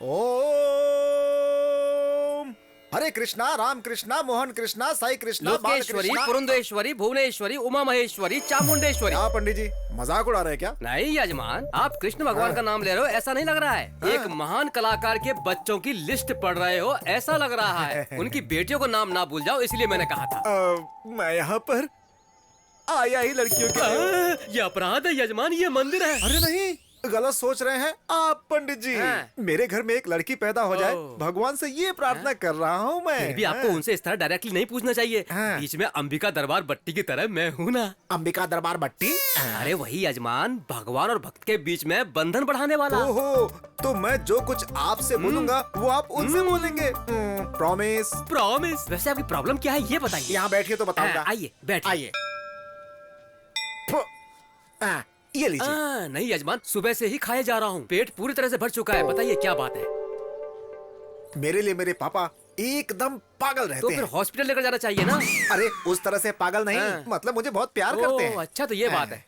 ओम हरे कृष्णा, राम कृष्णा, मोहन कृष्णा, साई कृष्णा, लोकेश्वरी, पुरंदेश्वरी, भुवनेश्वरी, उमा महेश्वरी, चामुंडेश्वरी। क्या पंडित जी मजाक उड़ा रहे हैं क्या? नहीं यजमान, आप कृष्ण भगवान का नाम ले रहे हो ऐसा नहीं लग रहा है। एक महान कलाकार के बच्चों की लिस्ट पढ़ रहे हो ऐसा लग रहा है। उनकी बेटियों को नाम ना भूल जाओ इसलिए मैंने कहा था। मैं यहाँ पर आया ही लड़कियों के लिए। ये अपराध है यजमान, ये मंदिर है। अरे नहीं, गलत सोच रहे हैं आप पंडित जी। मेरे घर में एक लड़की पैदा हो जाए, भगवान से ये प्रार्थना कर रहा हूँ मैं। फिर भी आपको उनसे इस तरह डायरेक्टली नहीं पूछना चाहिए। बीच में अंबिका दरबार बट्टी की तरह मैं हूँ ना। अंबिका दरबार बट्टी? अरे वही यजमान, भगवान और भक्त के बीच में बंधन बढ़ाने वाला। ओहो, तो मैं जो कुछ आपसे बोलूंगा वो आप उनसे बोलेंगे। प्रॉमिस? प्रॉमिस। वैसे आपकी प्रॉब्लम क्या है ये बताइए। यहाँ बैठिए तो बताऊंगा। आइए बैठिए। आइए। ये लीजिए। नहीं यजमान, सुबह से ही खाए जा रहा हूँ, पेट पूरी तरह से भर चुका है। बताइए क्या बात है। मेरे लिए मेरे पापा एकदम पागल रहते तो फिर हॉस्पिटल लेकर जाना चाहिए ना। अरे उस तरह से पागल नहीं, मतलब मुझे बहुत प्यार करते हैं। अच्छा तो ये बात है।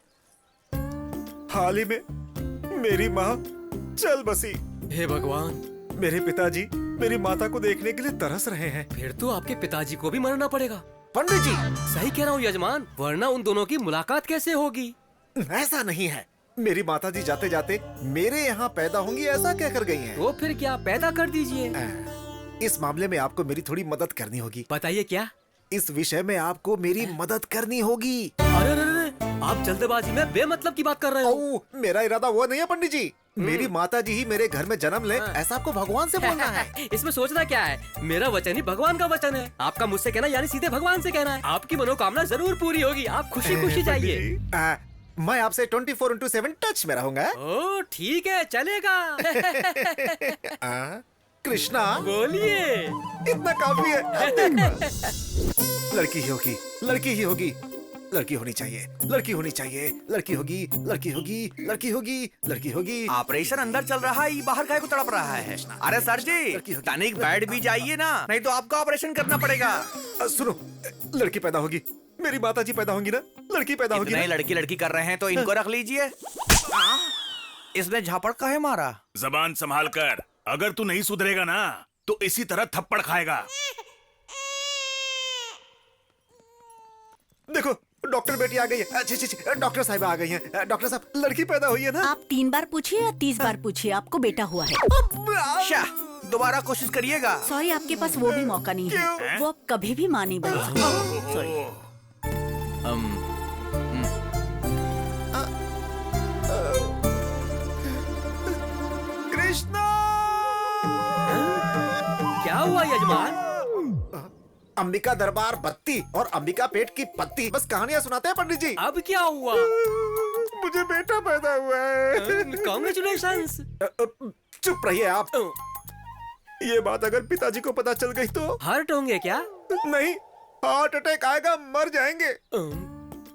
हाल ही में मेरी माँ चल बसी। हे भगवान। मेरे पिताजी मेरी माता को देखने के लिए तरस रहे हैं। फिर तो आपके पिताजी को भी मरना पड़ेगा। पंडित जी सही कह रहा हूँ यजमान, वरना उन दोनों की मुलाकात कैसे होगी। ऐसा नहीं है, मेरी माताजी जाते जाते मेरे यहाँ पैदा होंगी ऐसा कहकर गई हैं। तो फिर क्या, पैदा कर दीजिए। इस मामले में आपको मेरी थोड़ी मदद करनी होगी। बताइए क्या। इस विषय में आपको मेरी मदद करनी होगी। अरे आप जल्दबाजी में बेमतलब की बात कर रहे हो। मेरा इरादा वो नहीं है पंडित जी। मेरी माताजी ही मेरे घर में जन्म ले ऐसा आपको भगवान से बोलना है। इसमें सोचना क्या है, मेरा वचन ही भगवान का वचन है। आपका मुझसे कहना यानी सीधे भगवान से कहना है। आपकी मनोकामना जरूर पूरी होगी, आप खुशी खुशी जाइए। मैं आपसे 24/7 टच में रहूंगा। ओ ठीक है, चलेगा। कृष्णा बोलिए। इतना काफी है। लड़की ही होगी, लड़की ही होगी, लड़की होनी चाहिए, लड़की होनी चाहिए, लड़की होगी, लड़की होगी, लड़की होगी, लड़की होगी। ऑपरेशन अंदर चल रहा है, ये बाहर काहे को तड़प रहा है? अरे सर जी, तनिक बैठ भी जाइए ना, नहीं तो आपको ऑपरेशन करना पड़ेगा। सुनो, लड़की पैदा होगी, मेरी माताजी पैदा होंगी ना, लड़की पैदा होगी। नहीं, लड़की लड़की कर रहे हैं तो इनको रख लीजिए। इसने झापड़ काहे मारा? जबान संभाल कर, अगर तू नहीं सुधरेगा ना तो इसी तरह थप्पड़ खाएगा। देखो डॉक्टर बेटी आ गई है। अच्छी डॉक्टर साहिबा आ गई हैं। डॉक्टर साहब, लड़की पैदा हुई है ना? आप 3 बार पूछिए या 30 बार पूछिए, आपको बेटा हुआ है। शाह, दोबारा कोशिश करिएगा। सॉरी, आपके पास वो भी मौका नहीं है। वो अब कभी भी मां नहीं बन सकती। सॉरी। कृष्णा! क्या हुआ यजमान? अंबिका दरबार बत्ती और अंबिका पेट की पत्ती, बस कहानियां सुनाते हैं पंडित जी। अब क्या हुआ? मुझे बेटा पैदा हुआ है। कांग्रेचुलेशंस। चुप रहिए आप। ये बात अगर पिताजी को पता चल गई तो? हर्ट होंगे क्या? नहीं, हार्ट अटैक आएगा, मर जाएंगे।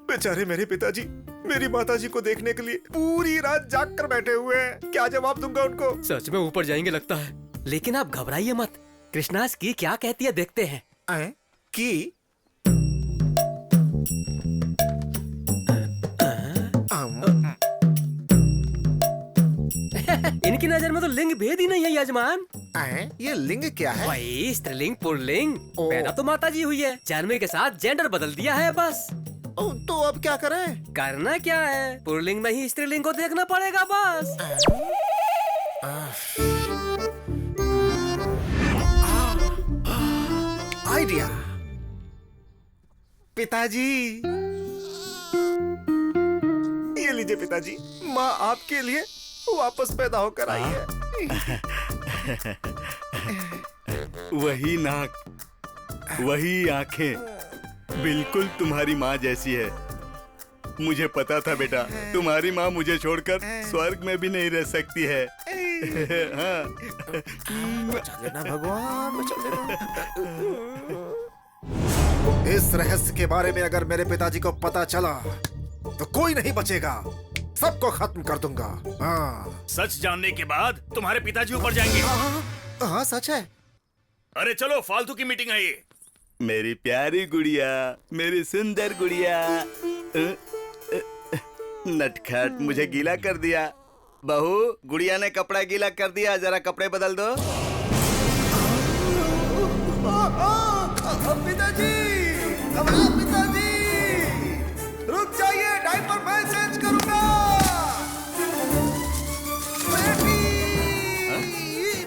बेचारे मेरे पिताजी मेरी माताजी को देखने के लिए पूरी रात जाग कर बैठे हुए हैं। क्या जवाब दूंगा उनको? सच में ऊपर जाएंगे लगता है। लेकिन आप घबराइए मत, कृष्णास की क्या कहती है देखते हैं। की? इनकी नजर में तो लिंग भेद ही नहीं है यजमान। ये लिंग क्या है? वही स्त्रीलिंग पुल्लिंग। पैदा तो माताजी हुई है, जन्म के साथ जेंडर बदल दिया है बस। तो अब क्या करें? करना क्या है, पुल्लिंग में ही स्त्रीलिंग को देखना पड़ेगा बस। आइडिया। पिताजी, ये लीजिए पिताजी, माँ आपके लिए वापस पैदा होकर आई है। वही नाक, वही आंखें, बिल्कुल तुम्हारी माँ जैसी है। मुझे पता था बेटा, तुम्हारी माँ मुझे छोड़कर स्वर्ग में भी नहीं रह सकती है। हाँ। बचा लेना भगवान, बचा लेना। इस रहस्य के बारे में अगर मेरे पिताजी को पता चला तो कोई नहीं बचेगा। सबको खत्म कर दूंगा। हाँ सच जानने के बाद तुम्हारे पिताजी ऊपर जाएंगे। हाँ सच है। अरे चलो, फालतू की मीटिंग है ये। मेरी प्यारी गुड़िया, मेरी सुंदर गुड़िया। नटखट मुझे गीला कर दिया। बहू, गुड़िया ने कपड़ा गीला कर दिया, जरा कपड़े बदल दो। पिताजी, पिताजी, रुक जाइए, डायपर मैं चेंज करूंगा।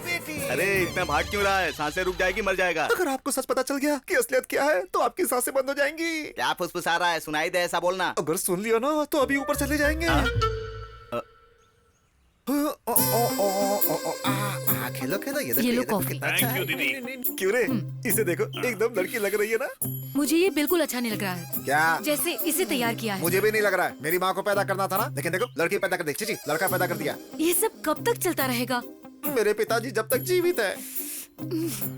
बेटी, अरे इतना भाग क्यों रहा है? सांसें रुक जाएगी, मर जाएगा। अगर आपको सच पता चल गया कि असलियत क्या है तो आपकी सांसें बंद हो जाएंगी। क्या फुसफुसा रहा है? सुनाई दे, ऐसा बोलना। अगर सुन लिया ना तो अभी ऊपर चले जाएंगे। खेलो खेलो, ये ये लो कॉफी। थैंक यू दीदी। क्यों रे, इसे देखो, एकदम लड़की लग रही है ना। मुझे ये बिल्कुल अच्छा नहीं लग रहा है, क्या? जैसे इसे तैयार किया है। मुझे भी नहीं लग रहा है। मेरी माँ को पैदा करना था ना, लेकिन देखो लड़की पैदा कर दी। चीची, लड़का पैदा कर दिया। ये सब कब तक चलता रहेगा? मेरे पिताजी जब तक जीवित है।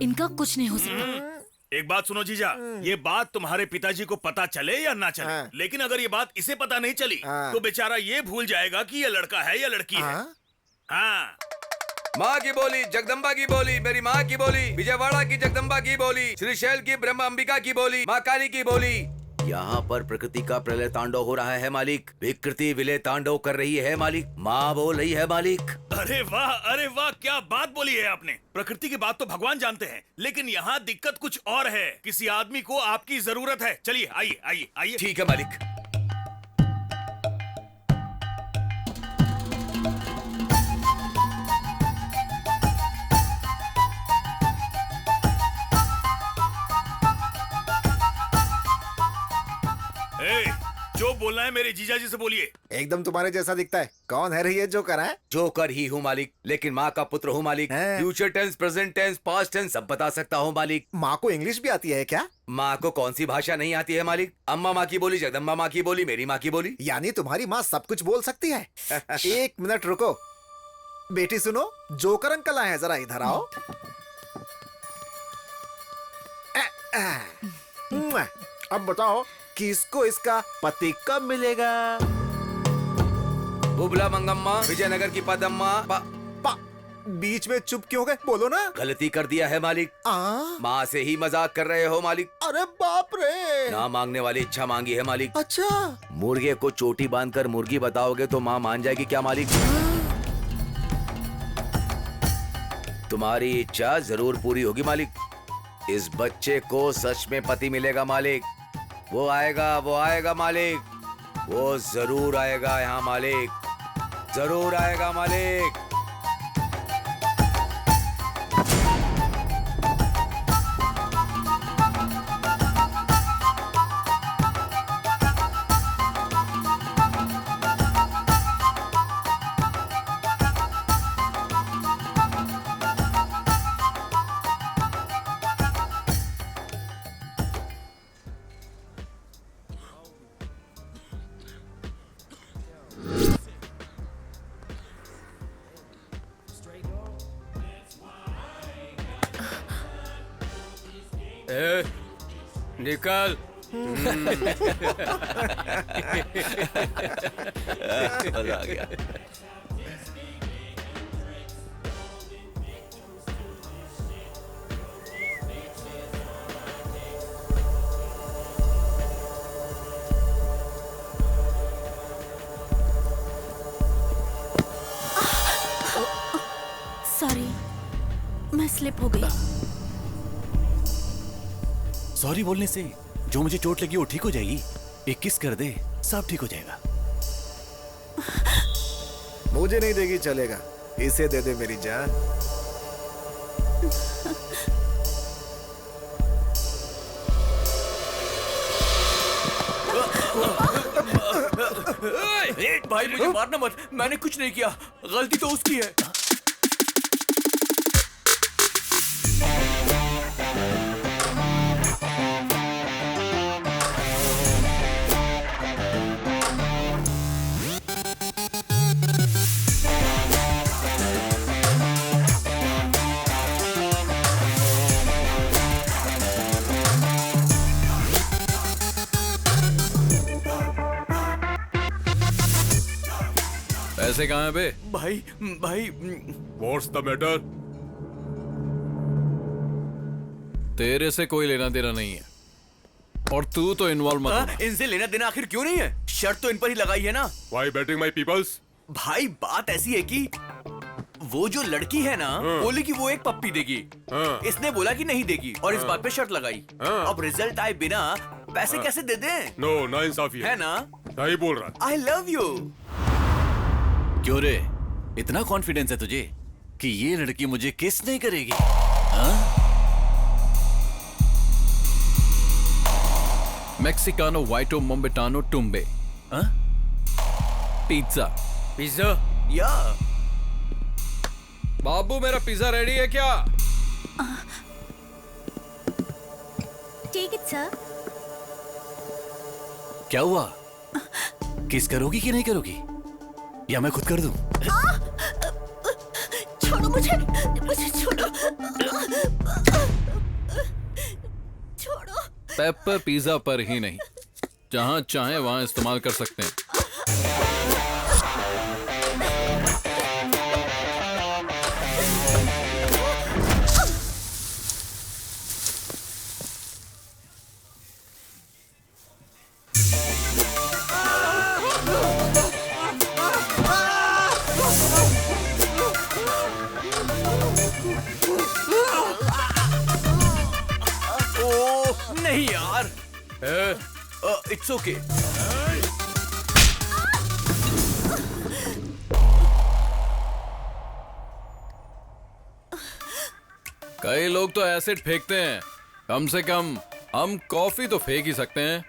इनका कुछ नहीं हो सकता। एक बात सुनो जीजा, ये बात तुम्हारे पिताजी को पता चले या ना चले, हाँ। लेकिन अगर ये बात इसे पता नहीं चली हाँ। तो बेचारा ये भूल जाएगा कि ये लड़का है या लड़की है। हाँ? हाँ। माँ की बोली, जगदम्बा की बोली, मेरी माँ की बोली, विजयवाड़ा की जगदम्बा की बोली, श्रीशैल की ब्रह्म अंबिका की बोली, माँ काली की बोली। यहाँ पर प्रकृति का प्रलय तांडव हो रहा है मालिक। विकृति विलय तांडव कर रही है मालिक। माँ बोल रही है मालिक। अरे वाह, क्या बात बोली है आपने। प्रकृति की बात तो भगवान जानते हैं, लेकिन यहाँ दिक्कत कुछ और है। किसी आदमी को आपकी जरूरत है। चलिए, आइए आइए आइए। ठीक है मालिक। जो बोलना है मेरे जीजा जी से बोलिए। एकदम तुम्हारे जैसा दिखता है। कौन है ये जो करा है? जोकर ही हूँ मालिक, लेकिन माँ का पुत्र हूँ मालिक। हैं? Future tense, present tense, past tense सब बता सकता हूँ मालिक। माँ को इंग्लिश भी आती है क्या? माँ को कौन सी भाषा नहीं आती है मालिक? अम्मा माँ की बोली, जगदम्बा माँ की बोली, मेरी माँ की बोली। यानी तुम्हारी माँ सब कुछ बोल सकती है। एक मिनट रुको बेटी, सुनो, जोकर अंकल आए हैं, जरा इधर आओ। अब बताओ किसको इसका पति कब मिलेगा? बुबला मंगम्मा, विजयनगर की पदम्मा। बीच में चुप क्यों गए? बोलो ना। गलती कर दिया है मालिक। माँ से ही मजाक कर रहे हो मालिक। अरे बाप रे। ना मांगने वाली इच्छा मांगी है मालिक। अच्छा, मुर्गे को चोटी बांधकर मुर्गी बताओगे तो माँ मान जाएगी क्या मालिक? तुम्हारी इच्छा जरूर पूरी होगी मालिक। इस बच्चे को सच में पति मिलेगा मालिक। वो आएगा मालिक। वो जरूर आएगा यहाँ मालिक, जरूर आएगा मालिक। निकल। मजा आ गया। सॉरी, मैं स्लिप हो गई। सॉरी बोलने से जो मुझे चोट लगी वो ठीक हो जाएगी। एक किस कर दे, सब ठीक हो जाएगा। मुझे नहीं देगी चलेगा, इसे दे दे मेरी जान। भाई मुझे मारना मत, मैंने कुछ नहीं किया, गलती तो उसकी है। पैसे कहाँ हैं बे? भाई भाई What's the matter? तेरे से कोई लेना देना नहीं है और तू तो इन्वॉल्व मत हो। इनसे लेना देना आखिर क्यों नहीं है? शर्त तो इन पर ही लगाई है ना। Why betting my peoples? भाई बात ऐसी है कि वो जो लड़की है ना, बोली कि वो एक पप्पी देगी। इसने बोला कि नहीं देगी और इस बात पे शर्त लगाई। अब रिजल्ट आए बिना पैसे कैसे दे दें? नो नाइंसाफी है ना? सही बोल रहा। आई लव यू। क्यों रे, इतना कॉन्फिडेंस है तुझे कि ये लड़की मुझे किस नहीं करेगी? हाँ? मेक्सिकानो वाइटो मोम्बेटानो टुम्बे, हाँ? पिज्जा। पिज्जा? या बाबू मेरा पिज्जा रेडी है क्या? Take it sir. क्या हुआ? किस करोगी कि नहीं करोगी? या मैं खुद कर दूं? छोड़ो मुझे, मुझे छोड़ो, छोड़ो। पेपर पिज्जा पर ही नहीं, जहां चाहे वहां इस्तेमाल कर सकते हैं। नहीं यार, इट्स ओके। कई लोग तो एसिड फेंकते हैं, कम से कम हम कॉफी तो फेंक ही सकते हैं।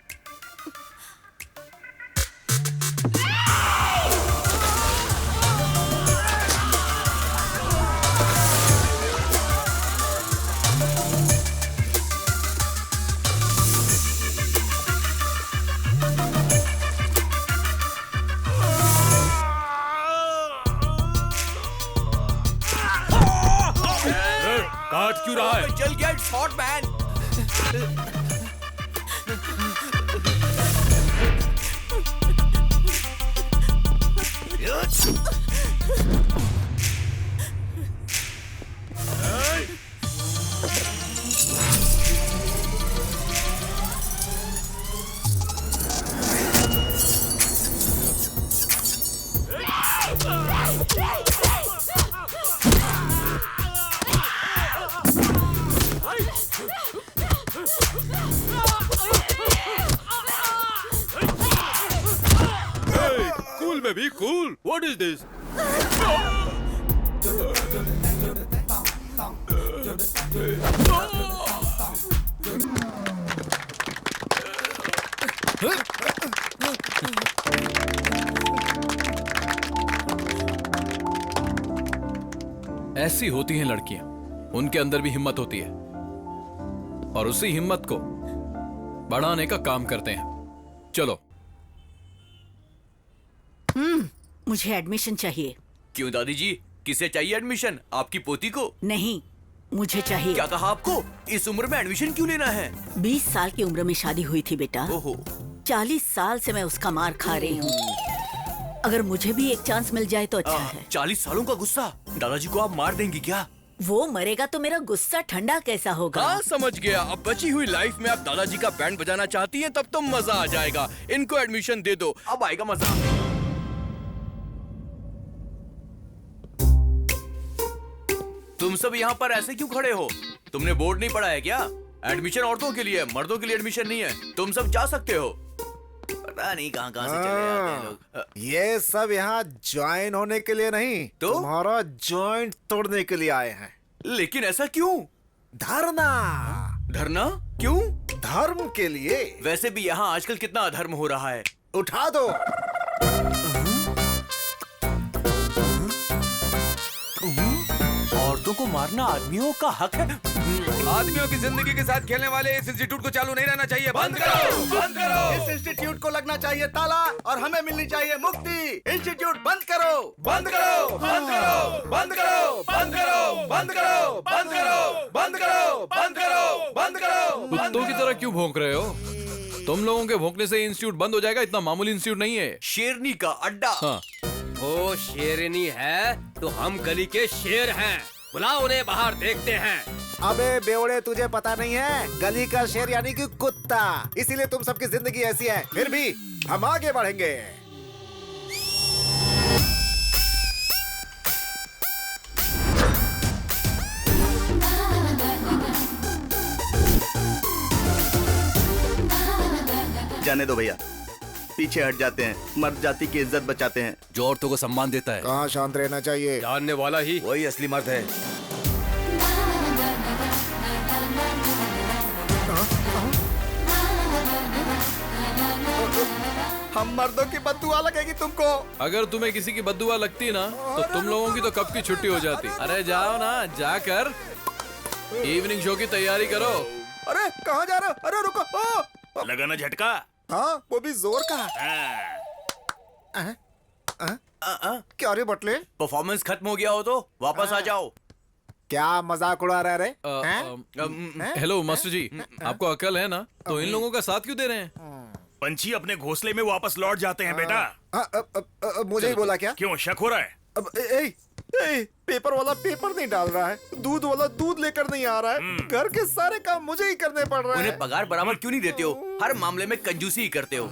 काट क्यों रहा है? जल गया, इट्स हॉट मैन। कूल में भी कूल। What is this? ऐसी होती हैं लड़कियां, उनके अंदर भी हिम्मत होती है और उसी हिम्मत को बढ़ाने का काम करते हैं। चलो। मुझे एडमिशन चाहिए। क्यों दादी जी, किसे चाहिए एडमिशन? आपकी पोती को? नहीं, मुझे चाहिए। क्या कहा आपको? इस उम्र में एडमिशन क्यों लेना है? 20 साल की उम्र में शादी हुई थी बेटा। ओहो। 40 साल से मैं उसका मार खा रही हूँ। अगर मुझे भी एक चांस मिल जाए तो अच्छा है। 40 सालों का गुस्सा? दादाजी को आप मार देंगी क्या? वो मरेगा तो मेरा गुस्सा ठंडा कैसा होगा? हाँ समझ गया। अब बची हुई लाइफ में आप दादाजी का बैंड बजाना चाहती हैं, तब तो मजा आ जाएगा। इनको एडमिशन दे दो, अब आएगा मजा। तुम सब यहाँ पर ऐसे क्यों खड़े हो? तुमने बोर्ड नहीं पढ़ा है क्या? एडमिशन औरतों के लिए, मर्दों के लिए एडमिशन नहीं है। तुम सब जा सकते हो। पता नहीं कहाँ कहाँ से चले आते हैं लोग। ये सब यहाँ ज्वाइन होने के लिए नहीं, तो तुम्हारा जॉइंट तोड़ने के लिए आए हैं। लेकिन ऐसा क्यों? धरना। धरना क्यों? धर्म के लिए। वैसे भी यहाँ आजकल कितना अधर्म हो रहा है। उठा दो। औरतों को मारना आदमियों का हक है। आदमियों की जिंदगी के साथ खेलने वाले इस इंस्टीट्यूट को चालू नहीं रहना चाहिए। बंद करो, बंद करो। इस इंस्टीट्यूट को लगना चाहिए ताला और हमें मिलनी चाहिए मुक्ति। इंस्टीट्यूट बंद करो, बंद करो, बंद करो, बंद करो, बंद करो, बंद करो, बंद करो, बंद करो, बंद करो, बंद करो। कुत्तों की तरह क्यों भौंक रहे हो? तुम लोगों के भौंकने से इंस्टीट्यूट बंद हो जाएगा, इतना मामूली इंस्टीट्यूट नहीं है। शेरनी का अड्डा। हाँ, ओहो, शेरनी है तो हम गली के शेर हैं। बुलाओ उन्हें बाहर, देखते हैं। अबे बेवड़े, तुझे पता नहीं है, गली का शेर यानी कि कुत्ता, इसीलिए तुम सबकी जिंदगी ऐसी है। फिर भी हम आगे बढ़ेंगे। जाने दो भैया, पीछे हट जाते हैं, मर्द जाति की इज्जत बचाते हैं। जो औरतों को सम्मान देता है। कहाँ शांत रहना चाहिए। जानने वाला ही वही असली मर्द है। हम मर्दों की बददुआ लगेगी तुमको। अगर तुम्हें किसी की बद्दुआ लगती ना तो तुम लोगों की तो कब की छुट्टी हो जाती। अरे जाओ ना, जाकर इवनिंग शो की तैयारी करो। अरे कहाँ जा रहे हो? अरे रुको। लगा ना झटका। हाँ, वो भी जोर का। क्या रे बटले, परफॉर्मेंस खत्म हो गया हो तो वापस आ जाओ। क्या मजाक उड़ा रहे रे? हेलो मास्टर जी, आपको अकल है ना, तो इन लोगों का साथ क्यों दे रहे हैं? पंछी अपने घोंसले में वापस लौट जाते हैं बेटा। मुझे ही बोला क्या? क्यों शक हो रहा है? अब पेपर वाला पेपर नहीं डाल रहा है, दूध वाला दूध लेकर नहीं आ रहा है, घर के सारे काम मुझे ही करने पड़ रहे हैं। उन्हें पगार बराबर क्यों नहीं देते हो? हर मामले में कंजूसी ही करते हो।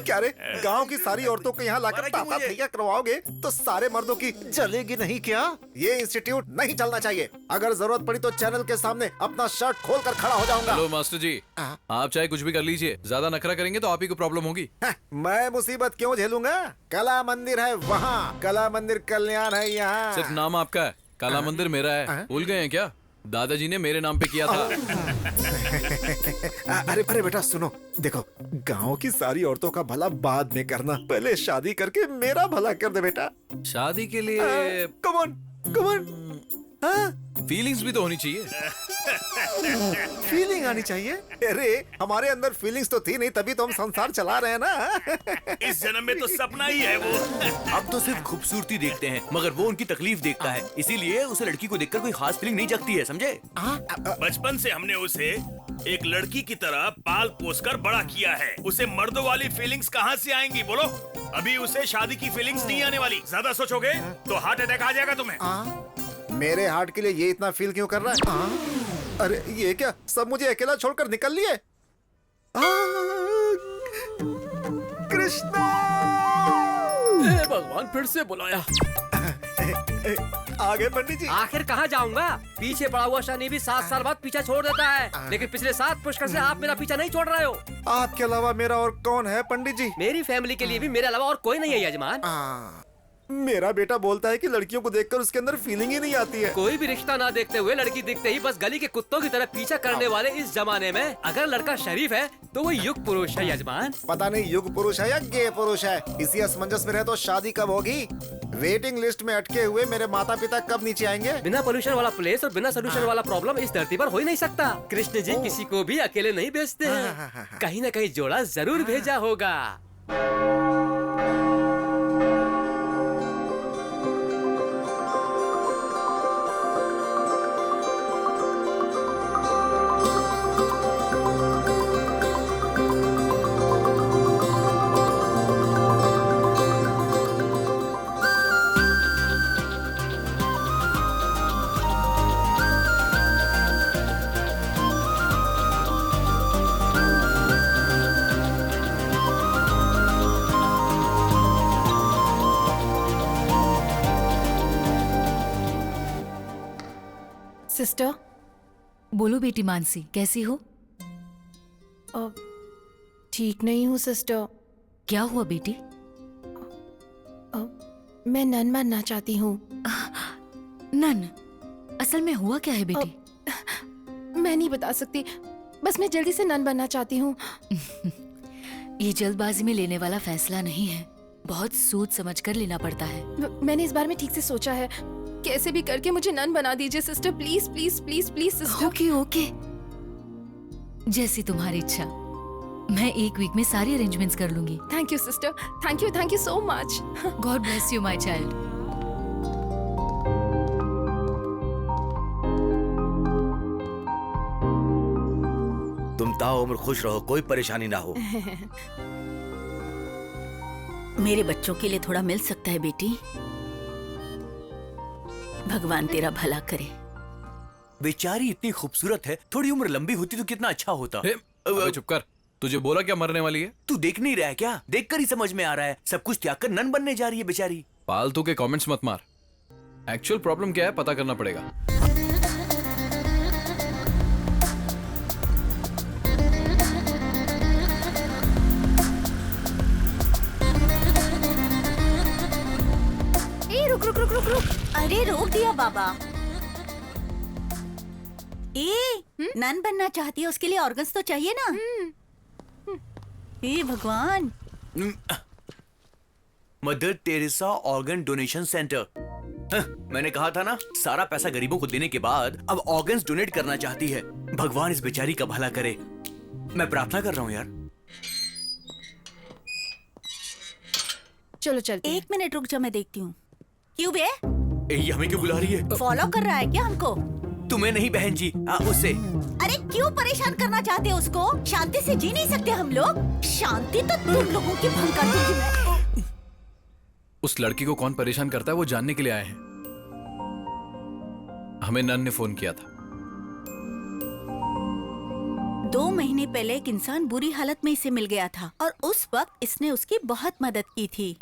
क्या रे, गांव की सारी औरतों को यहाँ लाकर ताता थैया करवाओगे तो सारे मर्दों की जलेगी नहीं क्या? ये इंस्टीट्यूट नहीं चलना चाहिए। अगर जरूरत पड़ी तो चैनल के सामने अपना शर्ट खोल कर खड़ा हो जाऊंगा। हेलो मास्टर जी, आप चाहे कुछ भी कर लीजिए, ज्यादा नखरा करेंगे तो आप ही को प्रॉब्लम होगी। मैं मुसीबत क्यों झेलूंगा? कला मंदिर है वहाँ, कला मंदिर कल्याण है यहाँ। सिर्फ नाम आपका है, काला मंदिर मेरा है। भूल गए हैं क्या? दादाजी ने मेरे नाम पे किया था। अरे बेटा सुनो, देखो, गांव की सारी औरतों का भला बाद में करना, पहले शादी करके मेरा भला कर दे बेटा। शादी के लिए कम ऑन। फीलिंग्स भी तो होनी चाहिए। फीलिंग आनी चाहिए? अरे हमारे अंदर फीलिंग्स तो थी नहीं, तभी तो हम संसार चला रहे हैं ना। इस जन्म में तो सपना ही है वो। अब तो सिर्फ खूबसूरती देखते हैं, मगर वो उनकी तकलीफ देखता है, इसीलिए उसे लड़की को देखकर कोई खास फीलिंग नहीं जगती है, समझे? बचपन से हमने उसे एक लड़की की तरह पाल पोस कर बड़ा किया है। उसे मर्दों वाली फीलिंग्स कहाँ से आएंगी बोलो? अभी उसे शादी की फीलिंग्स नहीं आने वाली। ज्यादा सोचोगे तो हार्ट अटैक आ जाएगा तुम्हें। मेरे हार्ट के लिए ये इतना फील क्यों कर रहा है? अरे ये क्या, सब मुझे अकेला छोड़कर निकल लिए? कृष्णा! भगवान, फिर से बुलाया। आगे पंडित जी। आखिर कहाँ जाऊंगा? पीछे पड़ा हुआ शनि भी 7 साल बाद पीछा छोड़ देता है, लेकिन पिछले 7 पुष्कर से आप मेरा पीछा नहीं छोड़ रहे हो। आपके अलावा मेरा और कौन है पंडित जी? मेरी फैमिली के लिए भी मेरे अलावा और कोई नहीं है यजमान। मेरा बेटा बोलता है कि लड़कियों को देखकर उसके अंदर फीलिंग ही नहीं आती है। कोई भी रिश्ता ना देखते हुए लड़की दिखते ही बस गली के कुत्तों की तरह पीछा करने वाले इस जमाने में अगर लड़का शरीफ है तो वो युग पुरुष है यजमान। पता नहीं युग पुरुष है या गे पुरुष है, इसी असमंजस में रहे तो शादी कब होगी? वेटिंग लिस्ट में अटके हुए मेरे माता पिता कब नीचे आएंगे? बिना पोल्यूशन वाला प्लेस और बिना सोल्यूशन वाला प्रॉब्लम इस धरती पर हो ही नहीं सकता। कृष्ण जी किसी को भी अकेले नहीं भेजते हैं, कहीं न कहीं जोड़ा जरूर भेजा होगा। सिस्टर, बोलो बेटी मानसी, कैसी हो? ठीक नहीं हूँ सिस्टर। क्या हुआ बेटी? मैं नन बनना चाहती हूँ। नन? असल में हुआ क्या है बेटी? मैं नहीं बता सकती, बस मैं जल्दी से नन बनना चाहती हूँ। ये जल्दबाजी में लेने वाला फैसला नहीं है, बहुत सोच समझ कर लेना पड़ता है। मैंने इस बारे में ठीक से सोचा है, कैसे भी करके मुझे नन बना दीजिए sister, please please please please sister. Okay okay, जैसी तुम्हारी इच्छा। मैं 1 वीक में सारी अरेंजमेंट्स कर लूंगी। Thank you sister, thank you so much. God bless you my child. तुम ताउम्र खुश रहो, कोई परेशानी ना हो। मेरे बच्चों के लिए थोड़ा मिल सकता है बेटी? भगवान तेरा भला करे। बेचारी इतनी खूबसूरत है, थोड़ी उम्र लंबी होती तो कितना अच्छा होता। अबे चुप कर, तुझे बोला क्या मरने वाली है? तू देख नहीं रहा है क्या? देखकर ही समझ में आ रहा है, सब कुछ त्याग कर नन बनने जा रही है बेचारी। फालतू के कमेंट्स मत मार। एक्चुअल प्रॉब्लम क्या है पता करना पड़ेगा। रुक रुक रुक रुक रुक। अरे रोक दिया बाबा। नन बनना चाहती है, उसके लिए ऑर्गन्स तो चाहिए ना। हे भगवान। Mother Teresa organ donation centre. मैंने कहा था ना, सारा पैसा गरीबों को देने के बाद अब ऑर्गन्स डोनेट करना चाहती है। भगवान इस बेचारी का भला करे। मैं प्रार्थना कर रहा हूँ यार। चलो चलते। 1 मिनट रुक जा, मैं देखती हूँ। क्यों बे? ये हमें क्यों बुला रही है? फॉलो कर रहा है क्या हमको? तुम्हें नहीं बहन जी, उससे। अरे क्यों परेशान करना चाहते हो उसको? शांति से जी नहीं सकते हम लोग? शांति तो तुम लोगों की भंग कर दूंगी मैं। उस लड़की को कौन परेशान करता है वो जानने के लिए आए हैं। हमें नन ने फोन किया था। 2 महीने पहले एक इंसान बुरी हालत में इसे मिल गया था और उस वक्त इसने उसकी बहुत मदद की थी।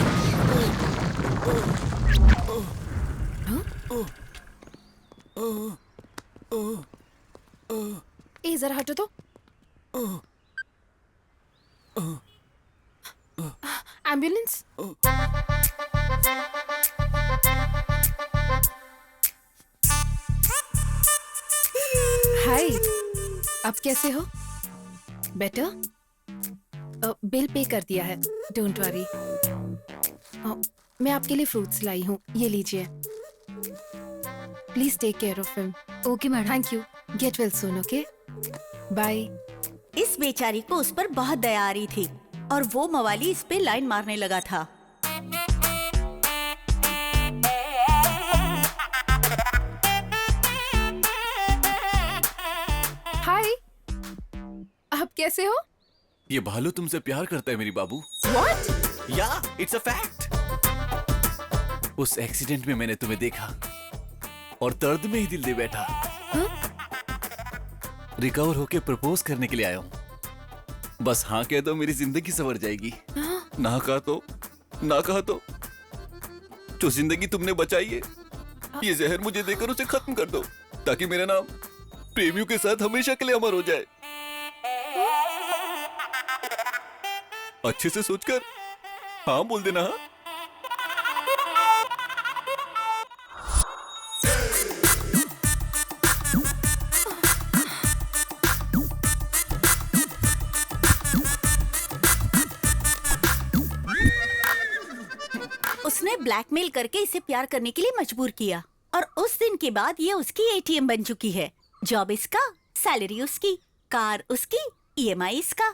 ए जरा हटो तो। एम्बुलेंस। हाय, अब कैसे हो? बेटर? बिल पे कर दिया है, डोंट वरी। मैं आपके लिए फ्रूट्स लाई हूँ, ये लीजिए। Please take care of him. Okay madam. Thank you. Get well soon, okay? Bye. इस बेचारी को उस पर बहुत दया आ रही थी और वो मवाली इस पे लाइन मारने लगा था। हाय, आप कैसे हो? ये भालू तुमसे प्यार करता है मेरी बाबू। What? या इट्स अ फैक्ट। उस एक्सीडेंट में मैंने तुम्हें देखा और दर्द में ही दिल दे बैठा। रिकवर होके प्रपोज करने के लिए आया हूँ। बस हाँ कह दो, मेरी जिंदगी संवर जाएगी। ना कहा तो जो जिंदगी तुमने बचाई है, ये जहर मुझे देकर उसे खत्म कर दो, ताकि मेरा नाम प्रेमियों के साथ हमेशा के लिए अमर हो जाए। अच्छे से सोचकर हाँ बोल देना। हाँ, उसने ब्लैकमेल करके इसे प्यार करने के लिए मजबूर किया और उस दिन के बाद ये उसकी एटीएम बन चुकी है। जॉब इसका, सैलरी उसकी, कार उसकी, ईएमआई इसका।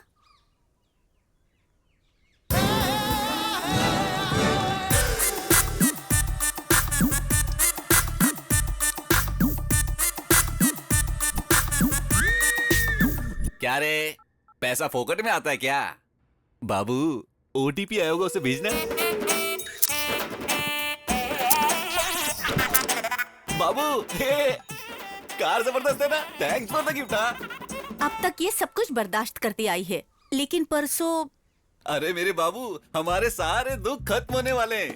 क्या रे, पैसा फोकट में आता है क्या? बाबू ओटीपी आया होगा, उसे भेजना। बाबू कार जबरदस्त है ना, थैंक्स फॉर द गिफ्ट। अब तक ये सब कुछ बर्दाश्त करती आई है, लेकिन परसों। अरे मेरे बाबू, हमारे सारे दुख खत्म होने वाले हैं।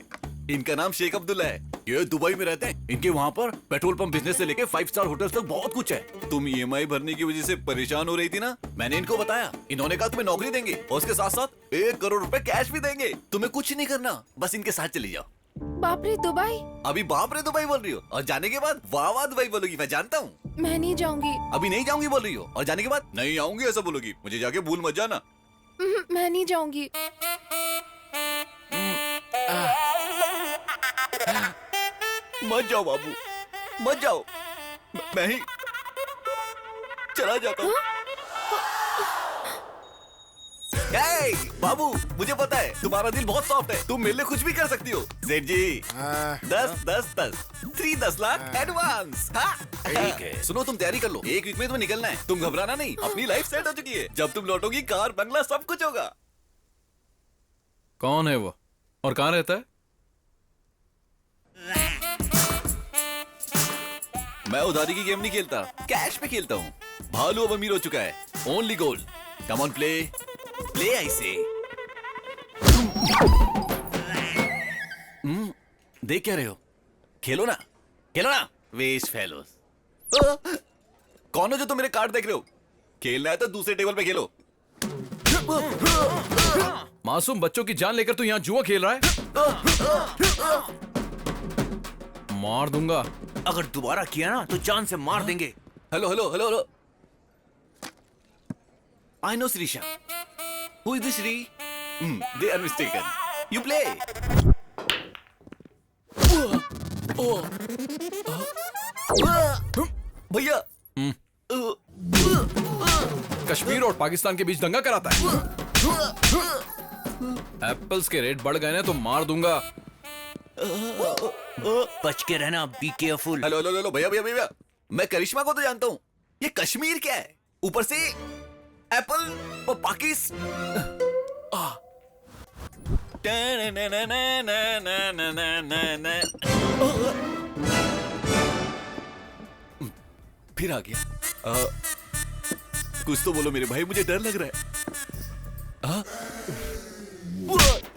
इनका नाम शेख अब्दुल्ला है, ये दुबई में रहते हैं। इनके वहाँ पर पेट्रोल पंप बिजनेस से लेके 5 स्टार होटल तक बहुत कुछ है। तुम ईएमआई भरने की वजह से परेशान हो रही थी ना, मैंने इनको बताया। इन्होंने कहा तुम्हें नौकरी देंगे और उसके साथ साथ 1 करोड़ रुपए कैश भी देंगे। तुम्हें कुछ नहीं करना, बस इनके साथ चली जाओ। बाप रे, दुबई? अभी बाप रे दुबई बोल रही हो और जाने के बाद वाह वाह दुबई बोलोगी, मैं जानता हूँ। मैं नहीं जाऊंगी। अभी नहीं जाऊंगी बोल रही हो और जाने के बाद नहीं आऊंगी ऐसा बोलोगी। मुझे जाके भूल मत जाना। मैं नहीं जाऊंगी। मत जाओ बाबू, मत जाओ, मैं ही चला जाता हूँ। बाबू मुझे पता है तुम्हारा दिल बहुत सॉफ्ट है, तुम मेरे लिए कुछ भी कर सकती हो। सेठ जी 10 लाख एडवांस। ठीक है, सुनो तुम तैयारी कर लो, 1 वीक में तुम्हें निकलना है। तुम घबराना नहीं, अपनी लाइफ सेट हो चुकी है। जब तुम लौटोगी कार बंगला सब कुछ होगा। कौन है वो? और कहाँ रहता है? मैं उधारी की गेम नहीं खेलता, कैश पे खेलता हूँ। भालू अब अमीर हो चुका है। Only gold. Come on play, play I say. देख क्या रहे हो? खेलो ना, खेलो ना। Waste fellows. कौन हो जो तुम मेरे कार्ड देख रहे हो? खेलना है तो दूसरे टेबल पे खेलो। मासूम बच्चों की जान लेकर तू यहाँ जुआ खेल रहा है? मार दूंगा। अगर दोबारा किया ना तो जान से मार देंगे। Hello hello hello hello. I know Srisha. Who is this Shri? They are mistaken. You play. भैया। कश्मीर और पाकिस्तान के बीच दंगा कराता है। एप्पल्स के रेट बढ़ गए ना तो मार दूंगा। बच के रहना, be careful. Hello hello hello भैया भैया भैया, मैं करिश्मा को तो जानता हूँ। ये कश्मीर क्या है? ऊपर से एप्पल और फिर आ गया। कुछ तो बोलो मेरे भाई, मुझे डर लग रहा है।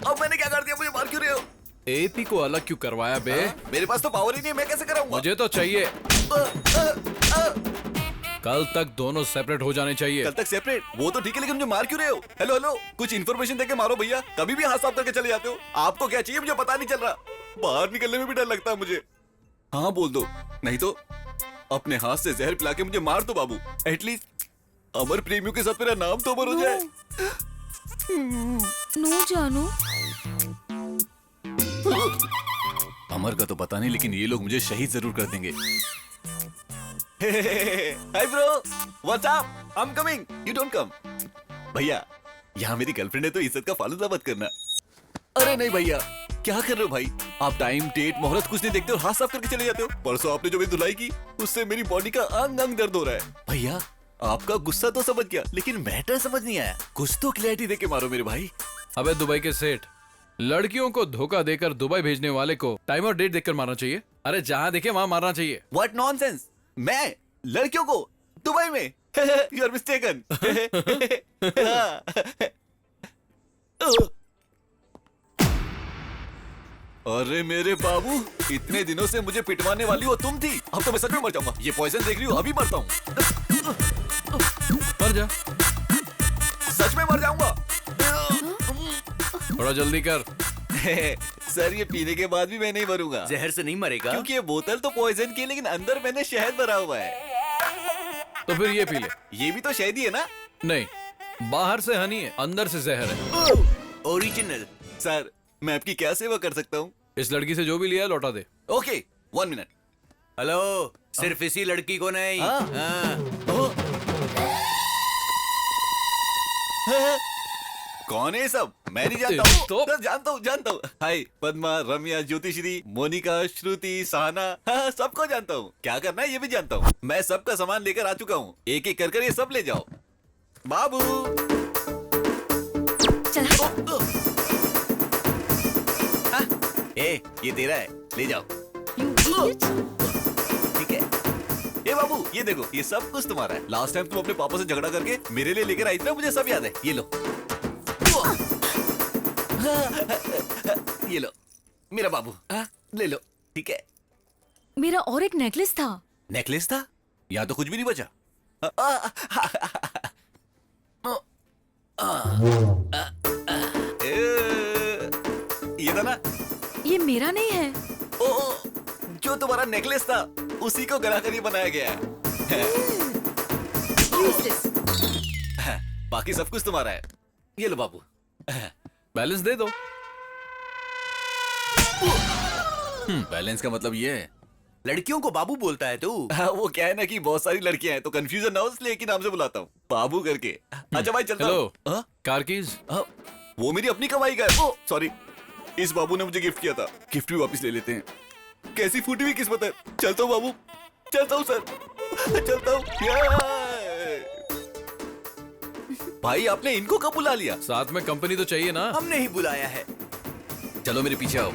अब मैंने क्या कर दिया? मुझे मार क्यों रहे हो? एपी को अलग क्यों करवाया बे? मेरे पास तो पावर ही नहीं है, मैं कैसे कराऊंगा? मुझे तो चाहिए। कल तक दोनों सेपरेट हो जाने चाहिए। कल तक सेपरेट? वो तो ठीक है, लेकिन मुझे मार क्यों रहे हो? हेलो हेलो, कुछ इन्फॉर्मेशन देके मारो भैया। कभी भी हाथ साफ करके चले जाते हो। आपको क्या चाहिए मुझे पता नहीं चल रहा। बाहर निकलने में भी डर लगता है मुझे। हाँ बोल दो, नहीं तो अपने हाथ से जहर पिला के मुझे मार दो बाबू। एटलीस्ट अमर प्रेमियों के साथ मेरा नाम तो अमर हो जाए। नो जानू। अमर का तो पता नहीं, लेकिन ये लोग मुझे शहीद जरूर कर देंगे। Hi bro, what's up? I am coming, you don't come. भैया, यहाँ मेरी गर्लफ्रेंड है तो इज्जत का फालूदा मत करना। अरे नहीं भैया, क्या कर रहे हो भाई? आप टाइम, डेट, मुहूर्त कुछ नहीं देखते और हाथ साफ करके चले जाते हो। परसों आपने जो मेरी धुलाई की, उससे मेरी बॉडी का अंग अंग दर्द हो रहा है। भैया, आपका गुस्सा तो समझ गया, लेकिन मैटर समझ नहीं आया। कुछ तो क्लैरिटी देके मारो मेरे भाई। अबे दुबई के सेठ, लड़कियों को धोखा देकर दुबई भेजने वाले को टाइम और डेट देखकर मारना चाहिए। अरे जहाँ देखे वहाँ मारना चाहिए। What nonsense? मैं लड़कियों को दुबई में? You are mistaken. अरे मेरे बाबू, इतने दिनों से मुझे पिटवाने वाली वो तुम थी। अब तो मैं सच में मर जाऊंगा। ये पॉइजन देख रही हो, अभी मरता हूँ। मर जा। सच में मर जाऊंगा। थोड़ा जल्दी कर। सर, ये पीने के बाद भी मैं नहीं मरूंगा। जहर से नहीं मरेगा, क्योंकि ये बोतल तो पॉइजन की है, लेकिन अंदर मैंने शहद भरा हुआ है। तो फिर ये पी ले। ये भी तो शहद ही है ना? नहीं, बाहर से हनी है, अंदर से जहर है। ओरिजिनल। सर, मैं आपकी क्या सेवा कर सकता हूँ? इस लड़की से जो भी लिया लौटा दे। Okay, 1 minute. हेलो, सिर्फ इसी लड़की को नहीं। कौन है सब? मैं नहीं जानता हूँ। तो? जानता हूँ। हाय पद्मा, रम्या, ज्योतिश्री, मोनिका, श्रुति, सहना, हाँ, सबको जानता हूँ। क्या करना है ये भी जानता हूँ। मैं सबका सामान लेकर आ चुका हूँ। एक एक कर ये सब ले जाओ। बाबू ये तेरा है, ले जाओ। ठीक है। ए बाबू, ये देखो, ये सब कुछ तुम्हारा है। लास्ट टाइम तुम अपने पापा से झगड़ा करके मेरे लिए लेकर आई थी ना, मुझे सब याद है। ये लो। ये लो मेरा बाबू, ले लो। ठीक है। मेरा और एक नेकलेस था। नेकलेस था? यहाँ तो कुछ भी नहीं बचा। ये था ना? ये मेरा नहीं है। ओ, जो तुम्हारा नेकलेस था उसी को गला कर ये बनाया गया है। बाकी सब कुछ तुम्हारा है। ये लो बाबू। बैलेंस दे दो। बैलेंस का मतलब ये है? लड़कियों को बाबू बोलता है तू? वो क्या है ना कि बहुत सारी लड़कियां हैं तो कंफ्यूजन ना हो, इसलिए एक ही नाम से बुलाता हूँ, बाबू करके। अच्छा भाई, चलता हूँ। Hello, car keys? वो मेरी अपनी कमाई का है। सॉरी, इस बाबू ने मुझे गिफ्ट किया था। गिफ्ट भी वापस ले लेते हैं। कैसी फूटी हुई किस्मत है। चलता हूँ बाबू, चलता हूँ सर, चलता हूँ। भाई, आपने इनको कब बुला लिया? साथ में कंपनी तो चाहिए ना। हमने ही बुलाया है। चलो मेरे पीछे आओ।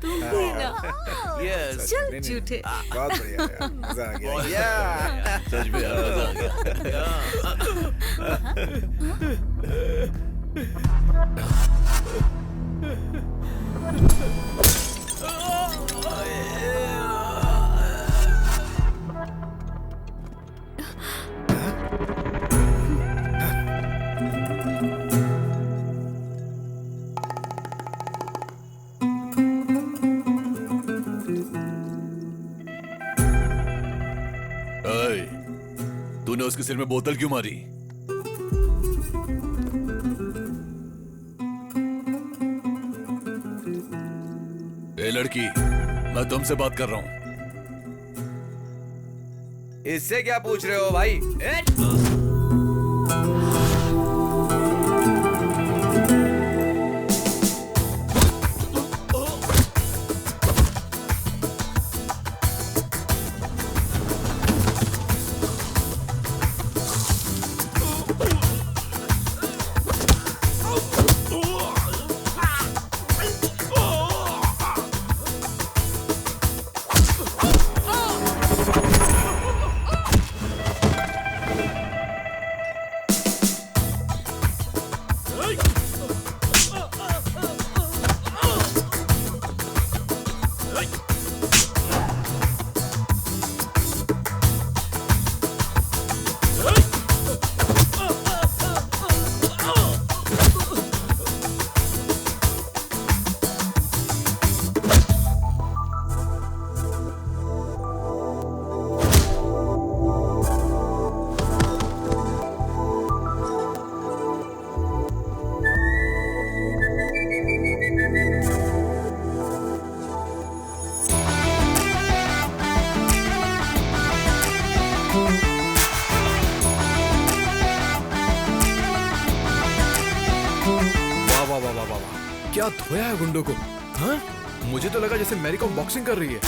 तुम भी ना। यस चल झूठे। बहुत बढ़िया यार, मजा आ गया। या सच में यार मजा आ गया। अय, तूने उसके सिर में बोतल क्यों मारी? ए लड़की, मैं तुमसे बात कर रहा हूं। इससे क्या पूछ रहे हो भाई? क्या धोया है गुंडों को? हाँ? मुझे तो लगा जैसे मैरी कॉम बॉक्सिंग कर रही है।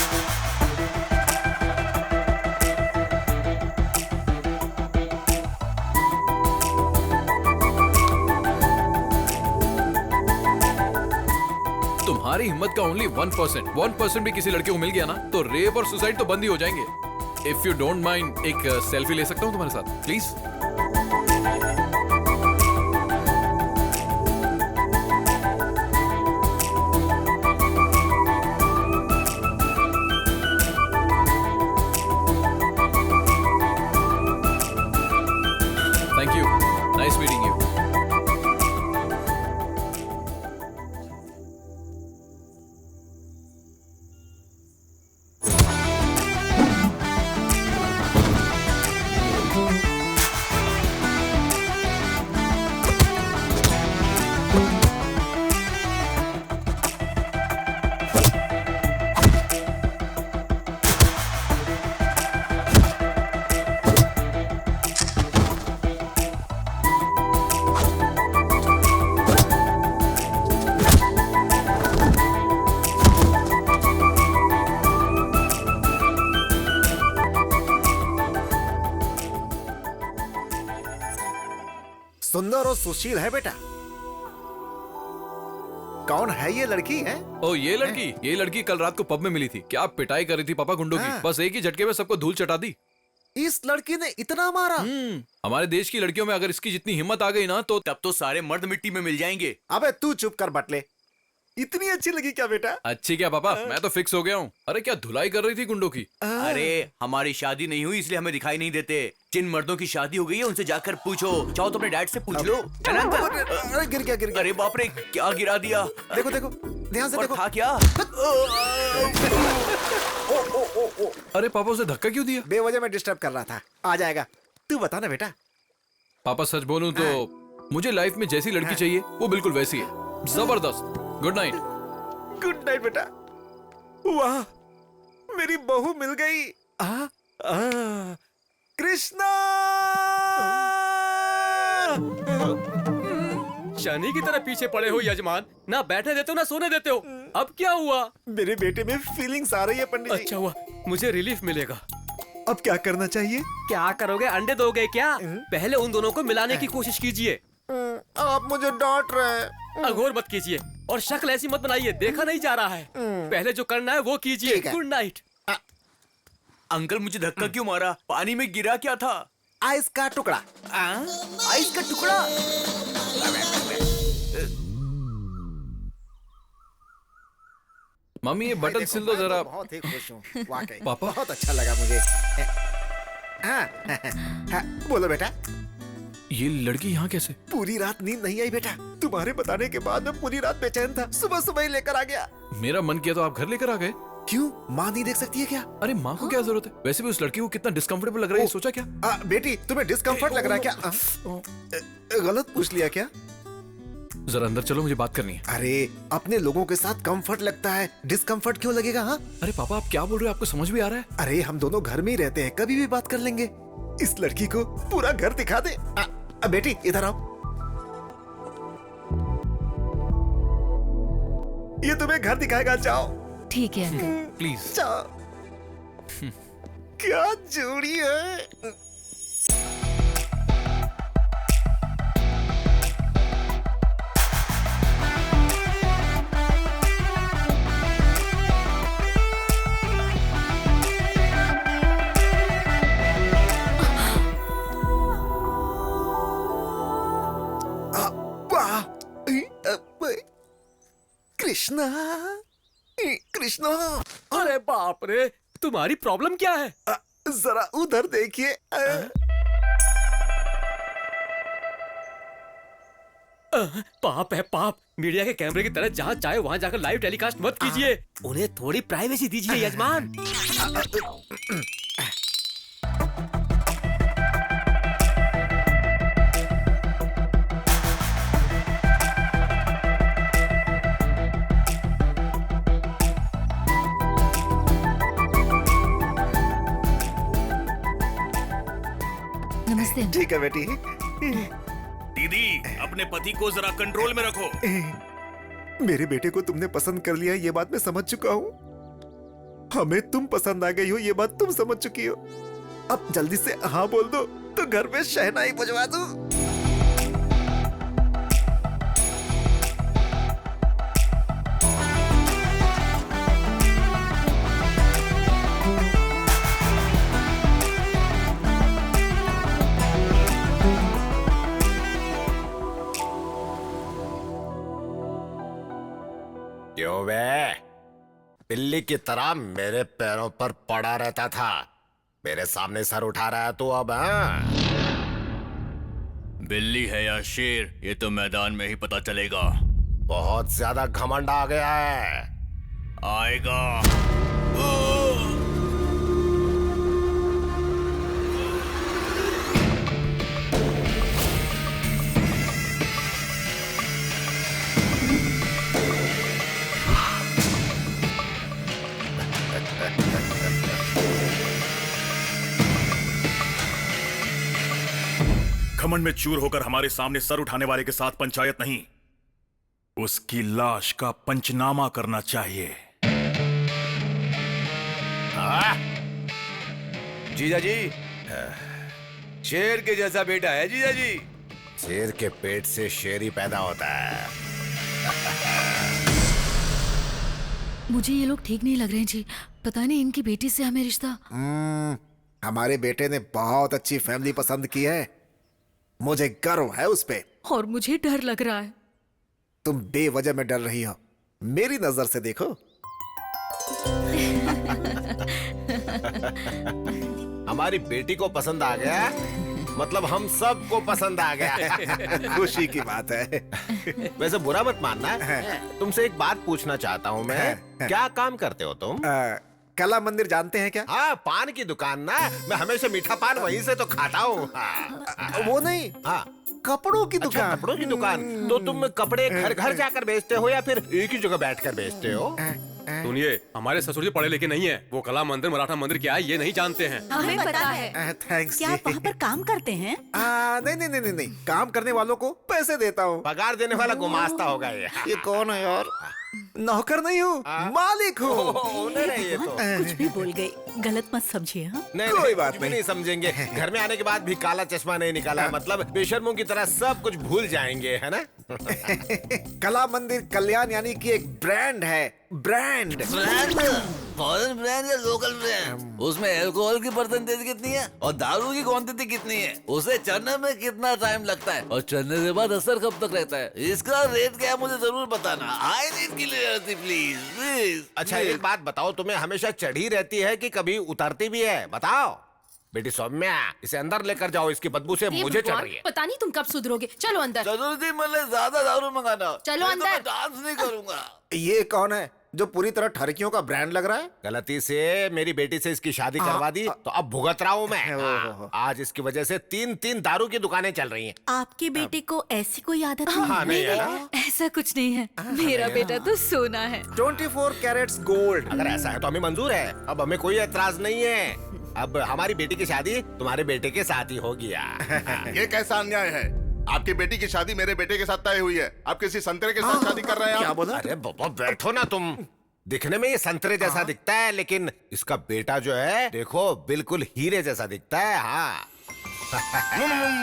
तुम्हारी हिम्मत का ओनली 1%, 1% भी किसी लड़के को मिल गया ना तो रेप और सुसाइड तो बंद ही हो जाएंगे। इफ यू डोंट माइंड एक सेल्फी ले सकता हूँ तुम्हारे साथ please? Thank you, nice meeting you. सुंदर और सुशील है बेटा। कौन है ये लड़की है? ओ ये लड़की कल रात को पब में मिली थी। क्या पिटाई कर रही थी पापा गुंडों की। बस एक ही झटके में सबको धूल चटा दी। इस लड़की ने इतना मारा? हमारे देश की लड़कियों में अगर इसकी जितनी हिम्मत आ गई ना तो तब तो सारे मर्द मिट्टी में मिल जाएंगे। अबे तू चुप कर बटले। इतनी अच्छी लगी क्या बेटा? अच्छी क्या पापा, मैं तो फिक्स हो गया हूँ। अरे क्या धुलाई कर रही थी गुंडों की। अरे हमारी शादी नहीं हुई इसलिए हमें दिखाई नहीं देते। जिन मर्दों की शादी हो गई है उनसे जाकर पूछो। चाहो तो अपने डैड से पूछ लो। अरे गिर गया। अरे बाप रे, क्या गिरा दिया। देखो ध्यान से देखो। था क्या? अरे पापा उसे धक्का क्यों दिया? बेवजह में डिस्टर्ब कर रहा था। आ जाएगा। तू बता ना बेटा। पापा सच बोलूं तो मुझे लाइफ में जैसी लड़की चाहिए वो बिल्कुल वैसी है। जबरदस्त। Good night. गुड नाइट बेटा। वाह, मेरी बहू मिल गई। कृष्णा, शनि की तरह पीछे पड़े हो यजमान, ना बैठने देते हो ना सोने देते हो। अब क्या हुआ? मेरे बेटे में फीलिंग्स आ रही है पंडित जी। अच्छा हुआ, मुझे रिलीफ मिलेगा। अब क्या करना चाहिए? क्या करोगे? अंडे दोगे क्या? पहले उन दोनों को मिलाने की कोशिश कीजिए। आप मुझे डांट रहे हैं। अघोर मत कीजिए और शक्ल ऐसी मत बनाइए, देखा नहीं जा रहा है। पहले जो करना है वो कीजिए। Good night. अंकल मुझे धक्का क्यों मारा? पानी में गिरा क्या था? आइस का टुकड़ा। आइस का टुकड़ा? मम्मी ये बटन सिल दो जरा। बहुत ही खुश हूँ वाकई। पापा? बहुत अच्छा लगा मुझे। हाँ, बोलो बेटा। ये लड़की यहाँ कैसे? पूरी रात नींद नहीं आई बेटा। तुम्हारे बताने के बाद मैं पूरी रात बेचैन था। सुबह सुबह ही लेकर आ गया। मेरा मन किया तो आप घर लेकर आ गए। क्यों, माँ नहीं देख सकती है क्या? अरे माँ को क्या जरूरत है? वैसे भी उस लड़की को कितना डिस्कम्फर्टेबल लग रहा है, सोचा क्या? बेटी तुम्हें डिस्कम्फर्ट लग रहा है क्या? गलत पूछ लिया क्या? जरा अंदर चलो, मुझे बात करनी है। अरे अपने लोगों के साथ कंफर्ट लगता है, डिस्कम्फर्ट क्यों लगेगा? हाँ अरे पापा आप क्या बोल रहे हो? आपको समझ भी आ रहा है? अरे हम दोनों घर में ही रहते हैं, कभी भी बात कर लेंगे। इस लड़की को पूरा घर दिखा दे। बेटी इधर आओ। ये तुम्हें घर दिखाएगा, जाओ। ठीक है अंकल। प्लीज। जाओ। क्या जोड़ी है। कृष्णा, कृष्णा। अरे बाप रे, तुम्हारी प्रॉब्लम क्या है? जरा उधर देखिए। पाप है पाप। मीडिया के कैमरे की तरह जहाँ चाहे वहाँ जाकर लाइव टेलीकास्ट मत कीजिए। उन्हें थोड़ी प्राइवेसी दीजिए यजमान। नमस्ते। ठीक है बेटी। दीदी अपने पति को जरा कंट्रोल में रखो। मेरे बेटे को तुमने पसंद कर लिया, ये बात मैं समझ चुका हूँ। हमें तुम पसंद आ गई हो, ये बात तुम समझ चुकी हो। अब जल्दी से हाँ बोल दो तो घर में शहनाई बजवा दो। क्यों बे, बिल्ली की तरह मेरे पैरों पर पड़ा रहता था, मेरे सामने सर उठा रहा है तू अब? बिल्ली है या शेर ये तो मैदान में ही पता चलेगा। बहुत ज्यादा घमंड आ गया है। आएगा। घमंड में चूर होकर हमारे सामने सर उठाने वाले के साथ पंचायत नहीं, उसकी लाश का पंचनामा करना चाहिए। जीजा जी, शेर के जैसा बेटा है जीजा जी। शेर के पेट से शेर ही पैदा होता है। मुझे ये लोग ठीक नहीं लग रहे हैं जी। पता नहीं इनकी बेटी से हमें रिश्ता। हमारे बेटे ने बहुत अच्छी फैमिली पसंद की है, मुझे गर्व है उस पे। और मुझे डर लग रहा है। तुम बेवजह में डर रही हो, मेरी नजर से देखो। हमारी बेटी को पसंद आ गया, मतलब हम सबको पसंद आ गया। खुशी की बात है। वैसे बुरा मत मानना, तुमसे एक बात पूछना चाहता हूँ मैं। क्या काम करते हो तुम? कला मंदिर जानते हैं क्या? हाँ, पान की दुकान ना। मैं हमेशा मीठा पान वहीं से तो खाता हूँ। वो नहीं, हाँ, कपड़ों की अच्छा, दुकान। कपड़ों की दुकान। तो तुम कपड़े घर घर जाकर बेचते हो या फिर एक ही जगह बैठकर बेचते हो? सुनिए, हमारे ससुर जी पढ़े लिखे नहीं है। वो कला मंदिर मराठा मंदिर क्या है ये नहीं जानते हैं। हमें पता है। थैंक्स क्या आप वहाँ पर काम करते हैं? नहीं, काम करने वालों को पैसे देता हूँ। पगार देने वाला गुमास्ता होगा ये कौन है यार? नौकर नहीं हूँ, मालिक हूँ। ये तो कुछ भी बोल गई, गलत मत समझिए। हाँ, नहीं, कोई नहीं, बात कुछ भी नहीं। नहीं समझेंगे। घर में आने के बाद भी काला चश्मा नहीं निकाला, मतलब बेशर्मों की तरह सब कुछ भूल जाएंगे, है ना? कला मंदिर कल्याण यानी कि एक ब्रांड है। ब्रांड फॉरेन ब्रांड या लोकल ब्रांड? उसमें अल्कोहल की परसेंटेज कितनी है और दारू की क्वांटिटी कितनी है, उसे चढ़ने में कितना टाइम लगता है और चढ़ने के बाद असर कब तक रहता है, इसका रेट क्या है मुझे जरूर बताना। I need clarity please please. अच्छा एक बात बताओ, तुम्हें हमेशा चढ़ी रहती है कि कभी उतरती भी है? बताओ बेटी सौम्या, इसे अंदर लेकर जाओ, इसकी बदबू से हे मुझे चढ़ भगवान, रही है। पता नहीं तुम कब सुधरोगे। चलो अंदर। जरूरती मतलब ज्यादा दारू मंगाना। चलो नहीं तो अंदर। मैं डांस नहीं करूंगा। ये कौन है जो पूरी तरह ठरकियों का ब्रांड लग रहा है? गलती से मेरी बेटी से इसकी शादी करवा दी तो अब भुगत रहा हूँ मैं। आज इसकी वजह से 3-3 दारू की दुकानें चल रही हैं। आपके बेटे को ऐसी कोई आदत हाँ, नहीं है ना? ऐसा कुछ नहीं है, मेरा बेटा तो सोना है। 24 कैरेट्स गोल्ड। अगर ऐसा है तो हमें मंजूर है, अब हमें कोई एतराज नहीं है। अब हमारी बेटी की शादी तुम्हारे बेटे के साथ ही हो गया। ये कैसा अन्याय है? आपकी बेटी की शादी मेरे बेटे के साथ तय हुई है, आप किसी संतरे के साथ शादी कर रहे हैं। क्या बोला? अरे बाबा बैठो ना तुम। दिखने में ये संतरे जैसा दिखता है, लेकिन इसका बेटा जो है देखो बिल्कुल हीरे जैसा दिखता है। हाँ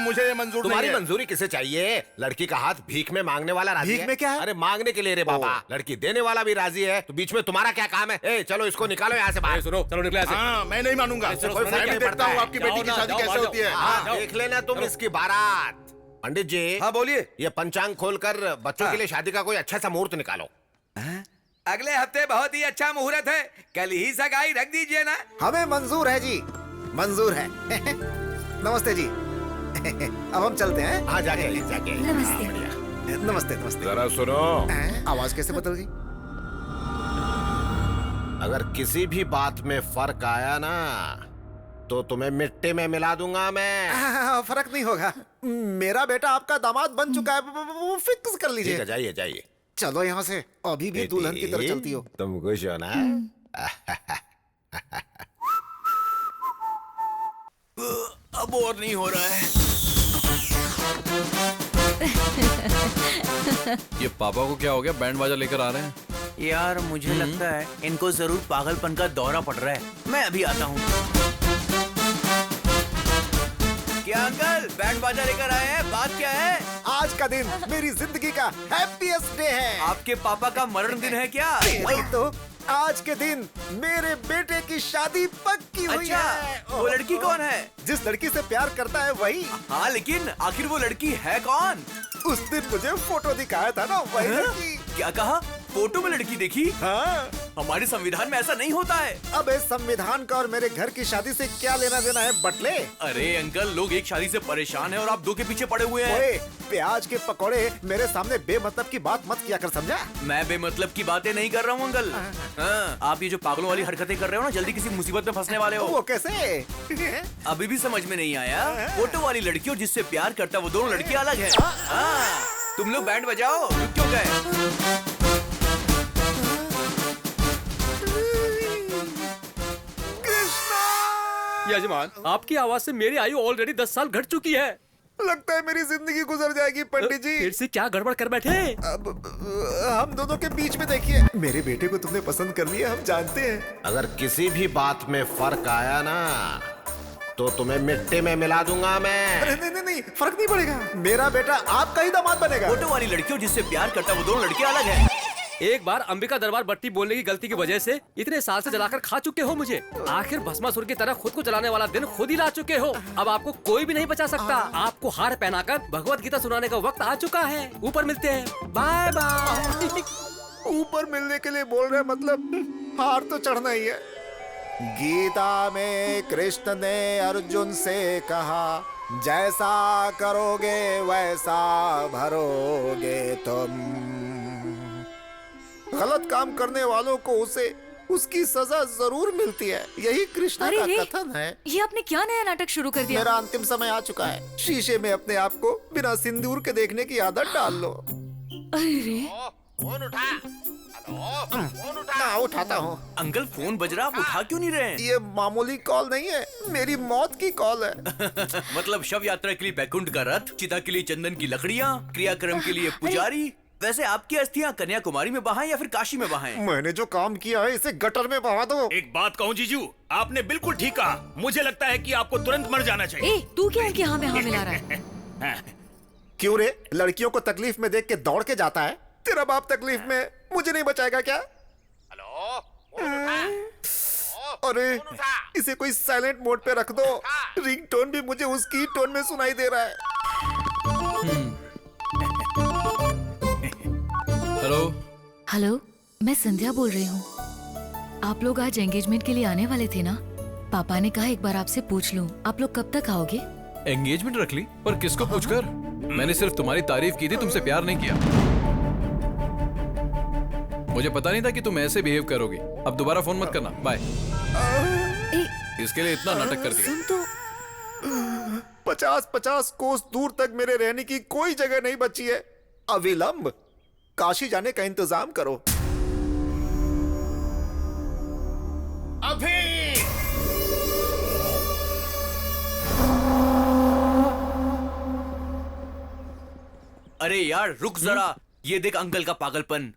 मुझे ये मंजूर तुम्हारी नहीं है। मंजूरी किसे चाहिए? लड़की का हाथ भीख में मांगने वाला राजी भीख है। में क्या है? अरे मांगने के लिए रे बाबा, लड़की देने वाला भी राजी है, तो बीच में तुम्हारा क्या काम है? ए चलो इसको निकालो यहाँ से बाहर। सुनो, चलो निकले ऐसे। हाँ, मैं नहीं मानूंगा। कोई मैं फर्क भी नहीं देखता पड़ता हूँ है। आपकी बेटी की जाओ ना, शादी जाओ, कैसे जाओ। होती है। हाँ, देख लेना तुम इसकी बारात। पंडित जी, हाँ बोलिए। ये पंचांग खोलकर बच्चों के लिए शादी का कोई अच्छा सा मुहूर्त निकालो। अगले हफ्ते बहुत ही अच्छा मुहूर्त है, कल ही सगाई रख दीजिए ना। हमें मंजूर है जी, मंजूर है। नमस्ते जी। अब हम चलते हैं। हाँ जाके जाके। नमस्ते। नमस्ते नमस्ते। जरा सुनो, आवाज कैसे बदल गई? अगर किसी भी बात में फर्क आया ना तो तुम्हें मिट्टी में मिला दूंगा मैं। फर्क नहीं होगा, मेरा बेटा आपका दामाद बन चुका है, वो फिक्स कर ठीक लीजिए। है, जाइए जाइए। चलो यहाँ से, अभी भी दुल्हन की तरह चलती हो। तुम खुश हो ना? अब और नहीं हो रहा है। ये पापा को क्या हो गया, बैंड बाजा लेकर आ रहे हैं? यार मुझे लगता है इनको जरूर पागलपन का दौरा पड़ रहा है। मैं अभी आता हूँ। क्या अंकल बैंड बाजा लेकर आए हैं? बात क्या है? आज का दिन मेरी जिंदगी का हैप्पीएस्ट डे है। आपके पापा का मरण दिन है क्या? वही तो, आज के दिन मेरे बेटे की शादी पक्की हुई अच्छा, है। वो लड़की कौन है? जिस लड़की से प्यार करता है वही। हाँ लेकिन आखिर वो लड़की है कौन? उस दिन मुझे फोटो दिखाया था ना, वही लड़की। क्या कहा? फोटो में लड़की देखी? हाँ। हमारे संविधान में ऐसा नहीं होता है। अब इस संविधान का और मेरे घर की शादी से क्या लेना देना है बटले? अरे अंकल, लोग एक शादी से परेशान हैं और आप दो के पीछे पड़े हुए हैं। ओए, प्याज के पकौड़े मेरे सामने बेमतलब की बात मत किया कर, समझा? मैं बेमतलब की बातें नहीं कर रहा हूँ अंकल। हाँ, आप ये जो पागलों वाली हरकतें कर रहे हो ना, जल्दी किसी मुसीबत में फंसने वाले हो। वो कैसे? अभी भी समझ में नहीं आया? फोटो वाली लड़की और जिससे प्यार करता है वो दोनों लड़कियां अलग हैं। हाँ, तुम लोग बैंड बजाओ, रुक क्यों गए? यजमान, आपकी आवाज से मेरी आयु ऑलरेडी 10 साल घट चुकी है। लगता है मेरी जिंदगी गुजर जाएगी पंडित जी। फिर से क्या गड़बड़ कर बैठे? अब हम दोनों के बीच में देखिए, मेरे बेटे को तुमने पसंद कर लिया, हम जानते हैं। अगर किसी भी बात में फर्क आया ना तो तुम्हें मिट्टी में मिला दूंगा मैं। अरे नहीं नहीं नहीं, फर्क नहीं पड़ेगा, मेरा बेटा आपका ही दामाद बनेगा। फोटो वाली लड़की और जिससे प्यार करता है वो दोनों लड़कियां अलग हैं। एक बार अंबिका दरबार बट्टी बोलने की गलती की वजह से इतने साल से जलाकर खा चुके हो मुझे। आखिर भस्मासुर की तरह खुद को जलाने वाला दिन खुद ही ला चुके हो। अब आपको कोई भी नहीं बचा सकता। आपको हार पहनाकर भगवत गीता सुनाने का वक्त आ चुका है। ऊपर मिलते हैं, बाय बाय। ऊपर मिलने के लिए बोल रहे, मतलब हार तो चढ़ना ही है। गीता में कृष्ण ने अर्जुन से कहा, जैसा करोगे वैसा भरोगे तुम। गलत काम करने वालों को उसे उसकी सजा जरूर मिलती है, यही कृष्ण अरे का रे, कथन है। ये आपने क्या नया नाटक शुरू कर दिया? मेरा अंतिम समय आ चुका है। शीशे में अपने आप को बिना सिंदूर के देखने की आदत डाल लो। अरे रे, फोन उठा। फोन उठा। उठाता हूँ। अंकल फोन बज रहा, आप उठा क्यों नहीं रहे हैं? ये मामूली कॉल नहीं है, मेरी मौत की कॉल है। मतलब शव यात्रा के लिए बैकुंठ का रथ, चिता के लिए चंदन की लकड़ियाँ, क्रियाक्रम के लिए पुजारी। वैसे आपकी अस्थियां कन्याकुमारी में बहाएं या फिर काशी में बहाएं? मैंने जो काम किया है इसे गटर में बहा दो। एक बात कहूँ जीजू, आपने बिल्कुल ठीक कहा। मुझे लगता है कि आपको तुरंत मर जाना चाहिए। तू क्या इनके हाँ में हाँ मिला रहा है? क्यों रे, लड़कियों को तकलीफ में देख के दौड़ के जाता है? तेरा बाप तकलीफ में, मुझे नहीं बचाएगा क्या? हेलो। अरे इसे कोई साइलेंट मोड पे रख दो। रिंगटोन भी मुझे उसकी टोन में सुनाई दे रहा है। हेलो। हेलो, मैं संध्या बोल रही हूँ। आप लोग आज एंगेजमेंट के लिए आने वाले थे ना? पापा ने कहा एक बार आपसे पूछ लूं, आप लोग कब तक आओगे? एंगेजमेंट रख ली? पर किसको पूछकर? मैंने सिर्फ तुम्हारी तारीफ की थी, तुमसे प्यार नहीं किया। मुझे पता नहीं था कि तुम ऐसे बिहेव करोगी। अब दोबारा फोन मत करना, बाय। इसके लिए इतना नाटक कर दिया। सुन तो, 50-50 कोस दूर तक मेरे रहने की कोई जगह नहीं बची है। अविलंब काशी जाने का इंतजाम करो। अभी अरे यार रुक जरा, ये देख अंकल का पागलपन।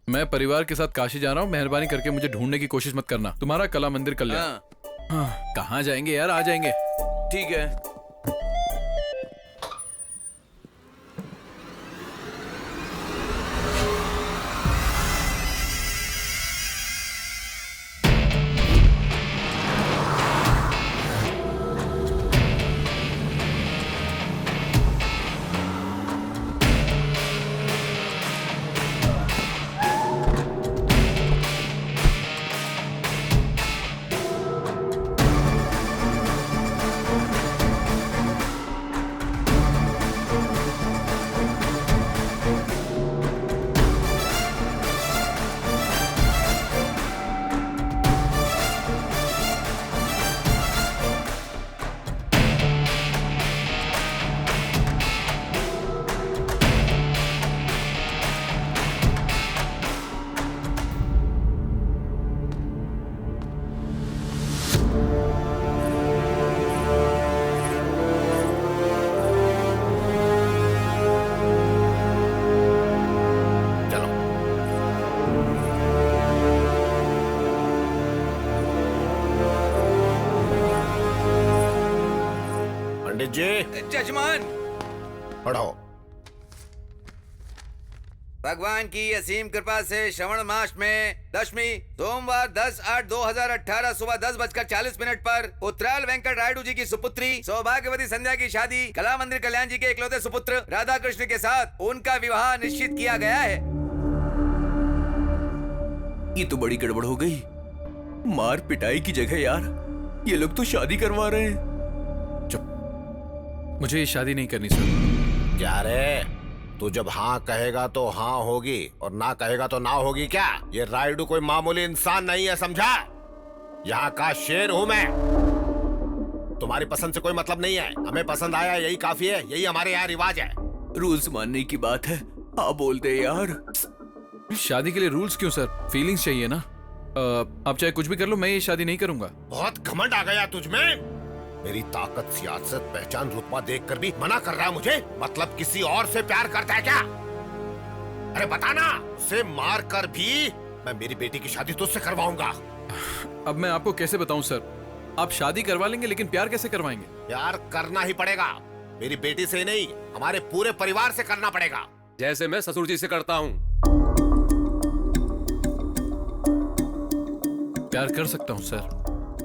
मैं परिवार के साथ काशी जा रहा हूँ, मेहरबानी करके मुझे ढूंढने की कोशिश मत करना। तुम्हारा कला मंदिर कल्याण। कहाँ जाएंगे यार, आ जाएंगे। ठीक है। जजमान पढ़ो। भगवान की असीम कृपा से श्रवण मास में दशमी सोमवार 10/8/2018 सुबह 10:40 पर उत्तराल वेंकट रायडू जी की सुपुत्री सौभाग्यवती संध्या की शादी कला मंदिर कल्याण जी के इकलौते सुपुत्र राधा कृष्ण के साथ उनका विवाह निश्चित किया गया है। ये तो बड़ी गड़बड़ हो गई। मार पिटाई की जगह यार ये लोग तो शादी करवा रहे हैं। मुझे ये शादी नहीं करनी सर। क्या रे, तू जब हाँ कहेगा तो हाँ होगी और ना कहेगा तो ना होगी क्या? ये रायडू कोई मामूली इंसान नहीं है, समझा? यहाँ का शेर हूँ मैं। तुम्हारी पसंद से कोई मतलब नहीं है, हमें पसंद आया यही काफी है, यही हमारे यहाँ रिवाज है। रूल्स मानने की बात है, हाँ बोलते यार। शादी के लिए रूल्स क्यों सर? फीलिंग्स चाहिए ना। आप चाहे कुछ भी कर लो, मैं ये शादी नहीं करूंगा। बहुत घमंड आ गया तुझमें। मेरी ताकत, सियासत, पहचान, रुतबा देखकर भी मना कर रहा है मुझे? मतलब किसी और से प्यार करता है क्या? अरे बताना, उसे मार कर भी मैं मेरी बेटी की शादी तुझसे करवाऊंगा। अब मैं आपको कैसे बताऊं सर? आप शादी करवा लेंगे लेकिन प्यार कैसे करवाएंगे? प्यार करना ही पड़ेगा। मेरी बेटी से नहीं, हमारे पूरे परिवार से करना पड़ेगा। जैसे मैं ससुर जी से करता हूँ। प्यार कर सकता हूँ सर,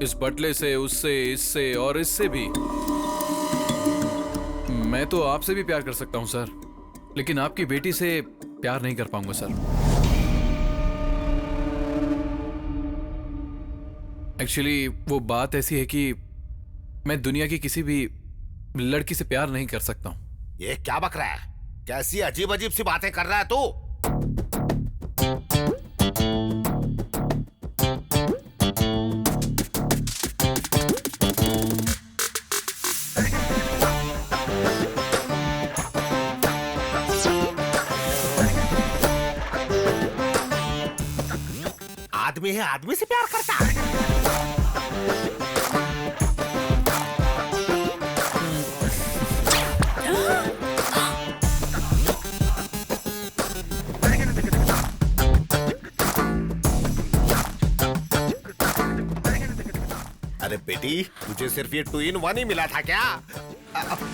इस बटले से, उससे, इससे और इससे भी। मैं तो आपसे भी प्यार कर सकता हूँ सर, लेकिन आपकी बेटी से प्यार नहीं कर पाऊंगा सर। एक्चुअली वो बात ऐसी है कि मैं दुनिया की किसी भी लड़की से प्यार नहीं कर सकता हूँ। ये क्या बक रहा है? कैसी अजीब अजीब सी बातें कर रहा है तू? आदमी है, आदमी से प्यार करता है। अरे बेटी, तुझे सिर्फ ये 2 in 1 ही मिला था क्या?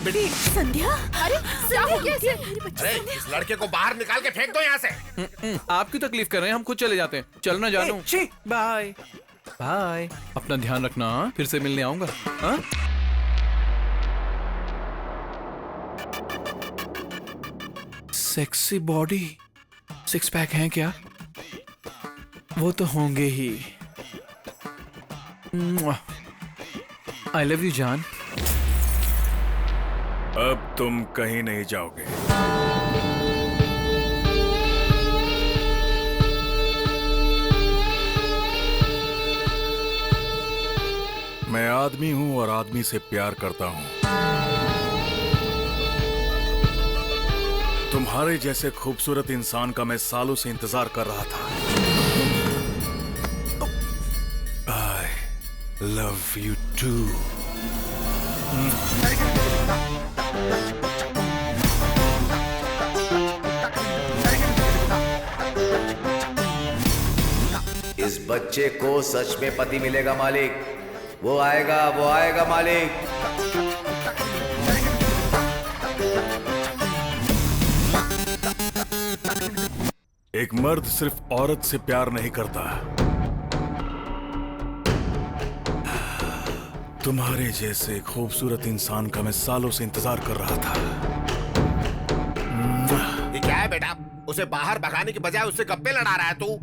बेटी संध्या, अरे क्या हो गया इसे? अरे इस लड़के को बाहर निकाल के फेंक दो यहाँ से। आप क्यों तकलीफ कर रहे हैं? हम खुद चले जाते हैं। चलना जानू। Bye bye. अपना ध्यान रखना। हाँ? फिर से मिलने आऊंगा। हाँ? सेक्सी बॉडी, 6 पैक हैं क्या? वो तो होंगे ही। आई लव यू जान। अब तुम कहीं नहीं जाओगे। मैं आदमी हूं और आदमी से प्यार करता हूं। तुम्हारे जैसे खूबसूरत इंसान का मैं सालों से इंतजार कर रहा था। I love you too. इस बच्चे को सच में पति मिलेगा मालिक। वो आएगा मालिक। एक मर्द सिर्फ औरत से प्यार नहीं करता। तुम्हारे जैसे खूबसूरत इंसान का मैं सालों से इंतजार कर रहा था। ये क्या है बेटा? उसे बाहर भगाने की बजाय उससे गप्पे लड़ा रहा है तू।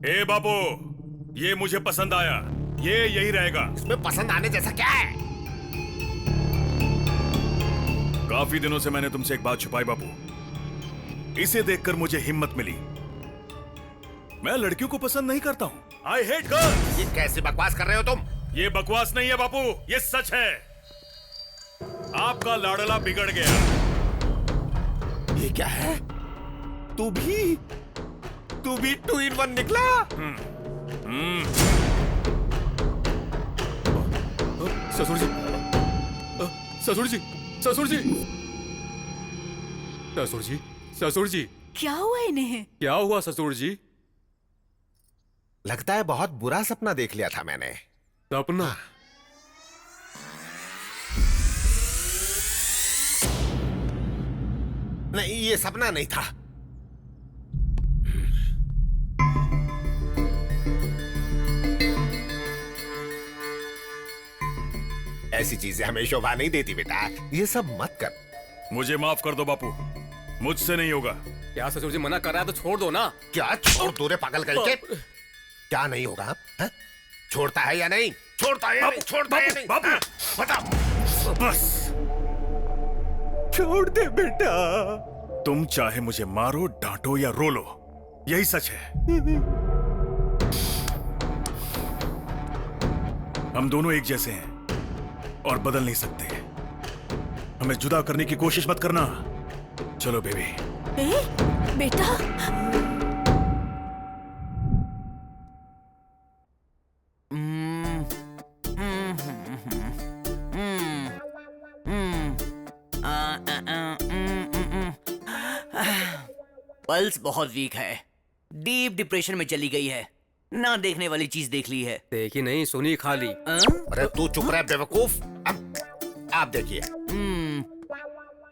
ए बाबू, ये मुझे पसंद आया। ये यही रहेगा। इसमें पसंद आने जैसा क्या है? काफी दिनों से मैंने तुमसे एक बात छुपाई बाबू। इसे देखकर मुझे हिम्मत मिली। मैं लड़कियों को पसंद नहीं करता हूँ। I hate girls. ये कैसी बकवास कर रहे हो तुम? ये बकवास नहीं है बापू, ये सच है। आपका लाडला बिगड़ गया। ये क्या है? तू भी 2 in 1 निकला? ससुर जी, ससुर जी, ससुर जी, ससुर जी, ससुर जी। क्या हुआ इन्हें? क्या हुआ ससुर जी? लगता है बहुत बुरा सपना देख लिया था मैंने। सपना? नहीं, ये सपना नहीं था। ऐसी चीजें हमें शोभा नहीं देती बेटा। ये सब मत कर। मुझे माफ कर दो बापू, मुझसे नहीं होगा। क्या ससुर जी मना कर रहा है तो छोड़ दो ना। क्या छोड़ दो रे पागल करके? क्या नहीं होगा? हा? छोड़ता है या नहीं? छोड़ता है या नहीं? छोड़ता है या नहीं? बापू, बता। बस छोड़ दे बेटा। तुम चाहे मुझे मारो, डांटो या रो लो, यही सच है। हम दोनों एक जैसे हैं और बदल नहीं सकते। हमें जुदा करने की कोशिश मत करना। चलो बेबी। बेटा, पल्स बहुत वीक है। डीप डिप्रेशन में चली गई है। ना देखने वाली चीज देख ली है। देखी नहीं, सुनी खाली। अरे तू चुप रह बेवकूफ। आप देखिए।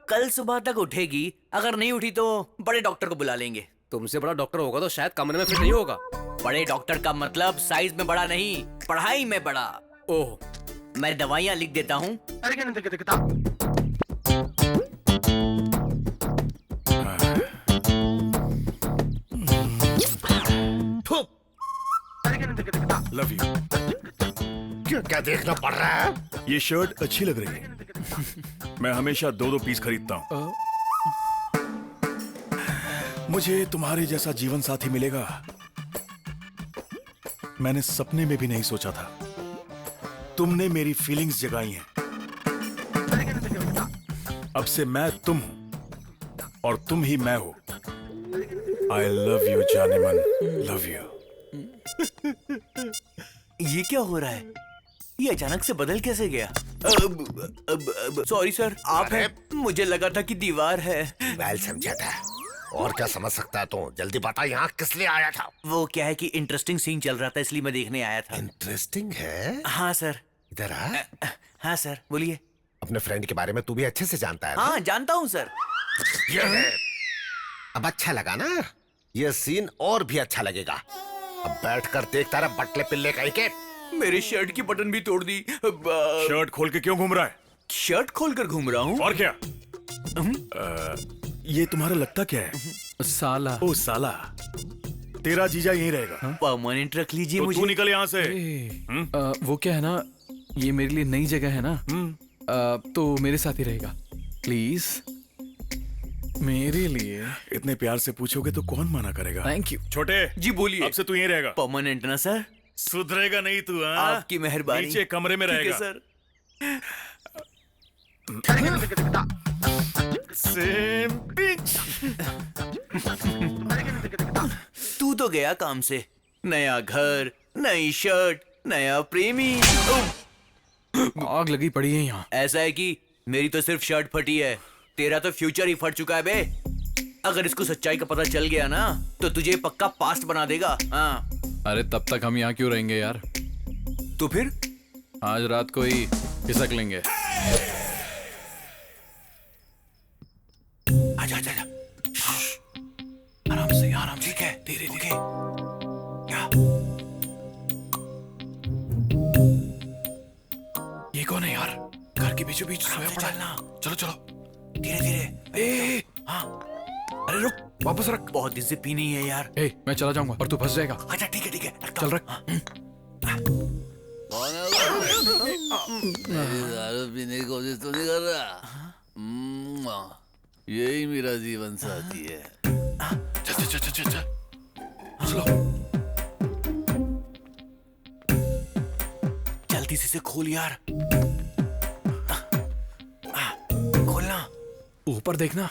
कल सुबह तक उठेगी। अगर नहीं उठी तो बड़े डॉक्टर को बुला लेंगे। तुमसे बड़ा डॉक्टर होगा तो शायद कमरे में फिट नहीं होगा। बड़े डॉक्टर का मतलब साइज में बड़ा नहीं, पढ़ाई में बड़ा। ओह, मैं दवाइयाँ लिख देता हूँ। Love you. क्या क्या देखना पड़ रहा है? ये शर्ट अच्छी लग रही है। मैं हमेशा 2-2 पीस खरीदता हूँ। मुझे तुम्हारे जैसा जीवन साथी मिलेगा, मैंने सपने में भी नहीं सोचा था। तुमने मेरी फीलिंग्स जगाई हैं। अब से मैं तुम हूं और तुम ही मैं हो। आई love you Jaaneman, love you. ये क्या हो रहा है? ये अचानक से बदल कैसे गया? सॉरी सर, आप हैं? मुझे लगा था कि दीवार है। वेल समझा था। और क्या समझ सकता है तू? जल्दी बता, यहाँ किस लिए आया था? वो क्या है कि इंटरेस्टिंग सीन चल रहा था, इसलिए मैं देखने आया था। इंटरेस्टिंग है? हाँ सर। इधर आ। हाँ सर, बोलिए। अपने फ्रेंड के बारे में तू भी अच्छे से जानता है ना? हाँ जानता हूँ सर। ये है। अब अच्छा लगा ना? ये सीन और भी अच्छा लगेगा। अब बैठकर देखता रहा बटले पिल्ले कहीं के। मेरे शर्ट की बटन भी तोड़ दी। शर्ट खोल के क्यों घूम रहा है? शर्ट खोलकर घूम रहा हूँ। और क्या? ये तुम्हारा लगता क्या है? साला। ओ साला, तेरा जीजा यहीं रहेगा। परमानेंट रख लीजिए तो मुझे। तू निकल यहाँ से। वो क्या है ना, ये मेरे लिए नई जगह है ना, तो मेरे साथ ही रहेगा प्लीज, मेरे लिए। इतने प्यार से पूछोगे तो कौन मना करेगा? Thank you. छोटे जी बोलिए। अब से तू यहीं रहेगा। परमानेंट ना सर? सुधरेगा नहीं तू? हाँ, आपकी मेहरबानी। नीचे कमरे में ठीक है रहेगा सर। Same pitch. तू तो गया काम से। नया घर, नई शर्ट, नया प्रेमी। आग लगी पड़ी है यहाँ। ऐसा है कि मेरी तो सिर्फ शर्ट फटी है, तेरा तो फ्यूचर ही फट चुका है बे। अगर इसको सच्चाई का पता चल गया ना तो तुझे पक्का पास्ट बना देगा। हाँ। अरे तब तक हम यहाँ क्यों रहेंगे यार? तो फिर आज रात को ही खिसक लेंगे। आजा आजा आजा। आराम से, आराम से। ठीक है, धीरे धीरे। क्या? ये कौन है यार? घर के बीचों बीच सोया पड़ा है। चलो चलो धीरे धीरे। हाँ। अरे रुक, वापस रख। बहुत दिन से पी नहीं है यार। मैं चला जाऊंगा और तू फंस जाएगा। अच्छा ठीक है ठीक है, चल रख। दारू पीने की कोशिश तो नहीं कर रहा? यही मेरा जीवन साथी है। चल चल चल चल चल। चलो। जल्दी से खोल यार। खोलना। ऊपर देखना।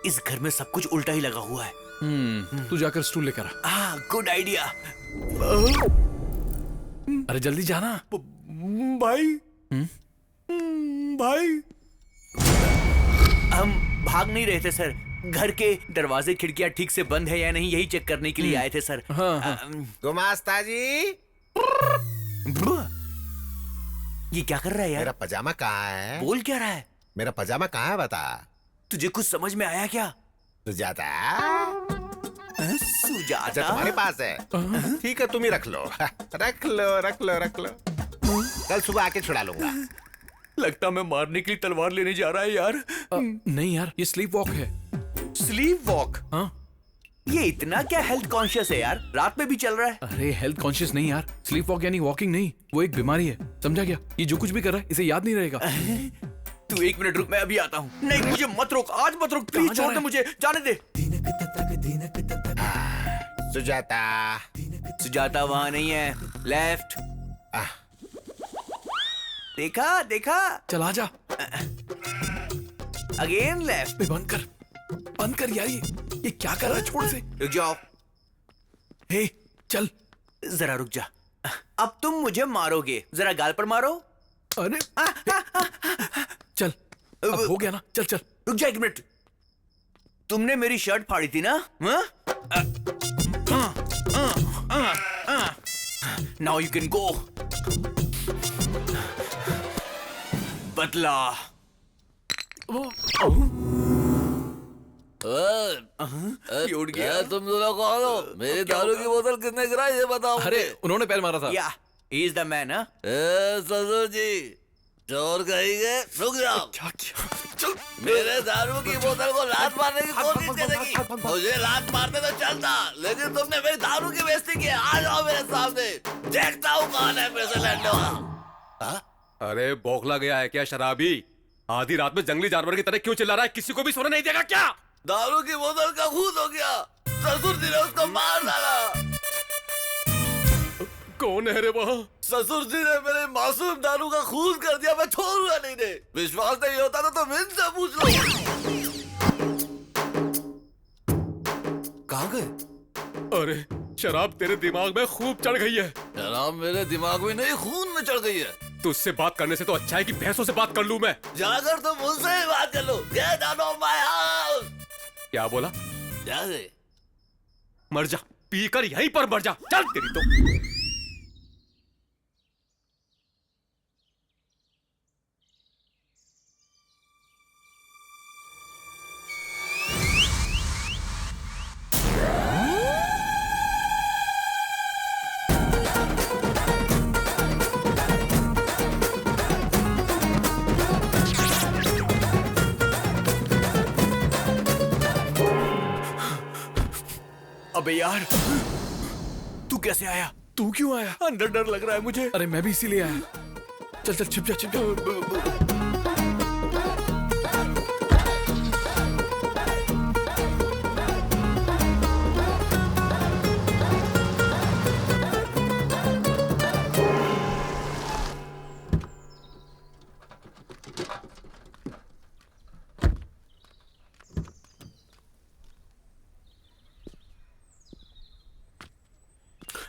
इस घर में सब कुछ उल्टा ही लगा हुआ है। तू जाकर स्टूल लेकर आ। Good idea. अरे जल्दी जाना। भाई। भाई। हम भाग नहीं रहे थे सर, घर के दरवाजे खिड़कियां ठीक से बंद है या नहीं यही चेक करने के लिए आए थे सर। गुमास्ता जी, ये क्या कर रहा है यार? मेरा पजामा कहाँ है? बोल क्या रहा है? मेरा पजामा कहाँ है बता। तुझे कुछ समझ में आया क्या? सुजाता। सुजाता? अच्छा तुम्हारे पास है? ठीक है, तुम ही रख लो। रख लो रख लो रख लो। कल सुबह आके छुड़ा लूंगा। लगता मैं मारने के लिए तलवार लेने जा रहा है यार। नहीं यार, ये स्लीप वॉक है। Sleep walk? हाँ। ये इतना क्या हेल्थ कॉन्शियस है यार? रात में भी चल रहा है। अरे हेल्थ कॉन्शियस नहीं यार, स्लीप वॉक यानी वॉकिंग नहीं, वो एक बीमारी है, समझा क्या? ये जो कुछ भी कर रहा है इसे याद नहीं रहेगा। तू एक मिनट रुक, मैं अभी आता हूँ। नहीं मुझे मत रोक, आज मत रोक, प्लीज छोड़ दे मुझे, जाने दे। सुजाता। सुजाता वहाँ नहीं है, लेफ्ट। देखा देखा? चल आजा। Again left. बंद कर यार, ये क्या कर रहा है? छोड़ से। रुक जाओ। हे चल। जरा रुक जा। अब तुम मुझे मारोगे, जरा गाल पर मारो। अरे चल, अब हो गया ना? चल चल। रुक जा एक मिनट। तुमने मेरी शर्ट फाड़ी थी ना? Now you can go. बदला। उड़ गया। तुम लोग कौन हो? मेरी दारू की बोतल किसने गिराई ये बताओ। अरे उन्होंने पैर मारा था। या ही इज द मैन। ससुर जी, चोर कहेंगे। रुक जाओ। मेरे दारू की बोतल को लात मारने की कोशिश करेगी। मुझे लात मारने तो चलता, लेकिन तुमने मेरी दारू की बेइज्जती की। आ जाओ मेरे सामने, देखता हूँ कौन है फिर से लड़ने वाला। अरे बौखला गया है क्या शराबी? आधी रात में जंगली जानवर की तरह क्यों चिल्ला रहा है? किसी को भी सोने नहीं देगा क्या? दारू की बोतल का खून हो गया, ससुर जी ने उसको मार डाला। कौन है रे वहाँ? ससुर जी ने मेरे मासूम दारू का खून कर दिया, मैं छोड़ूंगा नहीं दे। विश्वास नहीं होता तो तुम इनसे पूछ लो। कहाँ गए? अरे शराब तेरे दिमाग में खूब चढ़ गई है। शराब मेरे दिमाग में नहीं, खून में चढ़ गई है। तुझसे बात करने से तो अच्छा है कि भैंसों से बात कर लूं मैं। जाकर तो मुझसे ही बात कर लो। Get out of my house! क्या बोला? जा दे। मर जा, पीकर यहीं पर मर जा। चल तेरी तो। अबे यार, तू कैसे आया? तू क्यों आया? अंदर डर लग रहा है मुझे। अरे मैं भी इसीलिए आया। चल चल छिप जा, छिप जा।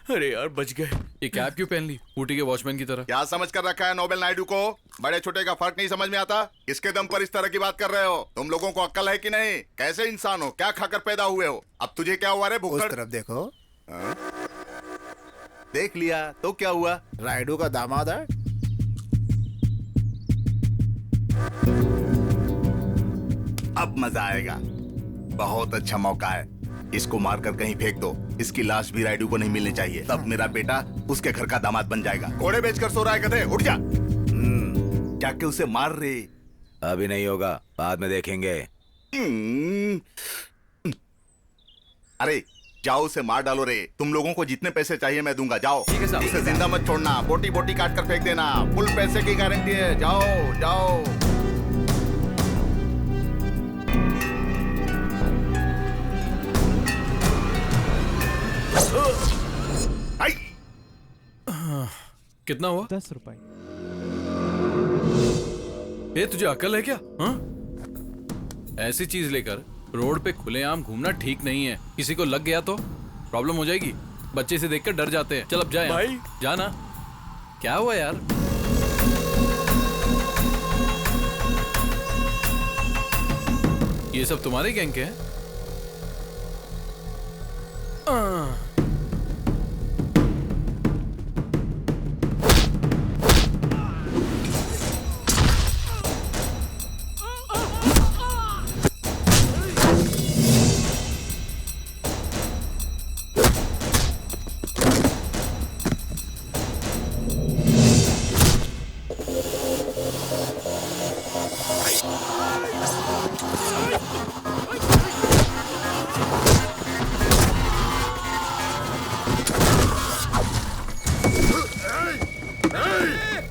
अरे यार बच गए। ये कैप क्यों पहन ली? ऊटी के वॉचमैन की तरह। क्या समझ कर रखा है नोबेल नायडू को? बड़े छोटे का फर्क नहीं समझ में आता? किसके दम पर इस तरह की बात कर रहे हो? तुम लोगों को अक्ल है कि नहीं? कैसे इंसान हो? क्या खाकर पैदा हुए हो? अब तुझे क्या हुआ रे भुक्कड़? उस तरफ देखो। देख लिया तो क्या हुआ? रायडू का दामाद है। अब मजा आएगा। बहुत अच्छा मौका है। इसको मारकर कहीं फेंक दो। इसकी लाश भी रायडू को नहीं मिलनी चाहिए। तब मेरा बेटा उसके घर का दामाद बन जाएगा। घोड़े बेचकर सो रहा है गधे, उठ जा। जाके उसे मार रे। अभी नहीं होगा, बाद में देखेंगे। अरे जाओ उसे मार डालो रे। तुम लोगों को जितने पैसे चाहिए मैं दूंगा। जाओ। ठीक है साहब। उसे जिंदा मत छोड़ना। बोटी बोटी काट कर फेंक देना। फुल पैसे की गारंटी है। जाओ जाओ। कितना हुआ? 10 रुपए। ए तुझे अकल है क्या? हाँ? ऐसी चीज लेकर रोड पे खुलेआम घूमना ठीक नहीं है। किसी को लग गया तो प्रॉब्लम हो जाएगी। बच्चे से देखकर डर जाते हैं। चल अब जाए भाई। जाना। क्या हुआ यार? ये सब तुम्हारे गैंग के हैं?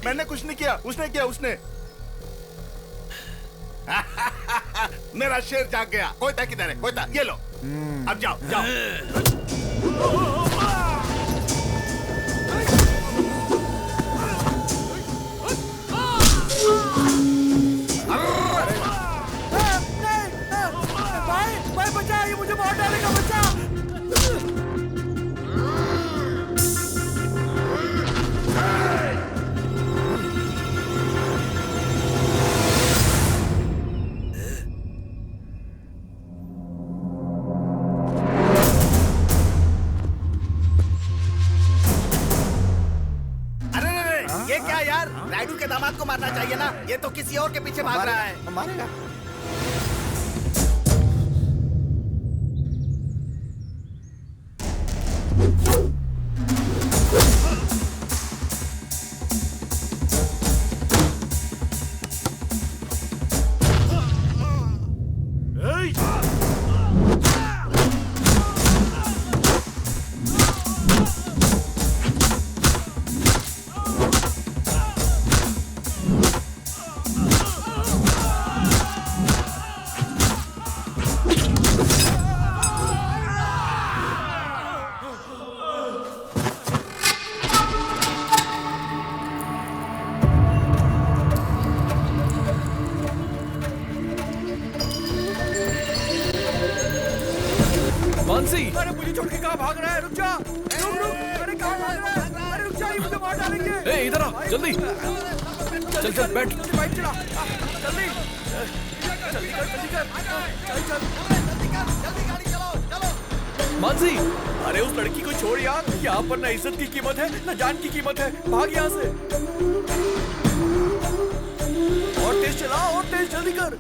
मैंने कुछ नहीं किया। उसने किया। उसने। मेरा शेर जाग गया। कोयता किधर है? कोयता ये लो। अब जाओ जाओ। भाई बचा, ये मुझे मार डालेगा। बचा। ये क्या यार? रायडू के दामाद को मारना चाहिए ना। ये तो किसी और के पीछे भाग रहा है। मारेगा। मानसी अरे मुझे छोड़ के कहाँ भाग रहा है? रुक जा, रुक। अरे कहाँ भाग रहा है? अरे रुक जा, ये मुझे मार डालेंगे। ए इधर आ जल्दी। चल चल बैठ। बाइक चला, जल्दी जल्दी कर, जल्दी कर। चल। मानसी अरे उस लड़की को छोड़ यार, यहाँ पर ना इज्जत की कीमत है ना जान की कीमत है। भाग यहाँ से। और तेज चला, और तेज, जल्दी कर।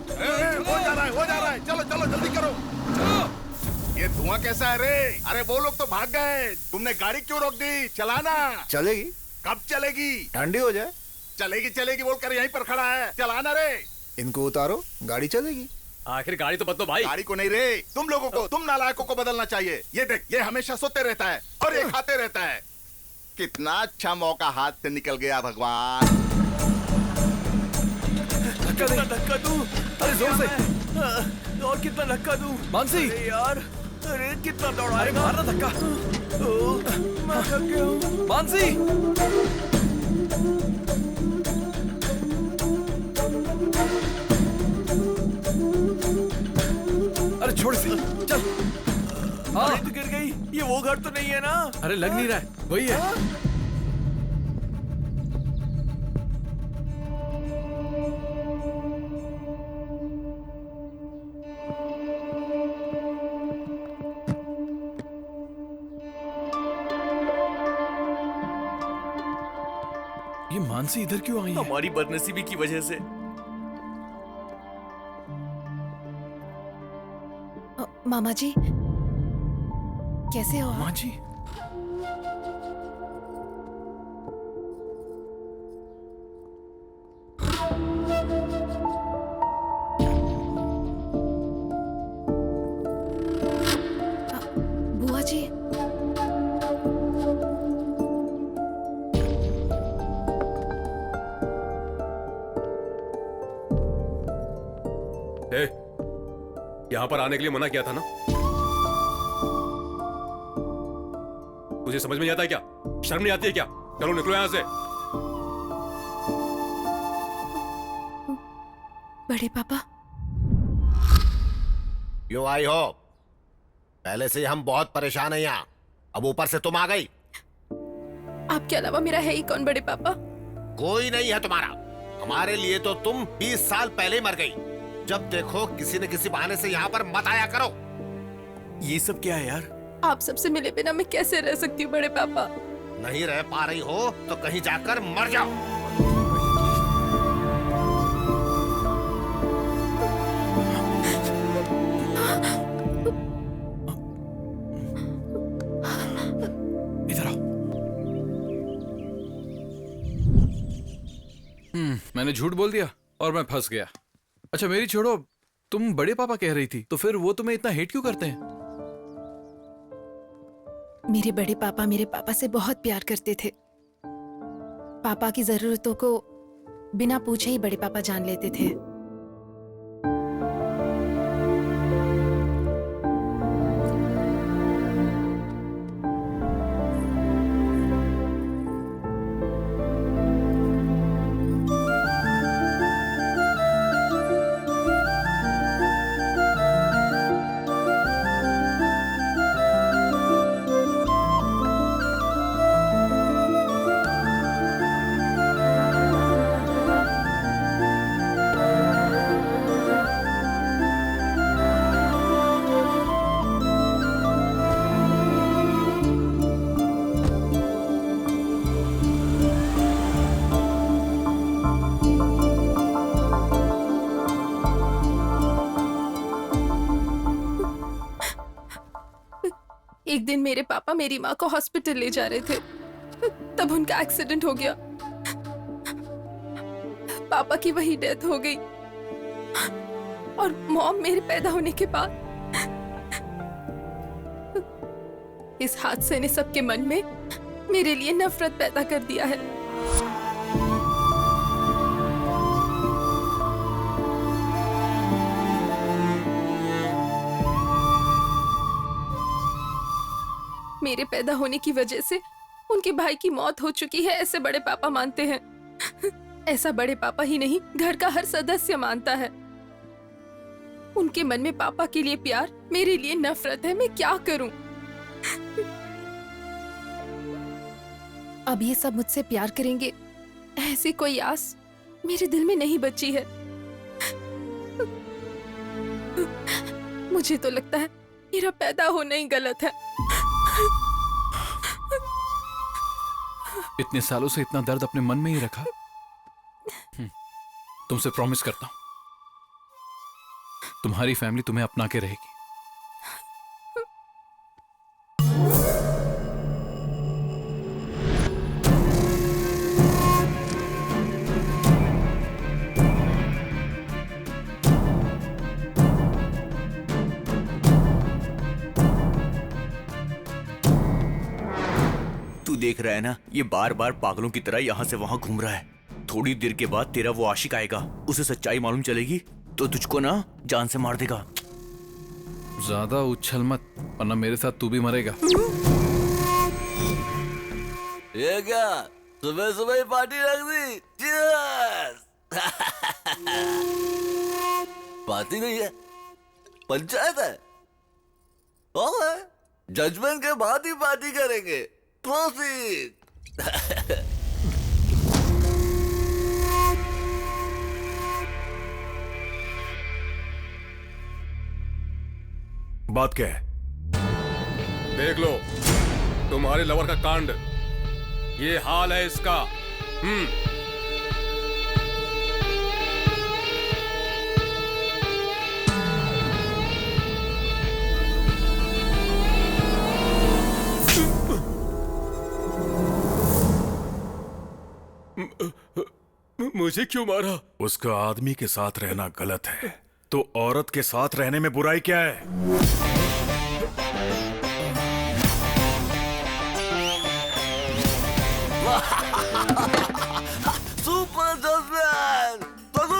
हो जा रहा है, चलो चलो जल्दी करो। ये धुआं कैसा है रे? अरे वो लोग तो भाग गए, तुमने गाड़ी क्यों रोक दी? चलाना। चलेगी? कब चलेगी? ठंडी हो जाए। चलेगी चलेगी बोलकर यहीं पर खड़ा है, चलाना रे। इनको उतारो, गाड़ी चलेगी। आखिर गाड़ी तो बदलो भाई। गाड़ी को नहीं रे, तुम लोगों को, तुम नालायकों को बदलना चाहिए। ये देख, ये हमेशा सोते रहता है और ये खाते रहता है। कितना अच्छा मौका हाथ से निकल गया भगवान। धक्का दूं? अरे जोर से। और कितना धक्का दूं? मानसी अरे यार, अरे कितना दौड़ाएगा? अरे मारना धक्का। मैं थक गया हूँ। मानसी अरे छोड़ इसे, चल। हाँ अरे तो गिर गई। ये वो घर तो नहीं है ना? अरे लग नहीं रहा है, वही है। ये मानसी इधर क्यों आई है? हमारी बदनसीबी की वजह से। मामा जी कैसे हो? माँ जी बुआ जी यहाँ पर आने के लिए मना किया था ना? तुझे समझ में नहीं आता है क्या? शर्म नहीं आती है क्या? चलो निकलो यहाँ से। बड़े पापा क्यों आई हो? पहले से ही हम बहुत परेशान हैं यहाँ, अब ऊपर से तुम आ गई। आपके अलावा मेरा है ही कौन बड़े पापा? कोई नहीं है तुम्हारा। हमारे लिए तो तुम 20 साल पहले ही मर गई। जब देखो किसी न किसी बहाने से यहाँ पर मत आया करो। ये सब क्या है यार? आप सबसे मिले बिना मैं कैसे रह सकती हूँ बड़े पापा? नहीं रह पा रही हो तो कहीं जाकर मर जाओ। इधर आओ। मैंने झूठ बोल दिया और मैं फंस गया। अच्छा मेरी छोड़ो, तुम बड़े पापा कह रही थी, तो फिर वो तुम्हें इतना हेट क्यों करते हैं? मेरे बड़े पापा मेरे पापा से बहुत प्यार करते थे। पापा की जरूरतों को बिना पूछे ही बड़े पापा जान लेते थे। एक दिन मेरे पापा मेरी माँ को हॉस्पिटल ले जा रहे थे, तब उनका एक्सीडेंट हो गया। पापा की वही डेथ हो गई और मॉम मेरे पैदा होने के बाद। इस हादसे ने सबके मन में मेरे लिए नफरत पैदा कर दिया है। मेरे पैदा होने की वजह से उनके भाई की मौत हो चुकी है, ऐसे बड़े पापा मानते हैं। ऐसा बड़े पापा ही नहीं, घर का हर सदस्य मानता है। उनके मन में पापा के लिए प्यार मेरे लिए नफरत है। मैं क्या करूं? अब ये सब मुझसे प्यार करेंगे, ऐसी कोई आस मेरे दिल में नहीं बची है। मुझे तो लगता है मेरा पैदा होना ही गलत है। इतने सालों से इतना दर्द अपने मन में ही रखा। तुमसे प्रॉमिस करता हूं, तुम्हारी फैमिली तुम्हें अपना के रहेगी। तू देख रहा है ना, ये बार बार पागलों की तरह यहाँ से वहाँ घूम रहा है। थोड़ी देर के बाद तेरा वो आशिक आएगा, उसे सच्चाई मालूम चलेगी तो तुझको ना जान से मार देगा। ज्यादा उछल मत, वरना मेरे साथ तू भी मरेगा। ये क्या सुबह सुबह ही पार्टी रख दी? Cheers! पार्टी नहीं है, पंचायत है। जजमेंट के बाद ही पार्टी करेंगे। Proceed! बात क्या है? देख लो तुम्हारे लवर का कांड, ये हाल है इसका। मुझे क्यों मारा? उसका आदमी के साथ रहना गलत है, तो औरत के साथ रहने में बुराई क्या है? Super judgement!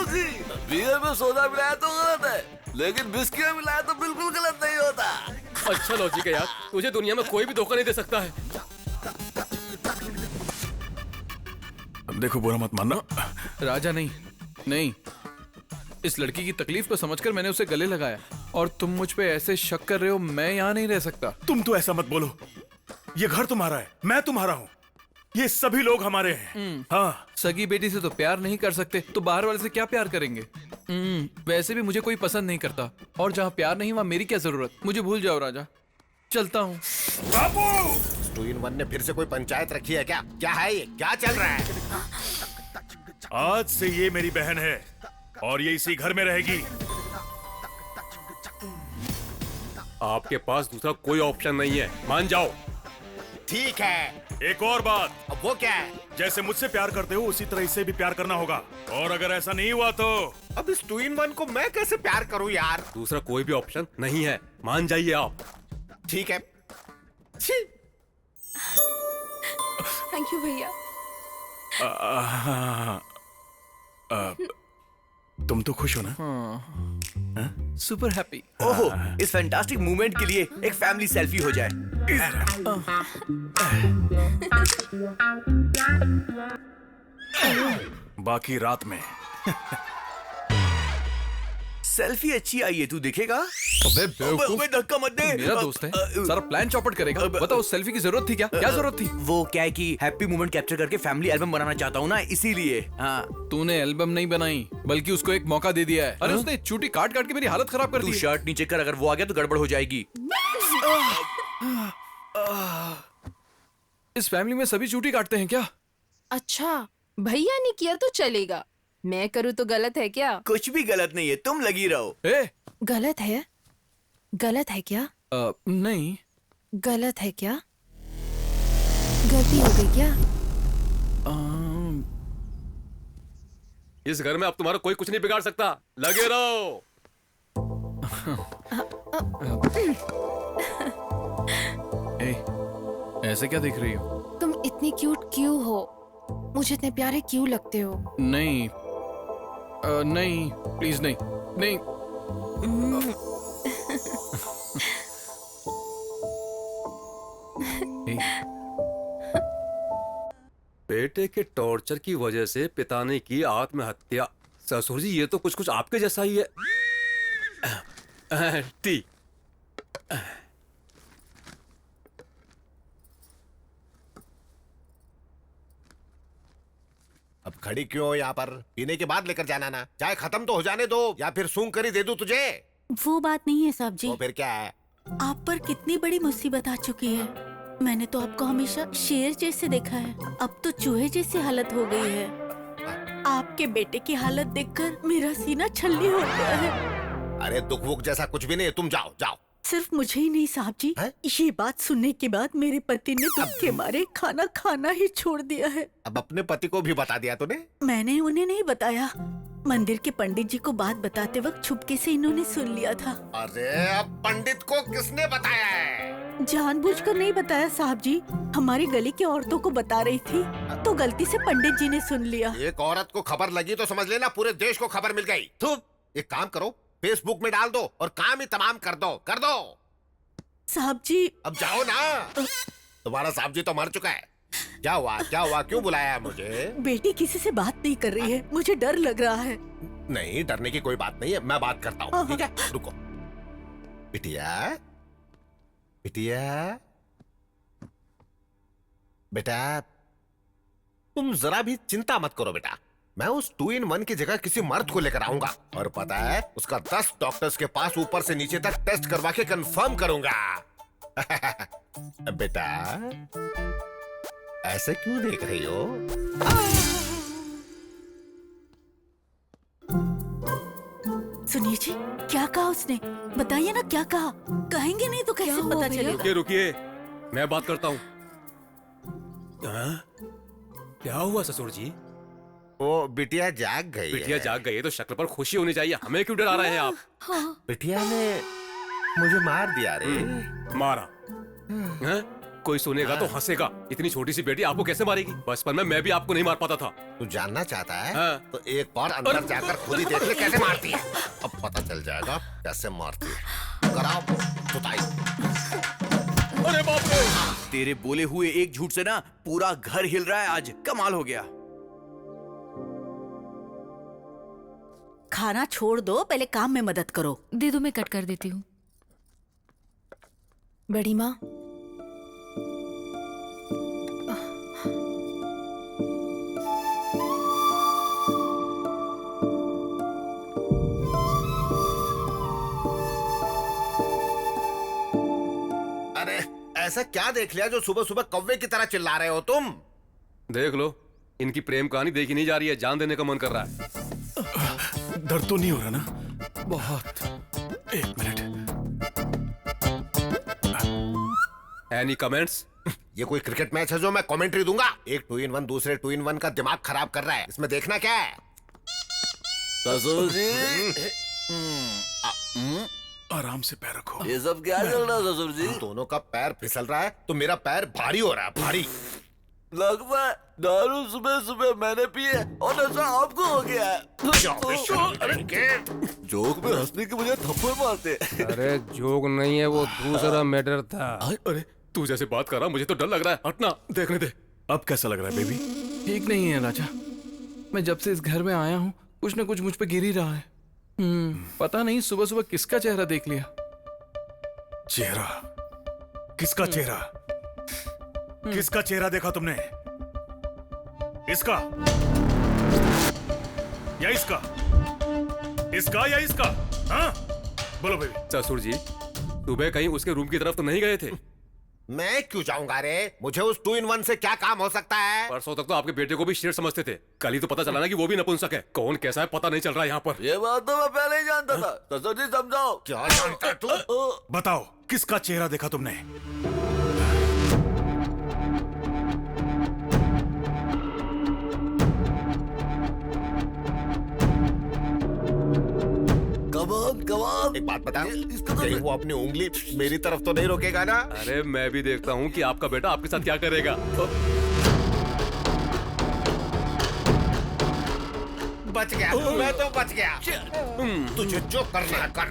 जी बियर में सोडा मिलाया तो गलत है, लेकिन बिस्किट में मिलाया तो बिल्कुल गलत नहीं होता। अच्छा लॉजिक है यार, तुझे दुनिया में कोई भी धोखा नहीं दे सकता है। देखो बुरा मत मानना। राजा नहीं, इस लड़की की तकलीफ को समझकर मैंने उसे गले लगाया, और तुम मुझ पे ऐसे शक कर रहे हो। मैं यहाँ नहीं रह सकता। तुम तो ऐसा मत बोलो, ये घर तुम्हारा है, मैं तुम्हारा हूँ, ये सभी लोग हमारे हैं। हाँ, सगी बेटी से तो प्यार नहीं कर सकते, तो बाहर वाले से क्या प्यार करेंगे? वैसे भी मुझे कोई पसंद नहीं करता, और जहाँ प्यार नहीं वहाँ मेरी क्या जरूरत? मुझे भूल जाओ राजा, चलता हूँ। 2-in-1 ने फिर से कोई पंचायत रखी है क्या? क्या है ये? क्या चल रहा है? आज से ये मेरी बहन है और ये इसी घर में रहेगी। आपके पास दूसरा कोई ऑप्शन नहीं है, मान जाओ। ठीक है। एक और बात। अब वो क्या है? जैसे मुझसे प्यार करते हो उसी तरह इससे भी प्यार करना होगा, और अगर ऐसा नहीं हुआ तो अब इस 2-in-1 को मैं कैसे प्यार करूं यार? दूसरा कोई भी ऑप्शन नहीं है, मान जाइए आप। ठीक है। थैंक यू भैया। तुम तो खुश हो ना? Super happy. ओहो, इस फैंटास्टिक मूवमेंट के लिए एक फैमिली सेल्फी हो जाए। बाकी रात में। सेल्फी अच्छी आई है, तू देखेगा? अबे बेवकूफ, धक्का मत दे। मेरा दोस्त है, सारा प्लान चौपट करेगा। बताओ उस सेल्फी की जरूरत थी क्या? क्या जरूरत थी? वो क्या है कि हैप्पी मोमेंट कैप्चर करके फैमिली एल्बम बनाना चाहता हूँ ना, इसीलिए। हाँ, तूने एल्बम नहीं बनाई, बल्कि उसको एक मौका दे दिया है। अरे उसने चूटी काट काट के मेरी हालत खराब कर दी। तू शर्ट नीचे कर, अगर वो आ गया तो गड़बड़ हो जाएगी। इस फैमिली में सभी चूटी काटते हैं क्या? अच्छा, भैया ने किया तो चलेगा, मैं करूँ तो गलत है क्या? कुछ भी गलत नहीं है, तुम लगी रहो। गलत है? गलत है क्या? नहीं। गलत है क्या? गलती हो गई क्या? इस घर में अब तुम्हारा कोई कुछ नहीं बिगाड़ सकता, लगे रहो। ऐसे क्या देख रही हो? तुम इतनी क्यूट क्यों हो? मुझे इतने प्यारे क्यों लगते हो? नहीं, नहीं, प्लीज नहीं, नहीं। बेटे के टॉर्चर की वजह से पिता ने की आत्महत्या। ससुर जी, ये तो कुछ कुछ आपके जैसा ही है। टी। अब खड़ी क्यों हो यहाँ पर? पीने के बाद लेकर जाना ना। चाय खत्म तो हो जाने दो, या फिर सूंघ कर ही दे दूं तुझे। वो बात नहीं है साहब जी। तो फिर क्या है? आप पर कितनी बड़ी मुसीबत आ चुकी है। मैंने तो आपको हमेशा शेर जैसे देखा है, अब तो चूहे जैसी हालत हो गई है। आपके बेटे की हालत देखकर मेरा सीना छल्ली हो गया है। अरे दुख वुख जैसा कुछ भी नहीं है, तुम जाओ जाओ। सिर्फ मुझे ही नहीं साहब जी, ये बात सुनने के बाद मेरे पति ने दुख के मारे खाना खाना ही छोड़ दिया है। अब अपने पति को भी बता दिया तूने? मैंने उन्हें नहीं बताया। मंदिर के पंडित जी को बात बताते वक्त छुपके से इन्होंने सुन लिया था। अरे अब पंडित को किसने बताया है? जानबूझकर नहीं बताया साहब जी, हमारी गली की औरतों को बता रही थी तो गलती से पंडित जी ने सुन लिया। एक औरत को खबर लगी तो समझ लेना पूरे देश को खबर मिल गई। तो एक काम करो, फेसबुक में डाल दो और काम ही तमाम कर दो साहब जी। अब जाओ ना। तुम्हारा साहब जी तो मर चुका है। क्या हुआ क्यों बुलाया है मुझे? बेटी किसी से बात नहीं कर रही है, मुझे डर लग रहा है। नहीं, डरने की कोई बात नहीं है, मैं बात करता हूँ। ठीक है, रुको। बिटिया बेटा, तुम जरा भी चिंता मत करो बेटा। मैं उस 2-in-1 की जगह किसी मर्द को लेकर आऊंगा और पता है उसका 10 डॉक्टर्स के पास ऊपर से नीचे तक टेस्ट करवा के कंफर्म करूंगा। बेटा ऐसे क्यों देख रही हो? सुनिए जी, क्या कहा उसने? बताइए ना क्या कहा। कहेंगे नहीं तो कैसे पता चलेगा? रुकिए, मैं बात करता हूँ। क्या हुआ ससुर जी? वो बिटिया जाग गई। बिटिया जाग गई है तो शक्ल पर खुशी होनी चाहिए, हमें क्यों डरा रहे हैं आप? बिटिया ने मुझे मार दिया रे। मारा? कोई सुनेगा तो हंसेगा। इतनी छोटी सी बेटी आपको कैसे मारेगी? बचपन में मैं भी आपको नहीं मार पाता था। तू जानना चाहता है? तो एक बार अंदर जाकर खुद ही देख ले कैसे मारती है। अब पता चल जाएगा कैसे मारती है। कराओ सुताई। अरे बाप रे! तेरे बोले हुए एक झूठ से ना पूरा घर हिल रहा है आज। कमाल हो गया। खाना छोड़ दो, पहले काम में मदद करो। दे दो, मैं कट कर देती हूँ। बड़ी माँ, अरे ऐसा क्या देख लिया जो सुबह सुबह कौवे की तरह चिल्ला रहे हो तुम? देख लो, इनकी प्रेम कहानी देखी नहीं जा रही है, जान देने का मन कर रहा है। दर्द तो नहीं हो रहा ना? बहुत। एक मिनट। Any comments? ये कोई क्रिकेट मैच है जो मैं कमेंट्री दूंगा? एक 2-in-1 दूसरे 2-in-1 का दिमाग खराब कर रहा है। इसमें देखना क्या है? ससुर जी, आराम से पैर रखो। ये सब क्या चल रहा है ससुर जी? दोनों का पैर फिसल रहा है तो मेरा पैर भारी हो रहा है। भारी लगता है दारू सुबह सुबह मैंने पी है और नशा आपको हो गया है। जोक में हंसने की मुझे थप्पड़ मारते। अरे जोक नहीं है, वो दूसरा मैटर था। अरे तू जैसे बात कर रहा, मुझे तो डर लग रहा है। हटना, देखने दे। अब कैसा लग रहा है बेबी? ठीक नहीं है राजा। मैं जब से इस घर में आया हूँ कुछ न कुछ मुझ पे गिर ही रहा है। पता नहीं सुबह सुबह किसका चेहरा देख लिया। चेहरा? किसका चेहरा? किसका चेहरा देखा तुमने? इसका या इसका? इसका या इसका? हाँ? बोलो बेबी। ससुर जी, सुबह कहीं उसके रूम की तरफ तो नहीं गए थे? मैं क्यों जाऊंगा रे? मुझे उस 2-in-1 से क्या काम हो सकता है? परसों तक तो आपके बेटे को भी शेर समझते थे, कल ही तो पता चला ना कि वो भी नपुंसक है। कौन कैसा है पता नहीं चल रहा यहाँ पर। ये बात तो मैं पहले ही जानता था। ससुर जी समझाओ। क्या जानता है तू? बताओ किसका चेहरा देखा तुमने? कमान। एक बात बता, कहीं वो अपनी उंगली मेरी तरफ तो नहीं रोकेगा ना? अरे मैं भी देखता हूँ कि आपका बेटा आपके साथ क्या करेगा। बच गया, मैं तो बच गया। तुझे जो करना है कर।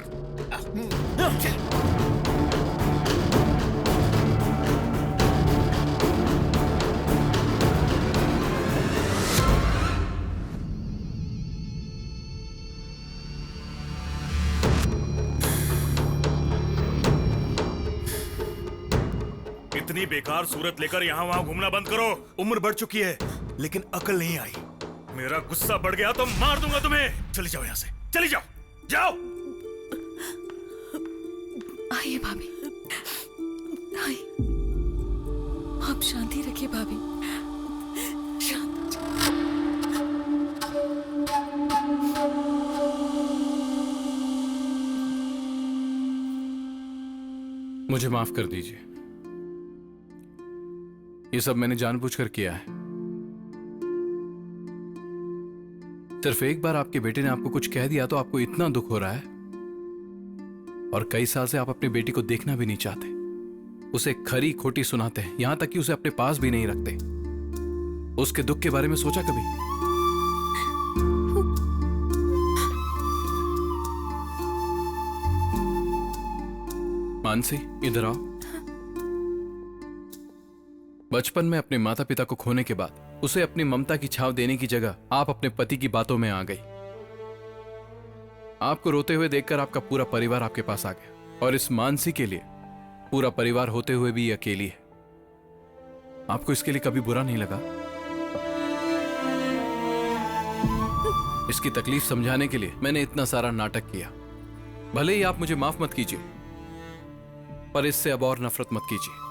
इतनी बेकार सूरत लेकर यहाँ वहाँ घूमना बंद करो। उम्र बढ़ चुकी है लेकिन अकल नहीं आई। मेरा गुस्सा बढ़ गया तो मार दूंगा तुम्हें। चली जाओ यहाँ से, चली जाओ, जाओ। आइए भाभी, आइए। आप शांति रखिए भाभी, शांत। मुझे माफ कर दीजिए, ये सब मैंने जानबूझकर किया है। सिर्फ एक बार आपके बेटे ने आपको कुछ कह दिया तो आपको इतना दुख हो रहा है, और कई साल से आप अपनी बेटी को देखना भी नहीं चाहते। उसे खरी खोटी सुनाते हैं, यहां तक कि उसे अपने पास भी नहीं रखते। उसके दुख के बारे में सोचा कभी? मानसी, इधर आओ। बचपन में अपने माता पिता को खोने के बाद उसे अपनी ममता की छाव देने की जगह आप अपने पति की बातों में आ गई। आपको रोते हुए देखकर आपका पूरा परिवार आपके पास आ गया, और इस मानसी के लिए पूरा परिवार होते हुए भी अकेली है। आपको इसके लिए कभी बुरा नहीं लगा? इसकी तकलीफ समझाने के लिए मैंने इतना सारा नाटक किया। भले ही आप मुझे माफ मत कीजिए, पर इससे अब और नफरत मत कीजिए।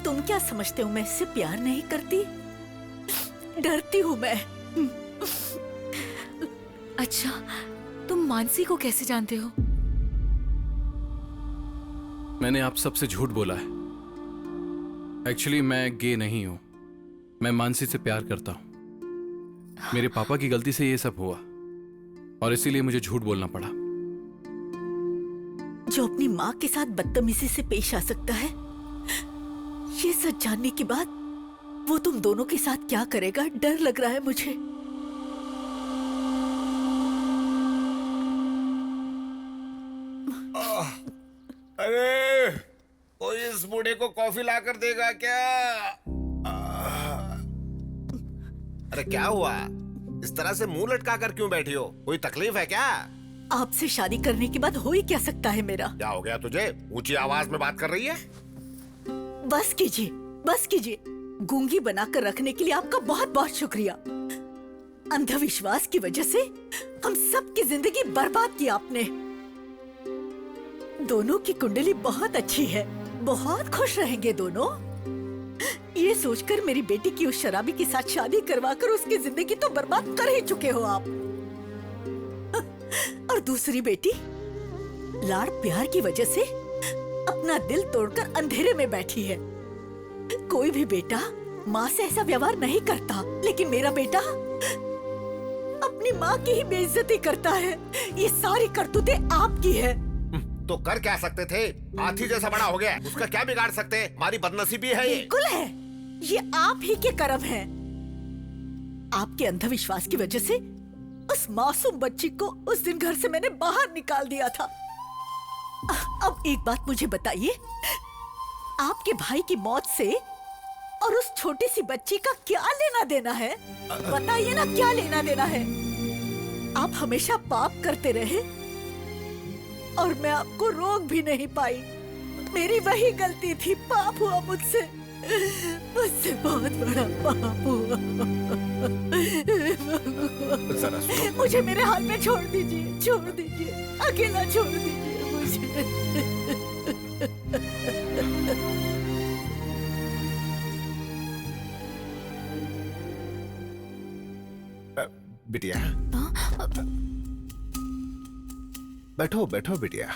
तुम क्या समझते हो मैं इससे प्यार नहीं करती? डरती हूँ मैं। अच्छा, तुम मानसी को कैसे जानते हो? मैंने आप सबसे झूठ बोला है। एक्चुअली मैं गे नहीं हूं, मैं मानसी से प्यार करता हूं। मेरे पापा की गलती से ये सब हुआ, और इसीलिए मुझे झूठ बोलना पड़ा। जो अपनी माँ के साथ बदतमीजी से पेश आ सकता है, ये सच जानने के बाद वो तुम दोनों के साथ क्या करेगा, डर लग रहा है मुझे। अरे कोई इस बूढ़े को कॉफी लाकर देगा क्या? अरे क्या हुआ? इस तरह से मुंह लटका कर क्यों बैठी हो? कोई तकलीफ है क्या? आपसे शादी करने के बाद हो ही क्या सकता है मेरा? क्या हो गया तुझे? ऊंची आवाज में बात कर रही है। बस कीजिए, बस कीजिए। गूंगी बनाकर रखने के लिए आपका बहुत बहुत शुक्रिया। अंधविश्वास की वजह से हम सबकी जिंदगी बर्बाद की आपने। दोनों की कुंडली बहुत अच्छी है, बहुत खुश रहेंगे दोनों। ये सोचकर मेरी बेटी की उस शराबी के साथ शादी करवाकर उसकी जिंदगी तो बर्बाद कर ही चुके हो आप। और दूसरी बेटी लाड़ प्यार की वजह से अपना दिल तोड़कर अंधेरे में बैठी है। कोई भी बेटा माँ से ऐसा व्यवहार नहीं करता, लेकिन मेरा बेटा अपनी माँ की ही बेइज्जती करता है। ये सारी करतूतें आपकी है। तो कर क्या सकते थे? हाथी जैसा बड़ा हो गया, उसका क्या बिगाड़ सकते? हमारी बदनसीबी है ये। बिल्कुल है, ये आप ही के कर्म है। आपके अंधविश्वास की वजह से उस मासूम बच्ची को उस दिन घर से मैंने बाहर निकाल दिया था। अब एक बात मुझे बताइए, आपके भाई की मौत से और उस छोटी सी बच्ची का क्या लेना देना है? बताइए ना, क्या लेना देना है? आप हमेशा पाप करते रहे और मैं आपको रोक भी नहीं पाई। मेरी वही गलती थी, पाप हुआ मुझसे, मुझसे बहुत बड़ा पाप हुआ। मुझे मेरे हाल में छोड़ दीजिए, छोड़ दीजिए, अकेला छोड़ दीजिए मुझे। बिटिया बैठो बैठो बिटिया।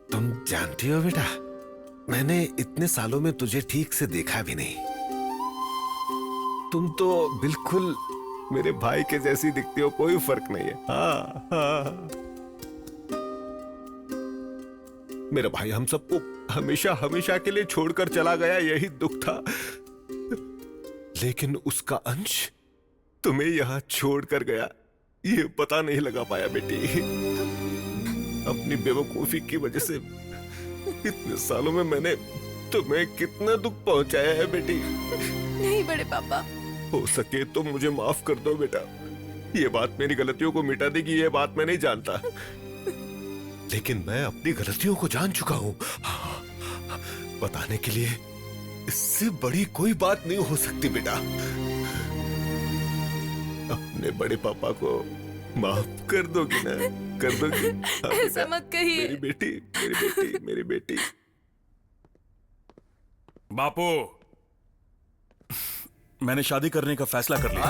तुम जानती हो बेटा, मैंने इतने सालों में तुझे ठीक से देखा भी नहीं। तुम तो बिल्कुल मेरे भाई के जैसी दिखती हो, कोई फर्क नहीं है। हाँ, हाँ। मेरा भाई हम सबको हमेशा हमेशा के लिए छोड़कर चला गया, यही दुख था। लेकिन उसका अंश तुम्हें यहां छोड़कर गया। ये पता नहीं लगा पाया बेटी। अपनी बेवकूफी की वजह से इतने सालों में मैंने तुम्हें कितना दुख पहुंचाया है बेटी। नहीं बड़े पापा। हो सके तो मुझे माफ कर दो बेटा। ये बात मेरी गलतियों को मिटा देगी, ये बात मैं नहीं जानता, लेकिन मैं अपनी गलतियों को जान चुका हूँ। बताने के लिए इससे बड़ी कोई बात नहीं हो सकती बेटा। अपने बड़े पापा को माफ कर दोगी ना? कर दोगी? हाँ, ऐसा मत कहिए। मेरी बेटी, मेरी बेटी, मेरी बेटी। बापू, मैंने शादी करने का फैसला कर लिया।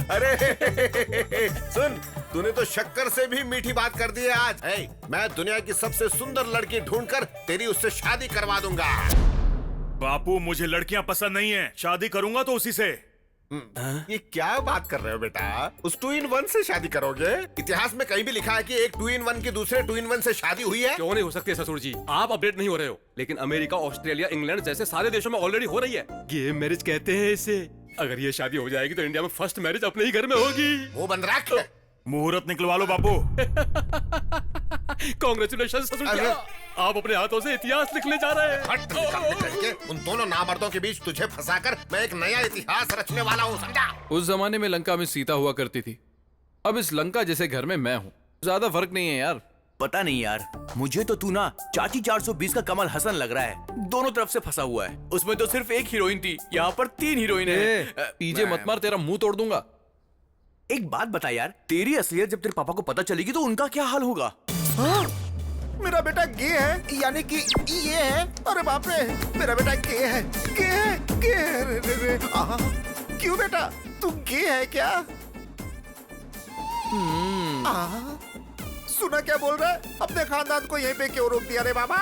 अरे सुन, तूने तो शक्कर से भी मीठी बात कर दी है आज। मैं दुनिया की सबसे सुंदर लड़की ढूंढकर तेरी उससे शादी करवा दूंगा। बापू, मुझे लड़कियां पसंद नहीं है, शादी करूंगा तो उसी से। ये क्या बात कर रहे हो बेटा? उस 2-in-1 से शादी करोगे? इतिहास में कहीं भी लिखा है कि एक 2-in-1 की दूसरे 2-in-1 से शादी हुई है? क्यों नहीं हो सकती ससुर जी? आप अपडेट नहीं हो रहे हो, लेकिन अमेरिका, ऑस्ट्रेलिया, इंग्लैंड जैसे सारे देशों में ऑलरेडी हो रही है। गेम मैरिज कहते हैं इसे। अगर ये शादी हो जाएगी तो इंडिया में फर्स्ट मैरिज अपने ही घर में होगी। वो बंद रख। मुहूर्त निकलवा लो बापू। कांग्रेचुलेशन ससुर जी, आप अपने हाथों से इतिहास लिखने जा रहे हैं। हट निकलने करके उन दोनों नामर्दों के बीच तुझे फंसाकर मैं एक नया इतिहास रचने वाला हूँ, समझा? उस जमाने में लंका में सीता हुआ करती थी, अब इस लंका जैसे घर में मैं हूँ। ज्यादा फर्क नहीं है यार। पता नहीं यार, मुझे तो तू ना चाची 420 का कमल हसन लग रहा है। दोनों तरफ से फंसा हुआ है। उसमें तो सिर्फ एक हीरोइन थी, यहाँ पर 3 हीरोइन है। पीजे मत मार, तेरा मुंह तोड़ दूंगा। एक बात बता यार, तेरी असलियत जब तेरे पापा को पता चलेगी तो उनका क्या हाल होगा? मेरा बेटा गे है, यानी कि ये है। अरे बाप रे, मेरा बेटा गे है, गे है, गे है। रे। क्यों बेटा, तू गे है क्या? सुना क्या बोल रहा है? अपने खानदान को यहीं पे क्यों रोक दिया रे बाबा?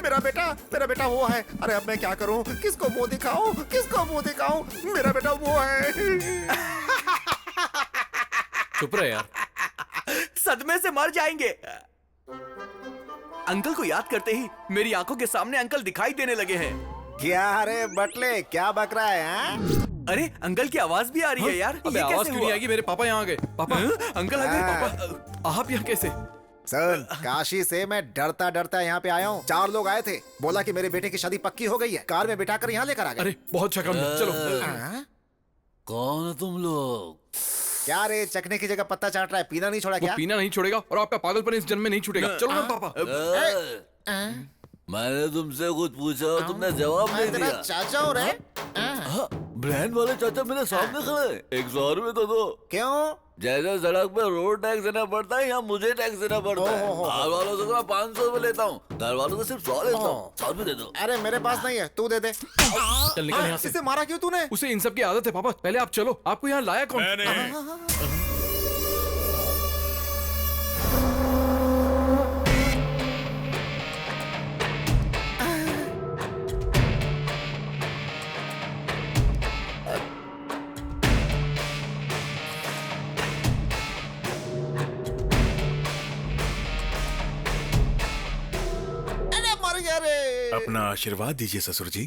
मेरा बेटा वो है। अरे अब मैं क्या करूं? किसको मुंह दिखाऊं? किसको मुंह दिखाऊं? मेरा बेटा वो है। चुप रहे यार। सदमे से मर जाएंगे। अंकल को याद करते ही मेरी आंखों के सामने अंकल दिखाई देने लगे हैं। क्या रे बटले, क्या बक रहा है? अरे अंकल की आवाज भी आ रही है यार। अबे आवाज क्यों नहीं आएगी? मेरे पापा यहाँ आ गए। पापा, अंकल आ गए। पापा, आप यहाँ कैसे? सर, काशी से मैं डरता डरता यहाँ पे आया हूँ। 4 लोग आए थे, बोला कि मेरे बेटे की शादी पक्की हो गई है, कार में बिठाकर यहाँ लेकर आ गए। अरे बहुत शक्ल, चलो। कौन है तुम लोग? क्या रे, चखने की जगह पत्ता चाट रहा है? पीना नहीं छोड़ा क्या? पीना नहीं छोड़ेगा और आपका पागलपन इस जन्म में नहीं छूटेगा। चलो ना पापा। मैंने तुमसे कुछ पूछा, तुमने जवाब नहीं दिया। चाचा हो रहे? ब्रांड वाले चाचा मेरे सामने खड़े। 100 रुपए तो दो। क्यों? जैसे सड़क पे रोड टैक्स देना पड़ता है, यहाँ मुझे टैक्स देना पड़ता है। कार वालों से मैं 500 रुपए लेता हूँ, घर वालों से सिर्फ 100 लेता हूँ। 100 रुपए दे दो। अरे मेरे पास नहीं है, तू दे दे। चल निकल यहाँ से। इसे मारा क्यों तूने? उसे इन सब की आदत है पापा। पहले आप चलो, आपको यहाँ लाया कौन? मैंने। अपना आशीर्वाद दीजिए ससुर जी।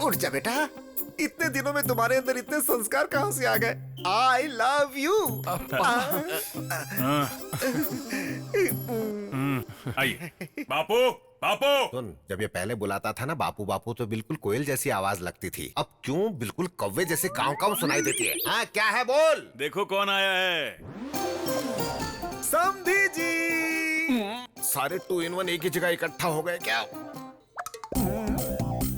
उठ जा बेटा, इतने दिनों में तुम्हारे अंदर इतने संस्कार कहाँ से आ गए? आई लव यू। आइए। बापू, बापू। सुन, जब ये पहले बुलाता था ना बापू बापू, तो बिल्कुल कोयल जैसी आवाज लगती थी। अब क्यों बिल्कुल कौवे जैसे काव काव सुनाई देती है? हाँ, क्या है बोल? देखो कौन आया है। समधी जी। सारे 2-in-1 एक ही जगह इकट्ठा हो गए क्या?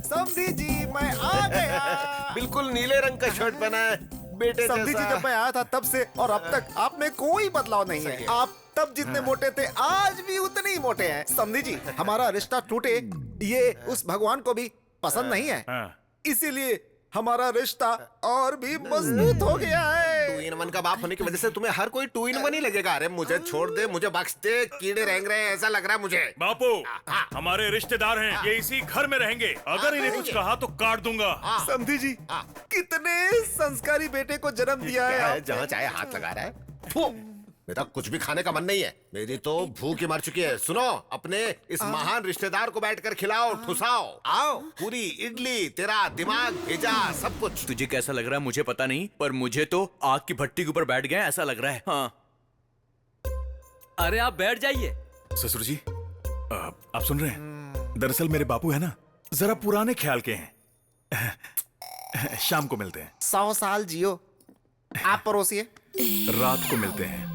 समधी जी, मैं आ गया। बिल्कुल नीले रंग का शर्ट पहना है बेटे समधी जी, जैसा। जब मैं आया था तब से और अब तक आप में कोई बदलाव नहीं है। आप तब जितने मोटे थे, आज भी उतने ही मोटे हैं। समधी जी, हमारा रिश्ता टूटे ये उस भगवान को भी पसंद नहीं है, इसीलिए हमारा रिश्ता और भी मजबूत हो गया है। 2-in-1 का बाप होने की वजह से तुम्हें हर कोई 2-in-1 ही लगेगा। अरे मुझे छोड़ दे, मुझे बख्श दे, कीड़े रेंग रहे हैं ऐसा लग रहा है मुझे। बापू, हमारे रिश्तेदार हैं, ये इसी घर में रहेंगे। अगर इन्हें कुछ कहा तो काट दूंगा। समधी जी, कितने संस्कारी बेटे को जन्म दिया है। जहाँ चाहे हाथ लगा रहा है। मेरा कुछ भी खाने का मन नहीं है। मेरी तो भूख ही मर चुकी है। सुनो, अपने इस महान रिश्तेदार को बैठकर खिलाओ, ठुसाओ। आओ, पूरी इडली, तेरा दिमाग भेजा, सब कुछ। तुझे कैसा लग रहा है मुझे पता नहीं, पर मुझे तो आग की भट्टी के ऊपर बैठ गए ऐसा लग रहा है। हाँ। अरे आप बैठ जाइए। ससुर जी, आप सुन रहे हैं? दरअसल मेरे बापू है ना, जरा पुराने ख्याल के हैं। शाम को मिलते हैं। 100 साल जियो। आप परोसिए। रात को मिलते हैं।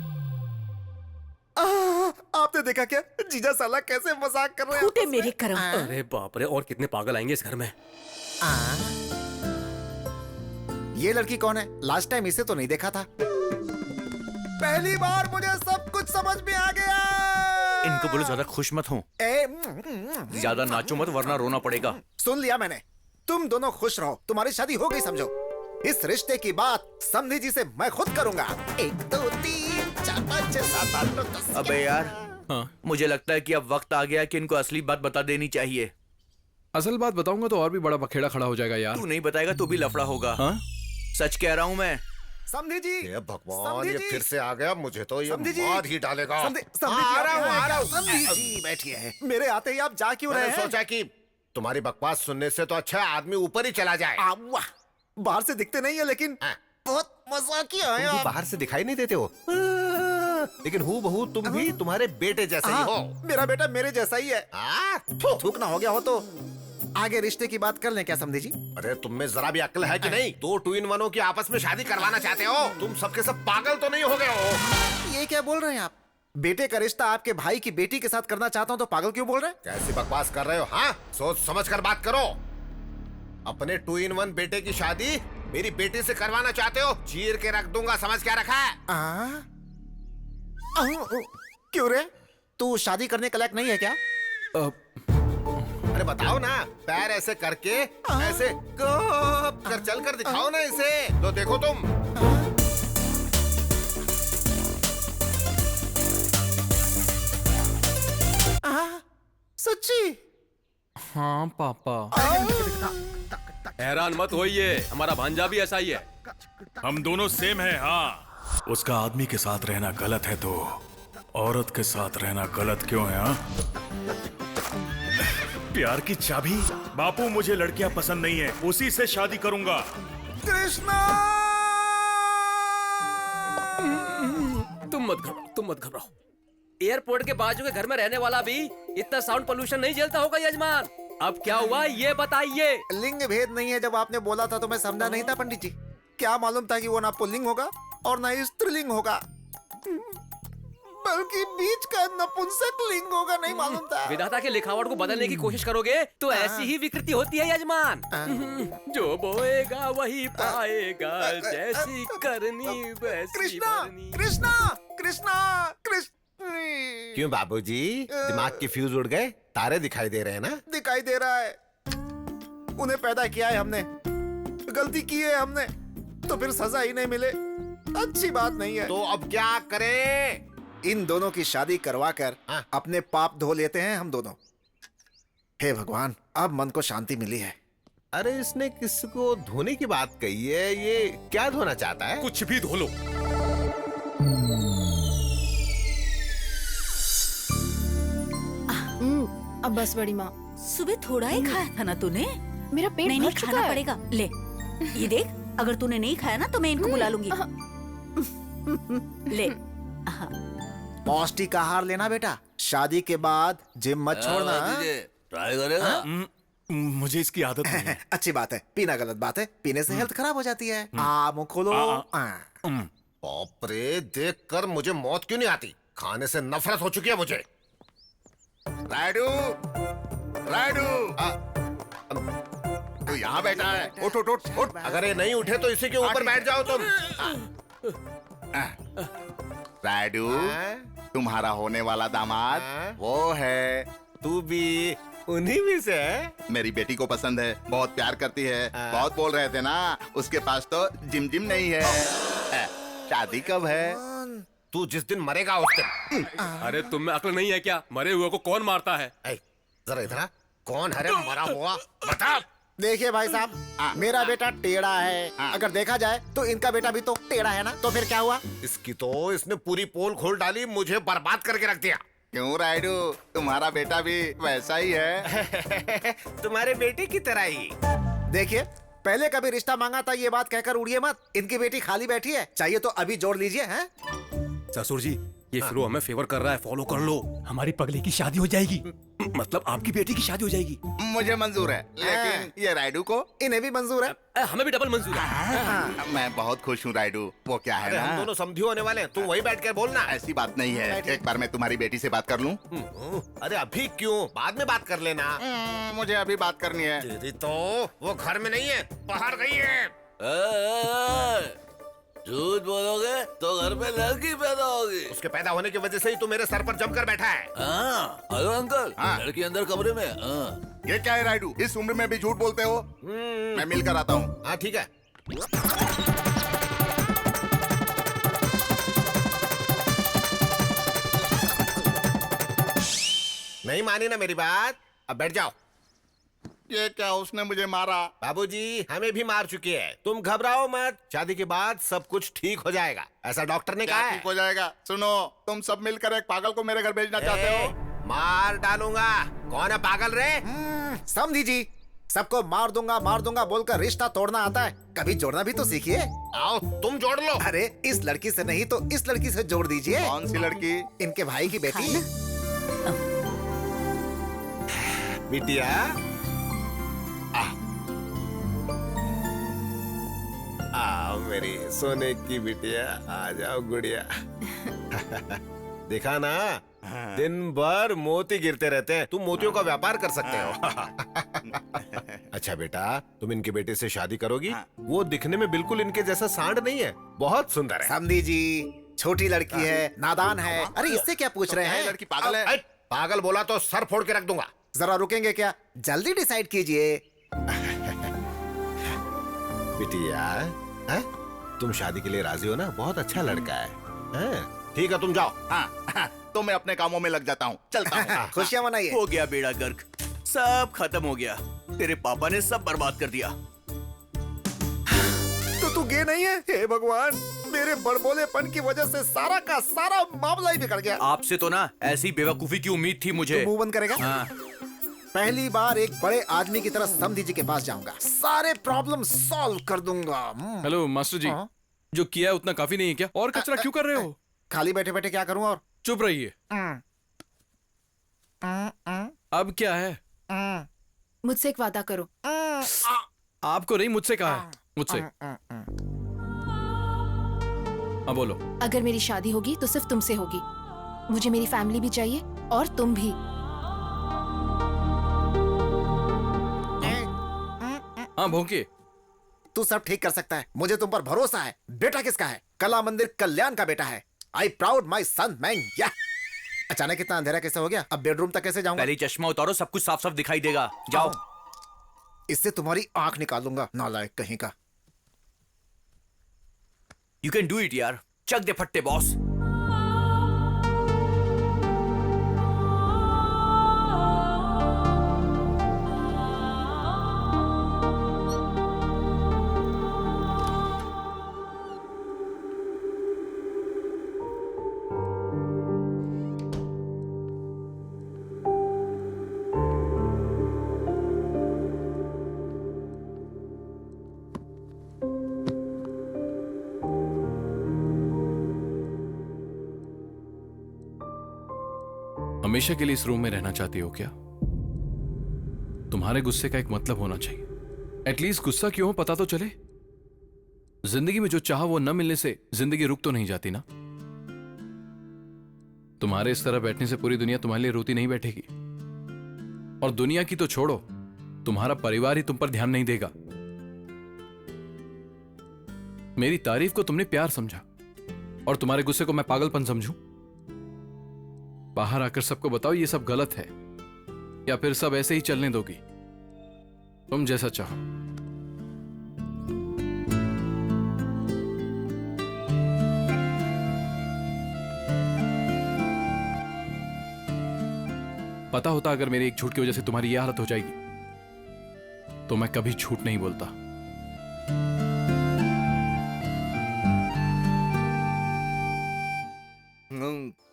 आपने देखा क्या जीजा साला कैसे मजाक कर रहे हैं? फूटे मेरे कर्म। अरे बाप रे, और कितने पागल आएंगे इस घर में। ये लड़की कौन है? लास्ट टाइम इसे तो नहीं देखा था। पहली बार मुझे सब कुछ समझ में आ गया। इनको बोलो ज्यादा खुश मत हो, ज्यादा नाचो मत वरना रोना पड़ेगा। सुन लिया मैंने, तुम दोनों खुश रहो, तुम्हारी शादी हो गई समझो। इस रिश्ते की बात समधी जी से मैं खुद करूंगा। 1 2 3 4 5 6 7 8 9 10। अबे यार, मुझे लगता है कि अब वक्त आ गया कि इनको असली बात बता देनी चाहिए। असल बात बताऊंगा तो और भी बड़ा बखेड़ा खड़ा हो जाएगा यार। तू नहीं बताएगा तो भी लफड़ा होगा। सच कह रहा हूँ मैं। समधी जी, ये भगवान, ये फिर से आ गया। मुझे तो ये समधी जी, मार ही डालेगा। समधी जी बैठिए। मेरे आते ही आप जा क्यों रहे हैं? सोचा कि तुम्हारी बकवास सुनने से तो अच्छा आदमी ऊपर ही चला जाए। वाह, बाहर से दिखते नहीं है लेकिन बहुत मजाकिया है आप। बाहर से दिखाई नहीं देते हो, लेकिन हूबहू तुम भी तुम्हारे बेटे जैसे ही हो। मेरा बेटा मेरे जैसा ही है। थूकना हो गया हो तो आगे रिश्ते की बात कर लें क्या समधी जी? अरे तुम में जरा भी अक्ल है कि नहीं? 2 2 in 1 की आपस में शादी करवाना चाहते हो? तुम सबके सब पागल तो नहीं हो गए हो? ये क्या बोल रहे हैं आप? बेटे का रिश्ता आपके भाई की बेटी के साथ करना चाहता हूँ तो पागल क्यों बोल रहे हैं? कैसी बकवास कर रहे हो? हाँ, सोच समझ कर बात करो। अपने 2 in 1 बेटे की शादी मेरी बेटी से करवाना चाहते हो? चीर के रख दूंगा, समझ क्या रखा है? क्यों रे, तू शादी करने के लायक नहीं है क्या? अरे बताओ ना, पैर ऐसे करके ऐसे कर चल कर दिखाओ ना इसे, तो देखो तुम। सच्ची? हाँ पापा। हैरान मत होइए, हमारा भांजा भी ऐसा ही है। हम दोनों सेम हैं। हाँ, उसका आदमी के साथ रहना गलत है तो औरत के साथ रहना गलत क्यों है? प्यार की चाबी। बापू, मुझे लड़कियां पसंद नहीं है, उसी से शादी करूंगा। कृष्णा! तुम मत घबराओ। एयरपोर्ट के बाजू के घर में रहने वाला भी इतना साउंड पोल्यूशन नहीं झेलता होगा यजमान। अब क्या हुआ ये बताइए। लिंग भेद नहीं है, जब आपने बोला था तो मैं समझा नहीं था पंडित जी। क्या मालूम था कि वो ना पुल्लिंग होगा और ना ही स्त्रीलिंग होगा, बल्कि बीच का नपुंसक लिंग होगा, नहीं मालूम था। विधाता के लिखावट को बदलने की कोशिश करोगे तो ऐसी ही विकृति होती है यजमान। जो बोएगा वही पाएगा, जैसी करनी वैसी कृष्णा, भरनी। कृष्णा, कृष्णा, कृष्ण। क्यों बाबूजी, दिमाग के फ्यूज उड़ गए? तारे दिखाई दे रहे हैं ना? दिखाई दे रहा है। उन्हें पैदा किया है हमने, गलती की है हमने, तो फिर सजा ही नहीं मिले अच्छी बात नहीं है। तो अब क्या करें? इन दोनों की शादी करवा कर अपने पाप धो लेते हैं हम दोनों। हे भगवान, अब मन को शांति मिली है। अरे इसने किसको धोने की बात कही है? ये क्या धोना चाहता है? कुछ भी धो लो। अब बस बड़ी माँ। सुबह थोड़ा ही खाया था ना तूने? मेरा पेट नहीं भर नहीं, चुका खाना है। पड़ेगा। ले ये देख, अगर तूने नहीं खाया ना तो मैं इनको बुला लूंगी। ले पौष्टिक आहार लेना बेटा, शादी के बाद जिम मत छोड़ना। ट्राई करेगा? मुझे इसकी आदत नहीं है। अच्छी बात है, पीना गलत बात है, पीने से हेल्थ खराब हो जाती है। मुंह खोलो। बाप रे, देख कर मुझे मौत क्यों नहीं आती? खाने से नफरत हो चुकी है मुझे। राइडू, राइडू, तू यहाँ बैठा है? उठ उठ उठ उठ। अगर ये नहीं उठे तो इसी के ऊपर बैठ जाओ तुम। राइडू, तुम्हारा होने वाला दामाद वो है। तू भी उन्हीं में से है? मेरी बेटी को पसंद है, बहुत प्यार करती है। बहुत बोल रहे थे ना, उसके पास तो जिम जिम नहीं है। शादी कब है? तू जिस दिन मरेगा उस दिन। अरे तुम में अक्ल नहीं है क्या? मरे हुए को कौन मारता है? जरा इधर आ। कौन है रे मरा हुआ? बता। देखिए भाई साहब, मेरा बेटा टेढ़ा है। अगर देखा जाए तो इनका बेटा भी तो टेढ़ा है ना, तो फिर क्या हुआ? इसकी तो इसने पूरी पोल खोल डाली, मुझे बर्बाद करके रख दिया। क्यों राइडू, तुम्हारा बेटा भी वैसा ही है। तुम्हारे बेटे की तरह ही। देखिए, पहले कभी रिश्ता मांगा था ये बात कहकर उड़िए मत। इनकी बेटी खाली बैठी है, चाहिए तो अभी जोड़ लीजिए। हैं? ससुर जी, ये फ्लो हमें फेवर कर रहा है, फॉलो कर लो। हमारी पगली की शादी हो जाएगी, मतलब आपकी बेटी की शादी हो जाएगी। मुझे मंजूर है, लेकिन ये राइडू को? इन्हें भी मंजूर है। हमें भी डबल मंजूर है। मैं बहुत खुश हूँ राइडू। वो क्या है ना, हम दोनों समझी होने वाले हैं, तू वही बैठ कर बोलना। ऐसी बात नहीं है, एक बार मैं तुम्हारी बेटी से बात कर लूँ? अरे अभी क्यों, बाद में बात कर लेना। मुझे अभी बात करनी है। दीदी तो वो घर में नहीं है, बाहर गई है। झूठ बोलोगे तो घर में लड़की पैदा होगी। उसके पैदा होने की वजह से ही तो मेरे सर पर जमकर बैठा है। हेलो अंकल, हाँ। लड़की अंदर कमरे में। ये क्या है राइडू, इस उम्र में भी झूठ बोलते हो? मैं मिलकर आता हूँ। हाँ ठीक है। नहीं मानी ना मेरी बात, अब बैठ जाओ। ये क्या, उसने मुझे मारा? बाबूजी हमें भी मार चुकी है, तुम घबराओ मत। शादी के बाद सब कुछ ठीक हो जाएगा, ऐसा डॉक्टर ने कहा है। ठीक हो जाएगा? सुनो, तुम सब मिलकर एक पागल को मेरे घर भेजना चाहते हो? मार डालूंगा। कौन है पागल रे? समझी जी, सबको मार दूंगा बोलकर रिश्ता तोड़ना आता है, कभी जोड़ना भी तो सीखिए। आओ तुम जोड़ लो। अरे इस लड़की से नहीं तो इस लड़की से जोड़ दीजिए। कौन सी लड़की? इनके भाई की बेटी। बिटिया आओ मेरी सोने की बिटिया, आ जाओ गुड़िया। देखा ना, दिन भर मोती गिरते रहते हैं, तुम मोतियों का व्यापार कर सकते हो। अच्छा बेटा, तुम इनके बेटे से शादी करोगी? वो दिखने में बिल्कुल इनके जैसा सांड नहीं है, बहुत सुंदर है। समझी जी, छोटी लड़की है, नादान है। अरे इससे क्या पूछ रहे हैं? लड़की पागल है। पागल बोला तो सर फोड़ के रख दूंगा। जरा रुकेंगे क्या? जल्दी डिसाइड कीजिए। बिटिया, तुम शादी के लिए राजी हो ना? बहुत अच्छा लड़का है। ठीक है तुम जाओ। हाँ, तो मैं अपने कामों में लग जाता हूँ, चलता हूँ। खुशियाँ मनाइए। हो गया बेड़ा गर्क, सब खत्म हो गया। तेरे पापा ने सब बर्बाद कर दिया। तो तू गे नहीं है? हे भगवान, मेरे बड़बोलेपन की वजह से सारा का सारा मामला ही बिगड़ गया। आपसे तो ना ऐसी बेवकूफी की उम्मीद थी मुझे। मुंह बंद करेगा? हाँ। पहली बार एक बड़े आदमी की तरह समधी जी के पास जाऊंगा, सारे प्रॉब्लम सॉल्व कर दूंगा। हेलो मास्टर जी, जो किया है उतना काफी नहीं है क्या? और कचरा क्यों कर रहे हो? खाली बैठे बैठे क्या करूं? और चुप रहिए। अब क्या है? मुझसे एक वादा करो। आपको नहीं, मुझसे कहा है। मुझसे। हाँ बोलो। अगर मेरी शादी होगी तो सिर्फ तुमसे होगी। मुझे मेरी फैमिली भी चाहिए और तुम भी। हाँ भोंके, तू सब ठीक कर सकता है, मुझे तुम पर भरोसा है। बेटा किसका है? कला मंदिर कल्याण का बेटा है। I proud my son man. अचानक इतना अंधेरा कैसे हो गया? अब बेडरूम तक कैसे जाऊंगा? पहले चश्मा उतारो, सब कुछ साफ साफ दिखाई देगा। जाओ। इससे तुम्हारी आंख निकालूंगा, नालायक कहीं का। यू कैन डू इट यार, चक दे फट्टे बॉस। हमेशा के लिए इस रूम में रहना चाहती हो क्या? तुम्हारे गुस्से का एक मतलब होना चाहिए। एटलीस्ट गुस्सा क्यों हो पता तो चले। जिंदगी में जो चाह वो न मिलने से जिंदगी रुक तो नहीं जाती ना। तुम्हारे इस तरह बैठने से पूरी दुनिया तुम्हारे लिए रोती नहीं बैठेगी। और दुनिया की तो छोड़ो, तुम्हारा परिवार ही तुम पर ध्यान नहीं देगा। मेरी तारीफ को तुमने प्यार समझा और तुम्हारे गुस्से को मैं पागलपन समझूं? बाहर आकर सबको बताओ ये सब गलत है, या फिर सब ऐसे ही चलने दोगी? तुम जैसा चाहो। पता होता अगर मेरे एक झूठ की वजह से तुम्हारी यह हालत हो जाएगी तो मैं कभी झूठ नहीं बोलता।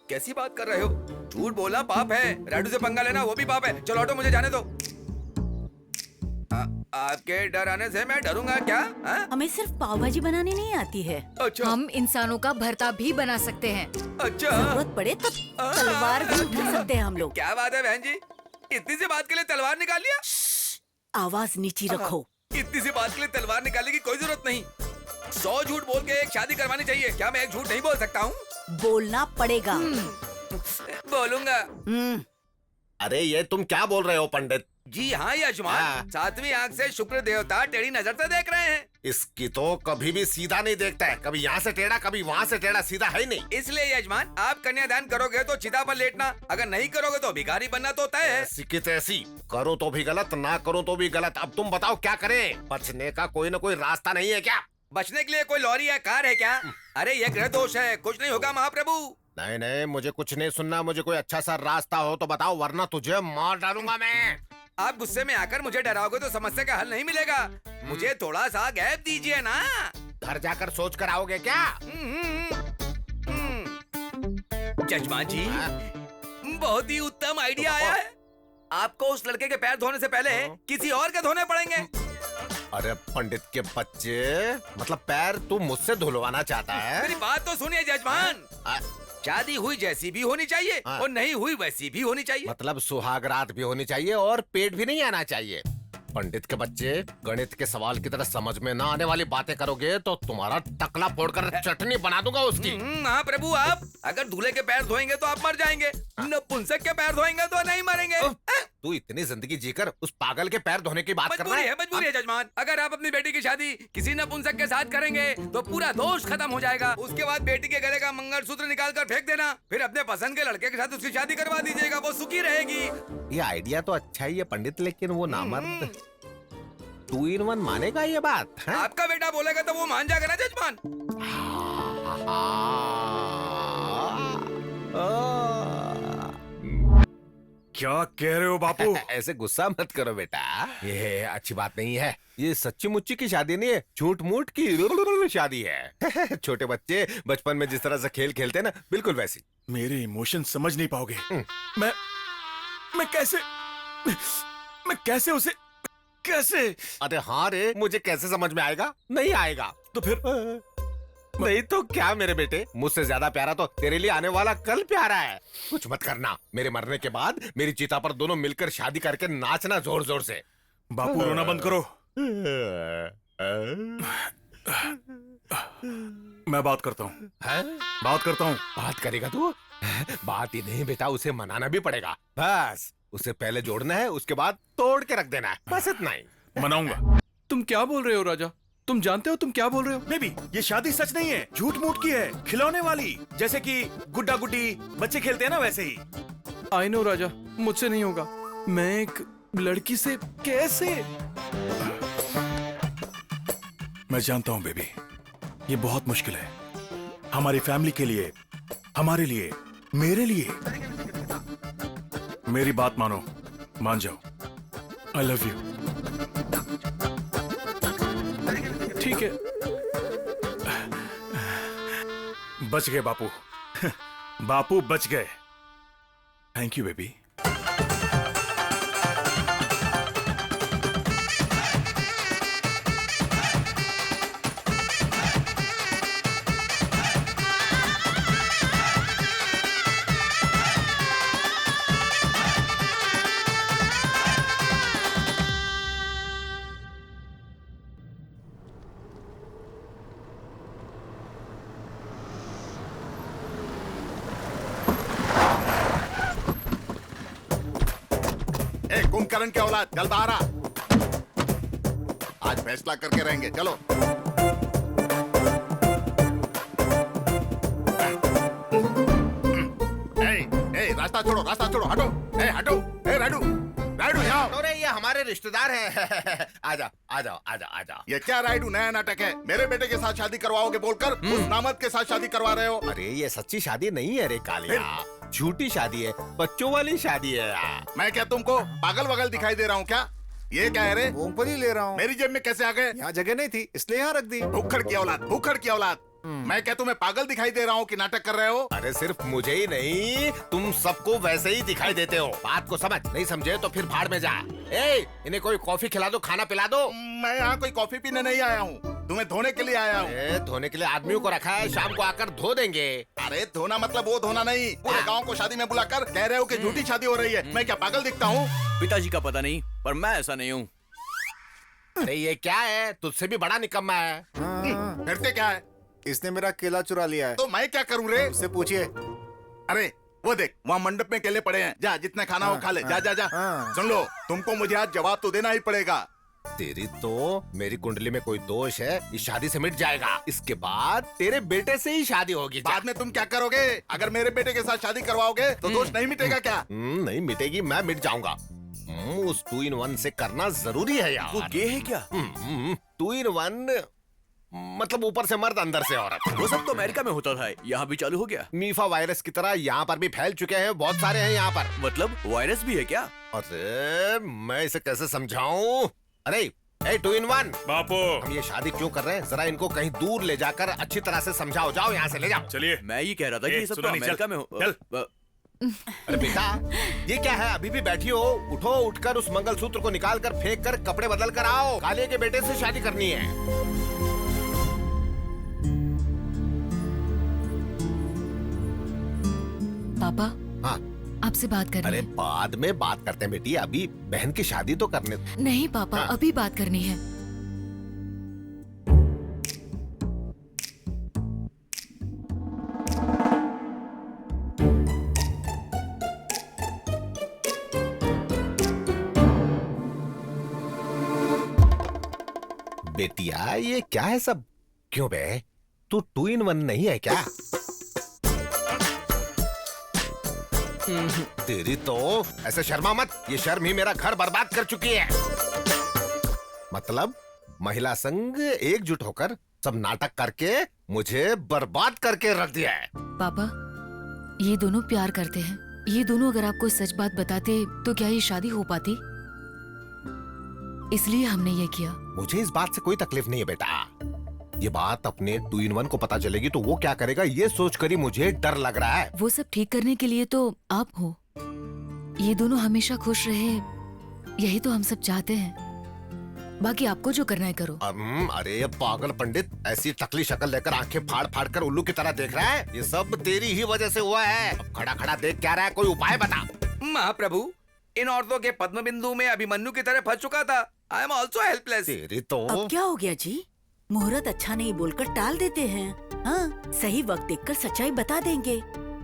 कैसी बात कर रहे हो? झूठ बोलना पाप है, राडू से पंगा लेना वो भी पाप है। चलो हटो, मुझे जाने दो। आपके डर आने से मैं डरूंगा क्या? हमें सिर्फ पाव भाजी बनानी नहीं आती है। अच्छा। हम इंसानों का भरता भी बना सकते हैं। अच्छा। जरूरत पड़े तो तलवार भी उठा सकते हैं हम लोग। क्या बात है बहन जी, इतनी सी बात के लिए तलवार निकाल लिया? आवाज नीची रखो। इतनी सी बात के लिए तलवार निकालने की कोई जरूरत नहीं। 100 झूठ बोल के एक शादी करवानी चाहिए। क्या मैं एक झूठ नहीं बोल सकता हूँ? बोलना पड़ेगा। बोलूंगा। अरे ये तुम क्या बोल रहे हो पंडित? जी हाँ यजमान, 7वीं आंख से शुक्र देवता टेढ़ी नजर से देख रहे हैं। इसकी तो कभी भी सीधा नहीं देखता है, कभी यहाँ से टेढ़ा कभी वहाँ से टेढ़ा, सीधा है ही नहीं। इसलिए यजमान, आप कन्यादान करोगे तो चिता पर लेटना, अगर नहीं करोगे तो भिखारी बनना तो तय है। ऐसी की तैसी, करो तो भी गलत, ना करो तो भी गलत। अब तुम बताओ क्या करें? बचने का कोई न कोई रास्ता नहीं है क्या? बचने के लिए कोई लॉरी या कार है क्या? अरे ये ग्रह दोष है, कुछ नहीं होगा महाप्रभु। नहीं नहीं, मुझे कुछ नहीं सुनना। मुझे कोई अच्छा सा रास्ता हो तो बताओ, वरना तुझे मार डालूंगा मैं। आप गुस्से में आकर मुझे डराओगे तो समस्या का हल नहीं मिलेगा। मुझे थोड़ा सा गैप दीजिए ना। घर जाकर सोच कर आओगे क्या? जजमान जी, बहुत ही उत्तम आइडिया आया है। आपको उस लड़के के पैर धोने से पहले किसी और के धोने पड़ेंगे। अरे पंडित के बच्चे, मतलब पैर तू मुझसे धुलवाना चाहता है? मेरी बात तो सुनिए जजमान। शादी हुई जैसी भी होनी चाहिए और नहीं हुई वैसी भी होनी चाहिए। मतलब सुहाग रात भी होनी चाहिए और पेट भी नहीं आना चाहिए। पंडित के बच्चे, गणित के सवाल की तरह समझ में ना आने वाली बातें करोगे तो तुम्हारा टकला फोड़कर चटनी बना दूंगा उसकी। हाँ प्रभु, आप अगर दूल्हे के पैर धोएंगे तो आप मर जाएंगे, नपुंसक के पैर धोएंगे तो नहीं मरेंगे। तू इतनी जिंदगी जीकर उस पागल के पैर धोने की बात कर रहा है? मजबूरी है जजमान। अगर आप अपनी बेटी की शादी किसी नपुंसक के साथ करेंगे तो पूरा दोष खत्म हो जाएगा। उसके बाद बेटी के गले का मंगलसूत्र निकाल कर फेंक देना, फिर अपने पसंद के लड़के के साथ उसकी शादी करवा दीजिएगा, वो सुखी रहेगी। ये आइडिया तो अच्छा ही है पंडित, लेकिन वो नामर्द 2 in 1 मानेगा ये बात है? आपका बेटा बोलेगा तो वो मान जाएगा ना जजमान। क्या कह रहे हो बापू? ऐसे गुस्सा मत करो बेटा, ये अच्छी बात नहीं है। ये सच्ची मुच्ची की शादी नहीं है, झूठ मूठ की शादी है। छोटे बच्चे बचपन में जिस तरह से खेल खेलते हैं ना, बिल्कुल वैसी। मेरे इमोशन समझ नहीं पाओगे। मैं कैसे उसे कैसे? अरे हाँ रे, मुझे कैसे समझ में आएगा? नहीं आएगा। तो फिर नहीं तो क्या मेरे बेटे, मुझसे ज्यादा प्यारा तो तेरे लिए आने वाला कल प्यारा है। कुछ मत करना, मेरे मरने के बाद मेरी चिता पर दोनों मिलकर शादी करके नाचना जोर जोर से। बापू रोना बंद करो। मैं बात करता हूँ। बात करता हूँ। बात करेगा तू? बात ही नहीं बेटा, उसे मनाना भी पड़ेगा। बस उसे पहले जोड़ना है, उसके बाद तोड़ के रख देना है, बस इतना ही। मनाऊंगा। तुम क्या बोल रहे हो राजा? तुम जानते हो तुम क्या बोल रहे हो? बेबी, ये शादी सच नहीं है, झूठ मूठ की है, खिलौने वाली, जैसे कि गुड्डा गुड्डी बच्चे खेलते हैं ना, वैसे ही। आई नो राजा, मुझसे नहीं होगा। मैं एक लड़की से कैसे? मैं जानता हूँ बेबी, ये बहुत मुश्किल है हमारी फैमिली के लिए, हमारे लिए, मेरे लिए। मेरी बात मानो, मान जाओ। आई लव यू। ठीक है। बच गए बापू। बापू बच गए। Thank you baby. कुंभकर्ण के औलाद, चल बाहर आ। आज फैसला करके रहेंगे, चलो। रास्ता छोड़ो, रास्ता छोड़ो, हटो। हटो, राडू, राडू यहाँ। अरे ये हमारे रिश्तेदार हैं। आजा, आजा, आजा, आजा। ये क्या राइडू, नया नाटक है? मेरे बेटे के साथ शादी करवाओगे बोलकर उस नामर्द के साथ शादी करवा रहे हो। अरे ये सच्ची शादी नहीं है रे कालिया, झूठी शादी है, बच्चों वाली शादी है यार। मैं क्या तुमको पागल वगल दिखाई दे रहा हूँ क्या? ये क्या है रे? मूंगफली ले रहा हूँ। मेरी जेब में कैसे आ गए? यहाँ जगह नहीं थी इसलिए यहाँ रख दी। भूखड़ की औलाद, भूखड़ की औलाद। मैं क्या तुम्हें पागल दिखाई दे रहा हूँ कि नाटक कर रहे हो? अरे सिर्फ मुझे ही नहीं, तुम सबको वैसे ही दिखाई देते हो। बात को समझ, नहीं समझे तो फिर भाड़ में जा। ए, इन्हें कोई कॉफी खिला दो, खाना पिला दो। मैं यहाँ कोई कॉफी पीने नहीं आया हूँ, तुम्हें धोने के लिए आया हूँ। धोने के लिए आदमियों को रखा है, शाम को आकर धो देंगे। अरे धोना मतलब वो धोना नहीं, पूरे गाँव को शादी में बुलाकर कह रहे हो कि झूठी शादी हो रही है। मैं क्या पागल दिखता हूँ? पिताजी का पता नहीं, पर मैं ऐसा नहीं हूँ। अरे ये क्या है, तुझसे भी बड़ा निकम्मा है। फिरते क्या है? इसने मेरा केला चुरा लिया है। तो मैं क्या करूँ रे? उससे पूछिए। अरे वो देख, वहाँ मंडप में केले पड़े हैं, जा जितना खाना हो खा ले। जा जा जा। सुन लो, तुमको मुझे आज जवाब तो देना ही पड़ेगा। तेरी तो मेरी कुंडली में कोई दोष है, इस शादी से मिट जाएगा। इसके बाद तेरे बेटे से ही शादी होगी। बाद में तुम क्या करोगे? अगर मेरे बेटे के साथ शादी करवाओगे तो दोष नहीं मिटेगा क्या? नहीं मिटेगी, मैं मिट जाऊंगा। उस 2 in 1 से करना जरूरी है यार। वो गे है क्या? 2 in 1 मतलब ऊपर से मर्द अंदर से औरत। वो सब तो अमेरिका में होता था, यहाँ भी चालू हो गया। मीफा वायरस की तरह यहाँ पर भी फैल चुके हैं, बहुत सारे हैं यहाँ पर। मतलब वायरस भी है क्या? अरे मैं इसे कैसे समझाऊं? अरे 2 in 1 बापू, हम ये शादी क्यों कर रहे हैं? जरा इनको कहीं दूर ले जाकर अच्छी तरह से समझाओ। जाओ यहाँ से ले जाओ। चलिए। मैं ये कह रहा था कि ये सब तो अमेरिका में हो। अरे बेटा, ये क्या है? अभी भी बैठी हो? उठो, उठकर उस मंगलसूत्र को निकाल कर फेंक कर कपड़े बदल कर आओ। काले के बेटे से शादी करनी है। पापा, हाँ आपसे बात करनी अरे है। बाद में बात करते हैं बेटी, अभी बहन की शादी तो करने दो। नहीं पापा, हाँ। अभी बात करनी है। बेटिया ये क्या है सब? क्यों बे, तू 2 in 1 नहीं है क्या? तेरी तो ऐसे शर्मा मत, ये शर्म ही मेरा घर बर्बाद कर चुकी है। मतलब महिला संघ एकजुट होकर सब नाटक करके मुझे बर्बाद करके रख दिया है। पापा, ये दोनों प्यार करते हैं। ये दोनों अगर आपको सच बात बताते तो क्या ये शादी हो पाती? इसलिए हमने ये किया। मुझे इस बात से कोई तकलीफ नहीं है बेटा। ये बात अपने 2 in 1 को पता चलेगी तो वो क्या करेगा, ये सोचकर ही मुझे डर लग रहा है। वो सब ठीक करने के लिए तो आप हो। ये दोनों हमेशा खुश रहे, यही तो हम सब चाहते हैं। बाकी आपको जो करना है करो। अरे पागल पंडित, ऐसी टकली शक्ल लेकर आंखें फाड़ फाड़ कर उल्लू की तरह देख रहा है? ये सब तेरी ही वजह से हुआ है। अब खड़ा खड़ा देख क्या रहा है, कोई उपाय बता। महाप्रभु, इन औरतों के पद्म बिंदु में अभिमन्यु की तरह फंस चुका था। I am also helpless. तेरी तो अब क्या हो गया जी? मुहूर्त अच्छा नहीं बोलकर टाल देते हैं। हाँ, सही वक्त देखकर सच्चाई बता देंगे।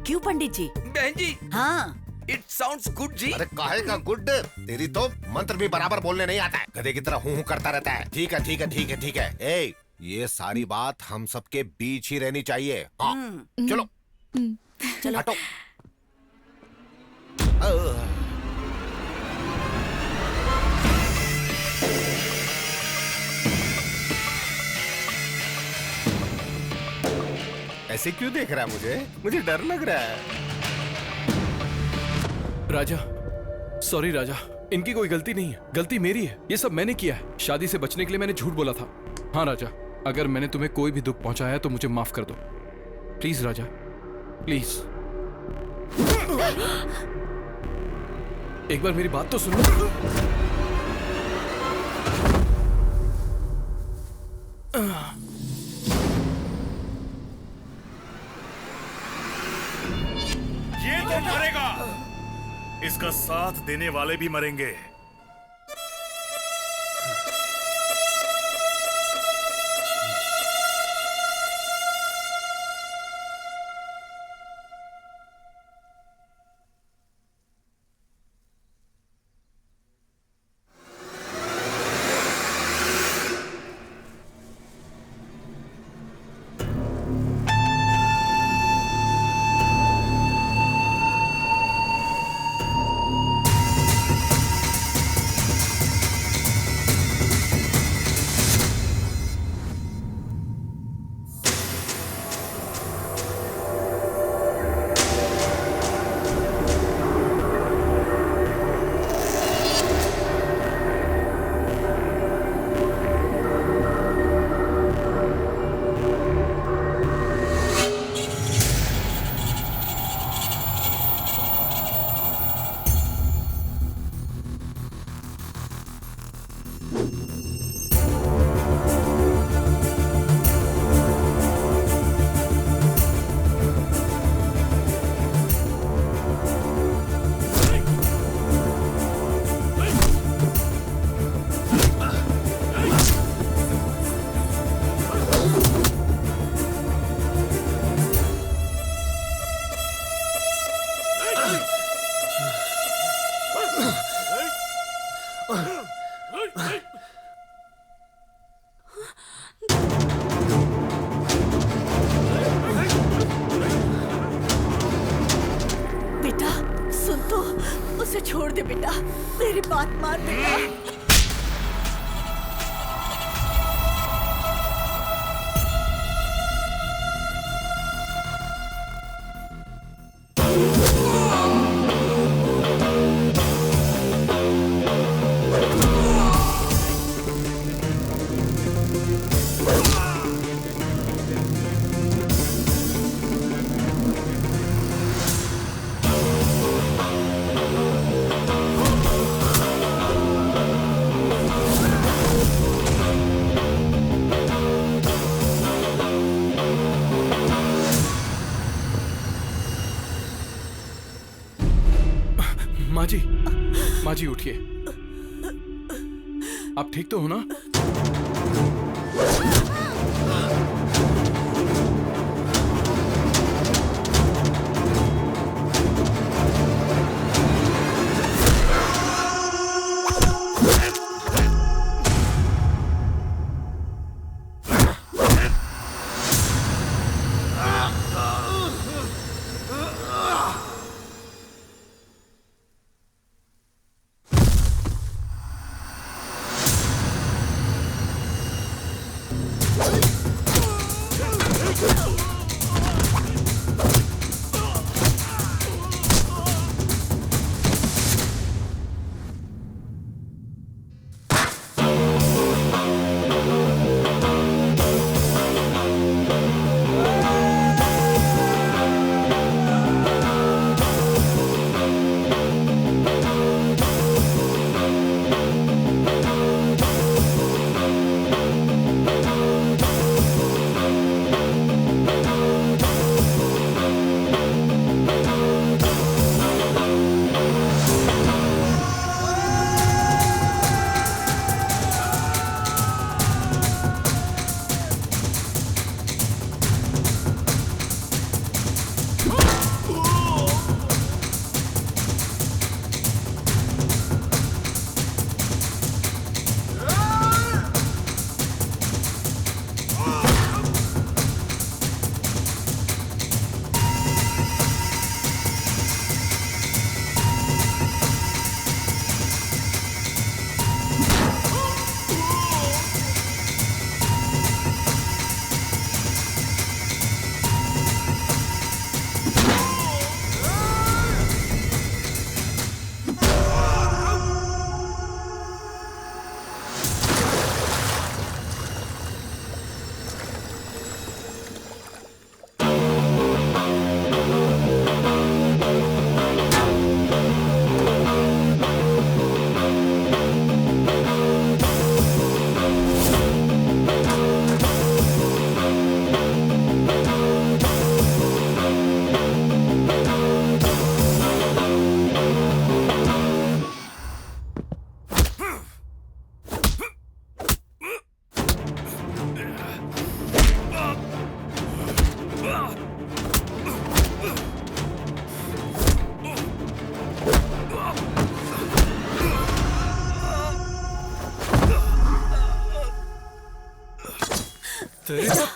क्यों पंडित जी? बहन जी। हाँ, इट साउंड्स गुड जी। अरे काहे का गुड? तेरी तो मंत्र भी बराबर बोलने नहीं आता है, गधे की तरह हूँ करता रहता है। ठीक है ठीक है ठीक है ठीक है। ए, ये सारी बात हम सबके बीच ही रहनी चाहिए। हाँ, चलो चलो हटो। ऐसे क्यों देख रहा है मुझे? मुझे डर लग रहा है। राजा, सॉरी राजा, इनकी कोई गलती नहीं है, गलती मेरी है। ये सब मैंने किया है। शादी से बचने के लिए मैंने झूठ बोला था। हाँ राजा, अगर मैंने तुम्हें कोई भी दुख पहुंचाया तो मुझे माफ कर दो। Please Raja, please. एक बार मेरी बात तो सुनो। ये तो मरेगा, इसका साथ देने वाले भी मरेंगे। बेटा, मेरी बात मान बेटा। माँ जी उठिए। आप ठीक तो हो ना?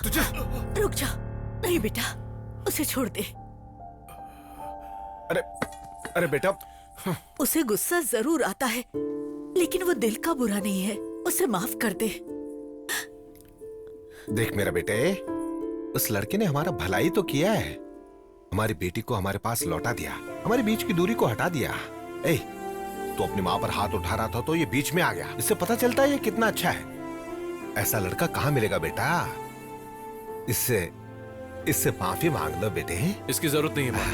तुझे रुक जा। नहीं बेटा, उसे छोड़ दे। अरे बेटा, उसे गुस्सा जरूर आता है, लेकिन वो दिल का बुरा नहीं है। उसे माफ कर दे। देख मेरा बेटे, उस लड़के ने हमारा भलाई तो किया है, हमारी बेटी को हमारे पास लौटा दिया, हमारे बीच की दूरी को हटा दिया। ए, तो अपनी माँ पर हाथ उठा रहा था तो ये बीच में आ गया। इससे पता चलता है ये कितना अच्छा है। ऐसा लड़का कहाँ मिलेगा बेटा? इससे माफी मांग लो बेटे। इसकी जरूरत नहीं है माँ।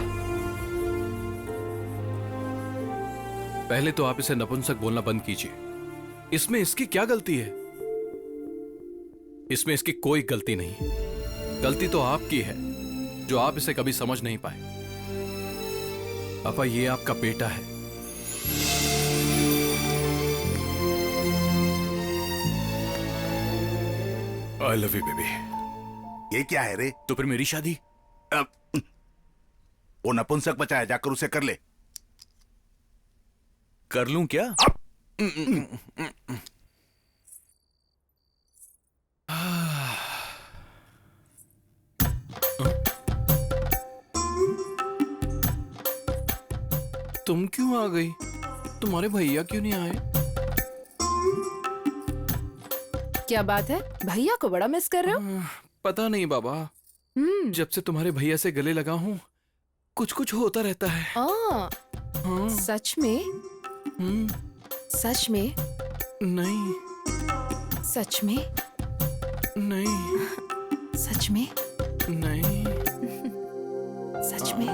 पहले तो आप इसे नपुंसक बोलना बंद कीजिए। इसमें इसकी क्या गलती है? इसमें इसकी कोई गलती नहीं। गलती तो आपकी है जो आप इसे कभी समझ नहीं पाए। पापा, ये आपका बेटा है। आई लव यू बेबी। ये क्या है रे? तो फिर मेरी शादी? वो नपुंसक बचा है, जाकर उसे कर ले। कर लूं क्या? तुम क्यों आ गई? तुम्हारे भैया क्यों नहीं आए? क्या बात है, भैया को बड़ा मिस कर रहे हो? पता नहीं बाबा, जब से तुम्हारे भैया से गले लगा हूँ कुछ कुछ होता रहता है। हाँ। सच में? सच में? नहीं। सच में? नहीं। सच में? नहीं। सच में?